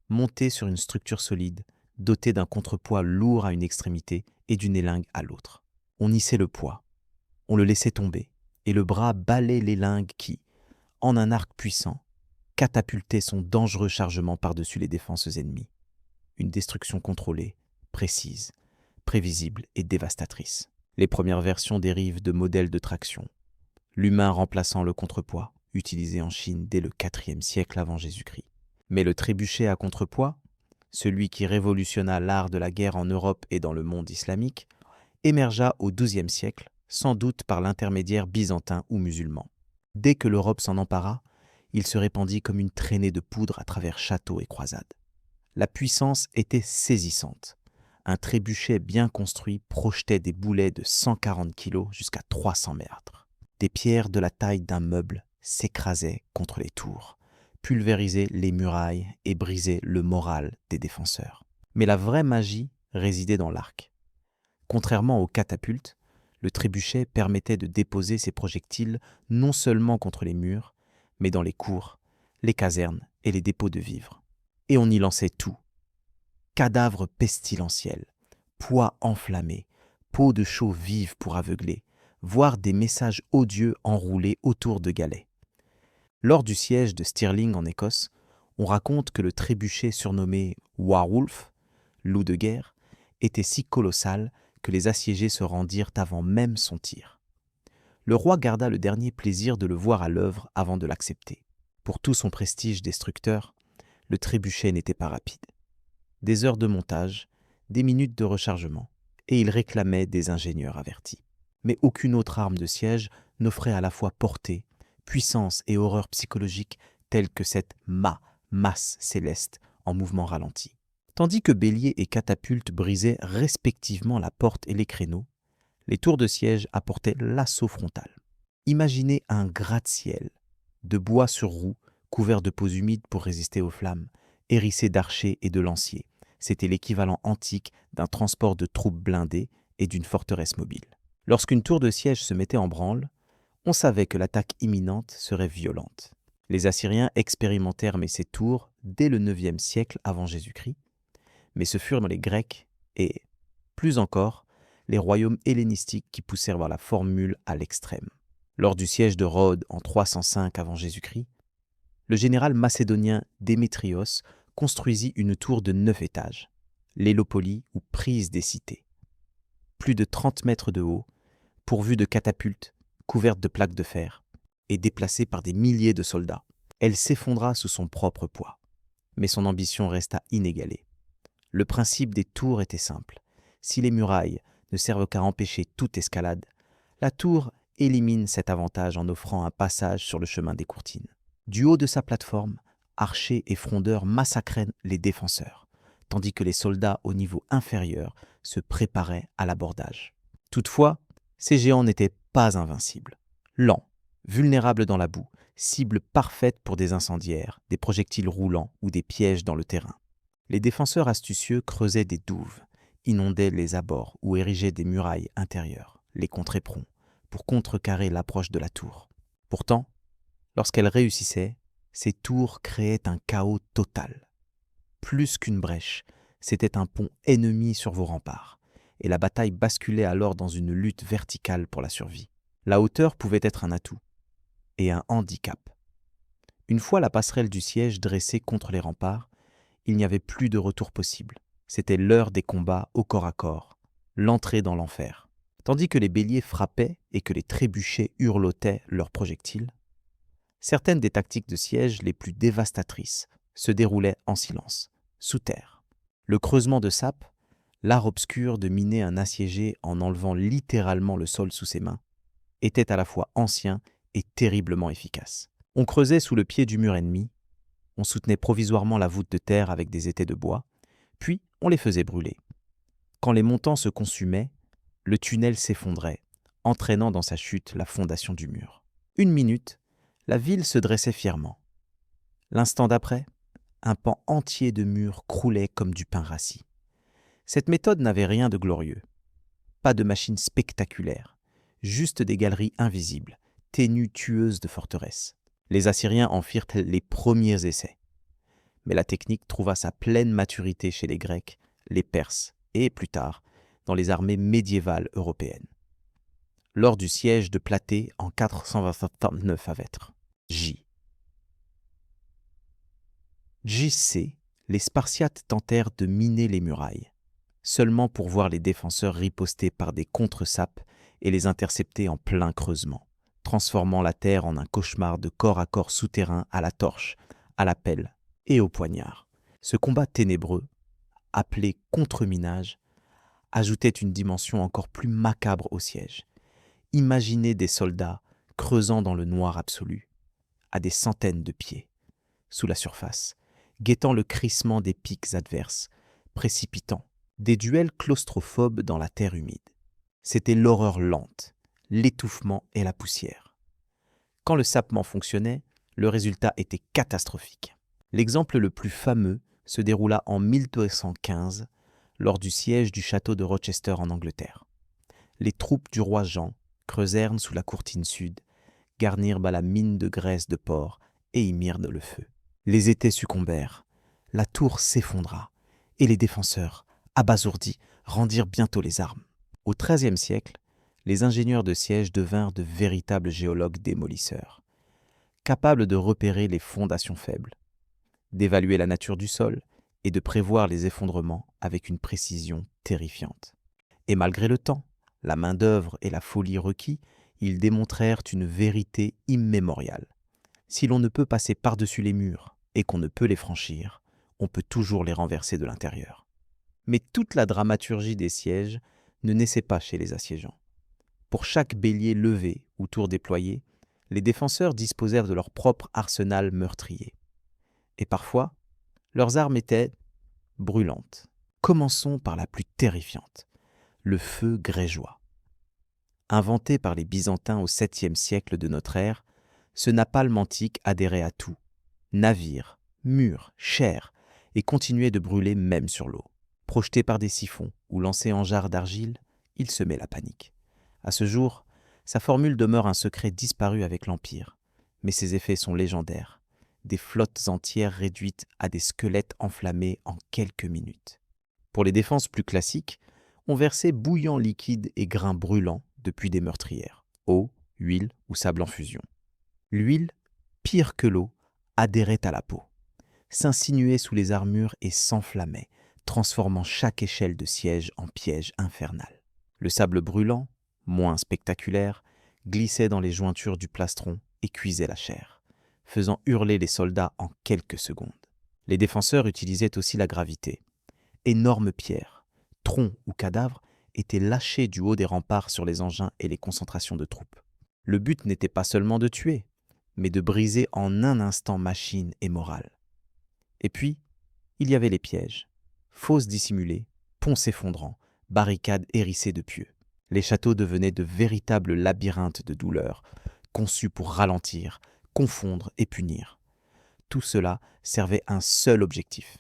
A: monté sur une structure solide, doté d'un contrepoids lourd à une extrémité et d'une élingue à l'autre. On hissait le poids, on le laissait tomber, et le bras balait l'élingue qui, en un arc puissant, catapultait son dangereux chargement par-dessus les défenses ennemies. Une destruction contrôlée, précise, prévisible et dévastatrice. Les premières versions dérivent de modèles de traction, l'humain remplaçant le contrepoids, utilisé en Chine dès le IVe siècle avant Jésus-Christ. Mais le trébuchet à contrepoids, celui qui révolutionna l'art de la guerre en Europe et dans le monde islamique, émergea au XIIe siècle, sans doute par l'intermédiaire byzantin ou musulman. Dès que l'Europe s'en empara, il se répandit comme une traînée de poudre à travers châteaux et croisades. La puissance était saisissante. Un trébuchet bien construit projetait des boulets de 140 kg jusqu'à 300 mètres. Des pierres de la taille d'un meuble s'écrasaient contre les tours, pulvérisaient les murailles et brisaient le moral des défenseurs. Mais la vraie magie résidait dans l'arc. Contrairement aux catapultes, le trébuchet permettait de déposer ses projectiles non seulement contre les murs, mais dans les cours, les casernes et les dépôts de vivres. Et on y lançait tout. Cadavres pestilentiels, poids enflammés, peau de chaux vive pour aveugler, voire des messages odieux enroulés autour de galets. Lors du siège de Stirling en Écosse, on raconte que le trébuchet surnommé Warwolf, loup de guerre, était si colossal que les assiégés se rendirent avant même son tir. Le roi garda le dernier plaisir de le voir à l'œuvre avant de l'accepter. Pour tout son prestige destructeur, le trébuchet n'était pas rapide. Des heures de montage, des minutes de rechargement, et il réclamait des ingénieurs avertis. Mais aucune autre arme de siège n'offrait à la fois portée, puissance et horreur psychologique telles que cette masse céleste en mouvement ralenti. Tandis que bélier et catapulte brisaient respectivement la porte et les créneaux, les tours de siège apportaient l'assaut frontal. Imaginez un gratte-ciel de bois sur roue couvert de peaux humides pour résister aux flammes, hérissé d'archers et de lanciers. C'était l'équivalent antique d'un transport de troupes blindées et d'une forteresse mobile. Lorsqu'une tour de siège se mettait en branle, on savait que l'attaque imminente serait violente. Les Assyriens expérimentèrent ces tours dès le IXe siècle avant Jésus-Christ, mais ce furent les Grecs et, plus encore, les royaumes hellénistiques qui poussèrent vers la formule à l'extrême. Lors du siège de Rhodes en 305 avant Jésus-Christ, le général macédonien Démétrios construisit une tour de 9 étages, l'Hélopolie ou prise des cités. Plus de 30 mètres de haut, pourvue de catapultes, couverte de plaques de fer, et déplacée par des milliers de soldats. Elle s'effondra sous son propre poids. Mais son ambition resta inégalée. Le principe des tours était simple. Si les murailles ne servent qu'à empêcher toute escalade, la tour élimine cet avantage en offrant un passage sur le chemin des courtines. Du haut de sa plateforme, archers et frondeurs massacraient les défenseurs, tandis que les soldats au niveau inférieur se préparaient à l'abordage. Toutefois, ces géants n'étaient pas invincibles. Lents, vulnérables dans la boue, cible parfaite pour des incendiaires, des projectiles roulants ou des pièges dans le terrain. Les défenseurs astucieux creusaient des douves, inondaient les abords ou érigeaient des murailles intérieures, les contréponts, pour contrecarrer l'approche de la tour. Pourtant, lorsqu'elles réussissaient, ces tours créaient un chaos total. Plus qu'une brèche, c'était un pont ennemi sur vos remparts, et la bataille basculait alors dans une lutte verticale pour la survie. La hauteur pouvait être un atout et un handicap. Une fois la passerelle du siège dressée contre les remparts, il n'y avait plus de retour possible. C'était l'heure des combats au corps à corps, l'entrée dans l'enfer. Tandis que les béliers frappaient et que les trébuchets hurlotaient leurs projectiles, certaines des tactiques de siège les plus dévastatrices se déroulaient en silence, sous terre. Le creusement de sapes, l'art obscur de miner un assiégé en enlevant littéralement le sol sous ses mains, était à la fois ancien et terriblement efficace. On creusait sous le pied du mur ennemi, on soutenait provisoirement la voûte de terre avec des étais de bois, puis on les faisait brûler. Quand les montants se consumaient, le tunnel s'effondrait, entraînant dans sa chute la fondation du mur. 1 minute, la ville se dressait fièrement. L'instant d'après, un pan entier de mur croulait comme du pain rassis. Cette méthode n'avait rien de glorieux. Pas de machine spectaculaire, juste des galeries invisibles, ténues tueuses de forteresses. Les Assyriens en firent les premiers essais. Mais la technique trouva sa pleine maturité chez les Grecs, les Perses et, plus tard, dans les armées médiévales européennes. Lors du siège de Platée en 429 av. JC, les Spartiates tentèrent de miner les murailles, seulement pour voir les défenseurs riposter par des contre-sapes et les intercepter en plein creusement, transformant la terre en un cauchemar de corps à corps souterrain à la torche, à la pelle et au poignard. Ce combat ténébreux, appelé contre-minage, ajoutait une dimension encore plus macabre au siège. Imaginez des soldats creusant dans le noir absolu, à des centaines de pieds, sous la surface, guettant le crissement des pics adverses, précipitant des duels claustrophobes dans la terre humide. C'était l'horreur lente, l'étouffement et la poussière. Quand le sapement fonctionnait, le résultat était catastrophique. L'exemple le plus fameux se déroula en 1215, lors du siège du château de Rochester en Angleterre. Les troupes du roi Jean creusèrent sous la courtine sud, garnirent la mine de graisse de porc et y mirent le feu. Les étais succombèrent, la tour s'effondra, et les défenseurs, abasourdis, rendirent bientôt les armes. Au XIIIe siècle, les ingénieurs de siège devinrent de véritables géologues démolisseurs, capables de repérer les fondations faibles, d'évaluer la nature du sol et de prévoir les effondrements avec une précision terrifiante. Et malgré le temps, la main-d'œuvre et la folie requis, ils démontrèrent une vérité immémoriale. Si l'on ne peut passer par-dessus les murs et qu'on ne peut les franchir, on peut toujours les renverser de l'intérieur. Mais toute la dramaturgie des sièges ne naissait pas chez les assiégeants. Pour chaque bélier levé ou tour déployé, les défenseurs disposèrent de leur propre arsenal meurtrier. Et parfois, leurs armes étaient brûlantes. Commençons par la plus terrifiante, le feu grégeois. Inventé par les Byzantins au 7e siècle de notre ère, ce napalm antique adhérait à tout, navires, murs, chair, et continuait de brûler même sur l'eau. Projeté par des siphons ou lancé en jarres d'argile, il semait la panique. À ce jour, sa formule demeure un secret disparu avec l'Empire, mais ses effets sont légendaires. Des flottes entières réduites à des squelettes enflammés en quelques minutes. Pour les défenses plus classiques, on versait bouillants liquides et grains brûlants depuis des meurtrières, eau, huile ou sable en fusion. L'huile, pire que l'eau, adhérait à la peau, s'insinuait sous les armures et s'enflammait, transformant chaque échelle de siège en piège infernal. Le sable brûlant, moins spectaculaire, glissait dans les jointures du plastron et cuisait la chair, faisant hurler les soldats en quelques secondes. Les défenseurs utilisaient aussi la gravité. Énormes pierres, troncs ou cadavres étaient lâchés du haut des remparts sur les engins et les concentrations de troupes. Le but n'était pas seulement de tuer, mais de briser en un instant machine et morale. Et puis, il y avait les pièges, fosses dissimulées, ponts s'effondrant, barricades hérissées de pieux. Les châteaux devenaient de véritables labyrinthes de douleurs, conçus pour ralentir, confondre et punir. Tout cela servait un seul objectif,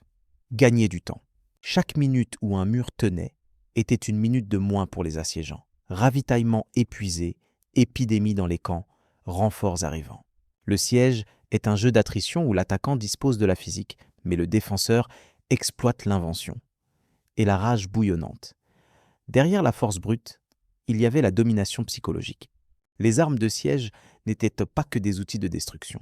A: gagner du temps. Chaque minute où un mur tenait était une minute de moins pour les assiégeants. Ravitaillement épuisé, épidémie dans les camps, renforts arrivant. Le siège est un jeu d'attrition où l'attaquant dispose de la physique, mais le défenseur exploite l'invention et la rage bouillonnante. Derrière la force brute, il y avait la domination psychologique. Les armes de siège n'étaient pas que des outils de destruction.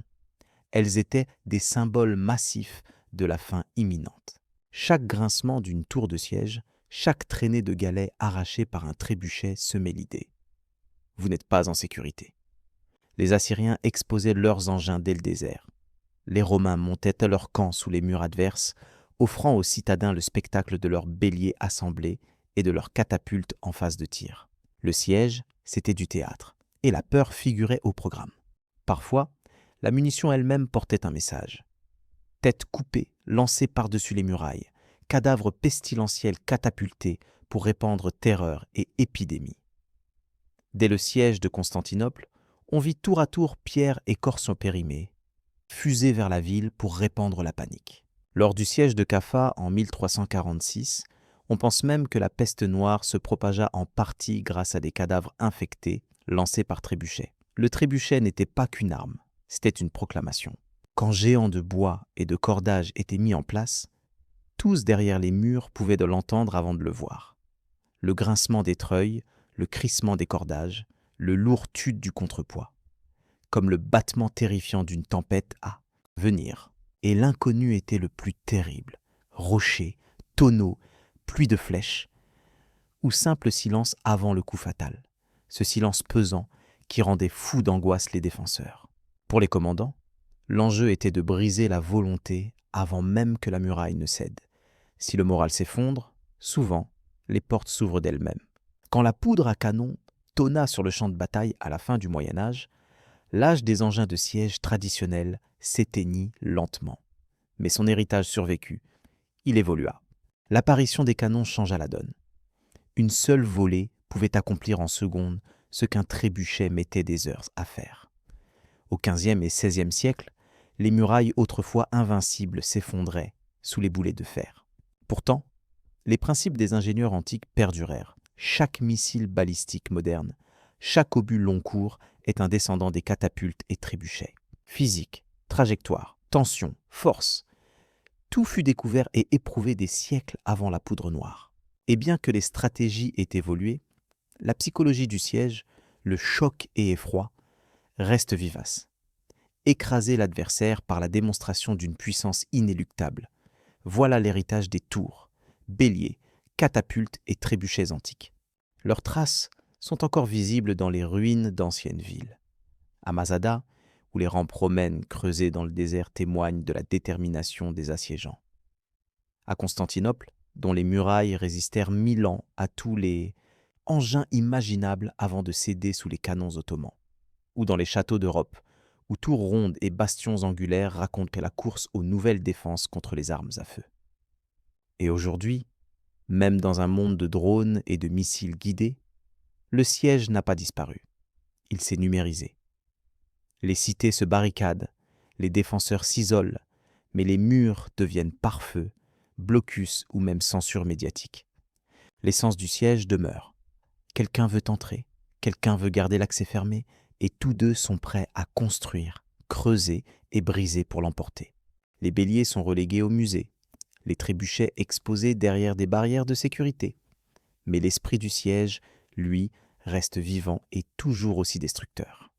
A: Elles étaient des symboles massifs de la fin imminente. Chaque grincement d'une tour de siège, chaque traînée de galets arrachés par un trébuchet semait l'idée. Vous n'êtes pas en sécurité. Les Assyriens exposaient leurs engins dès le désert. Les Romains montaient à leur camp sous les murs adverses, offrant aux citadins le spectacle de leurs béliers assemblés et de leurs catapultes en phase de tir. Le siège, c'était du théâtre, et la peur figurait au programme. Parfois, la munition elle-même portait un message. Têtes coupées, lancées par-dessus les murailles, cadavres pestilentiels catapultés, pour répandre terreur et épidémie. Dès le siège de Constantinople, on vit tour à tour Pierre et Corcyopérimée fuser vers la ville pour répandre la panique. Lors du siège de Caffa en 1346, on pense même que la peste noire se propagea en partie grâce à des cadavres infectés lancés par trébuchet. Le trébuchet n'était pas qu'une arme, c'était une proclamation. Quand géants de bois et de cordages étaient mis en place, tous derrière les murs pouvaient l'entendre avant de le voir. Le grincement des treuils, le crissement des cordages, le lourd tude du contrepoids, comme le battement terrifiant d'une tempête à venir. Et l'inconnu était le plus terrible. Rochers, tonneaux, pluie de flèches, ou simple silence avant le coup fatal. Ce silence pesant qui rendait fous d'angoisse les défenseurs. Pour les commandants, l'enjeu était de briser la volonté avant même que la muraille ne cède. Si le moral s'effondre, souvent, les portes s'ouvrent d'elles-mêmes. Quand la poudre à canon tonna sur le champ de bataille à la fin du Moyen-Âge, l'âge des engins de siège traditionnels s'éteignit lentement. Mais son héritage survécut. Il évolua. L'apparition des canons changea la donne. Une seule volée pouvait accomplir en secondes ce qu'un trébuchet mettait des heures à faire. Au XVe et XVIe siècle, les murailles autrefois invincibles s'effondraient sous les boulets de fer. Pourtant, les principes des ingénieurs antiques perdurèrent. Chaque missile balistique moderne, chaque obus long court est un descendant des catapultes et trébuchets. Physique, trajectoire, tension, force, tout fut découvert et éprouvé des siècles avant la poudre noire. Et bien que les stratégies aient évolué, la psychologie du siège, le choc et effroi, reste vivace. Écraser l'adversaire par la démonstration d'une puissance inéluctable. Voilà l'héritage des tours, béliers, catapultes et trébuchets antiques. Leurs traces sont encore visibles dans les ruines d'anciennes villes. À Masada, où les rampes romaines creusées dans le désert témoignent de la détermination des assiégeants. À Constantinople, dont les murailles résistèrent 1000 ans à tous les engins imaginables avant de céder sous les canons ottomans. Ou dans les châteaux d'Europe, où tours rondes et bastions angulaires racontent la course aux nouvelles défenses contre les armes à feu. Et aujourd'hui, même dans un monde de drones et de missiles guidés, le siège n'a pas disparu. Il s'est numérisé. Les cités se barricadent, les défenseurs s'isolent, mais les murs deviennent pare-feu, blocus ou même censure médiatique. L'essence du siège demeure. Quelqu'un veut entrer, quelqu'un veut garder l'accès fermé, et tous deux sont prêts à construire, creuser et briser pour l'emporter. Les béliers sont relégués au musée, les trébuchets exposés derrière des barrières de sécurité. Mais l'esprit du siège, lui, reste vivant et toujours aussi destructeur.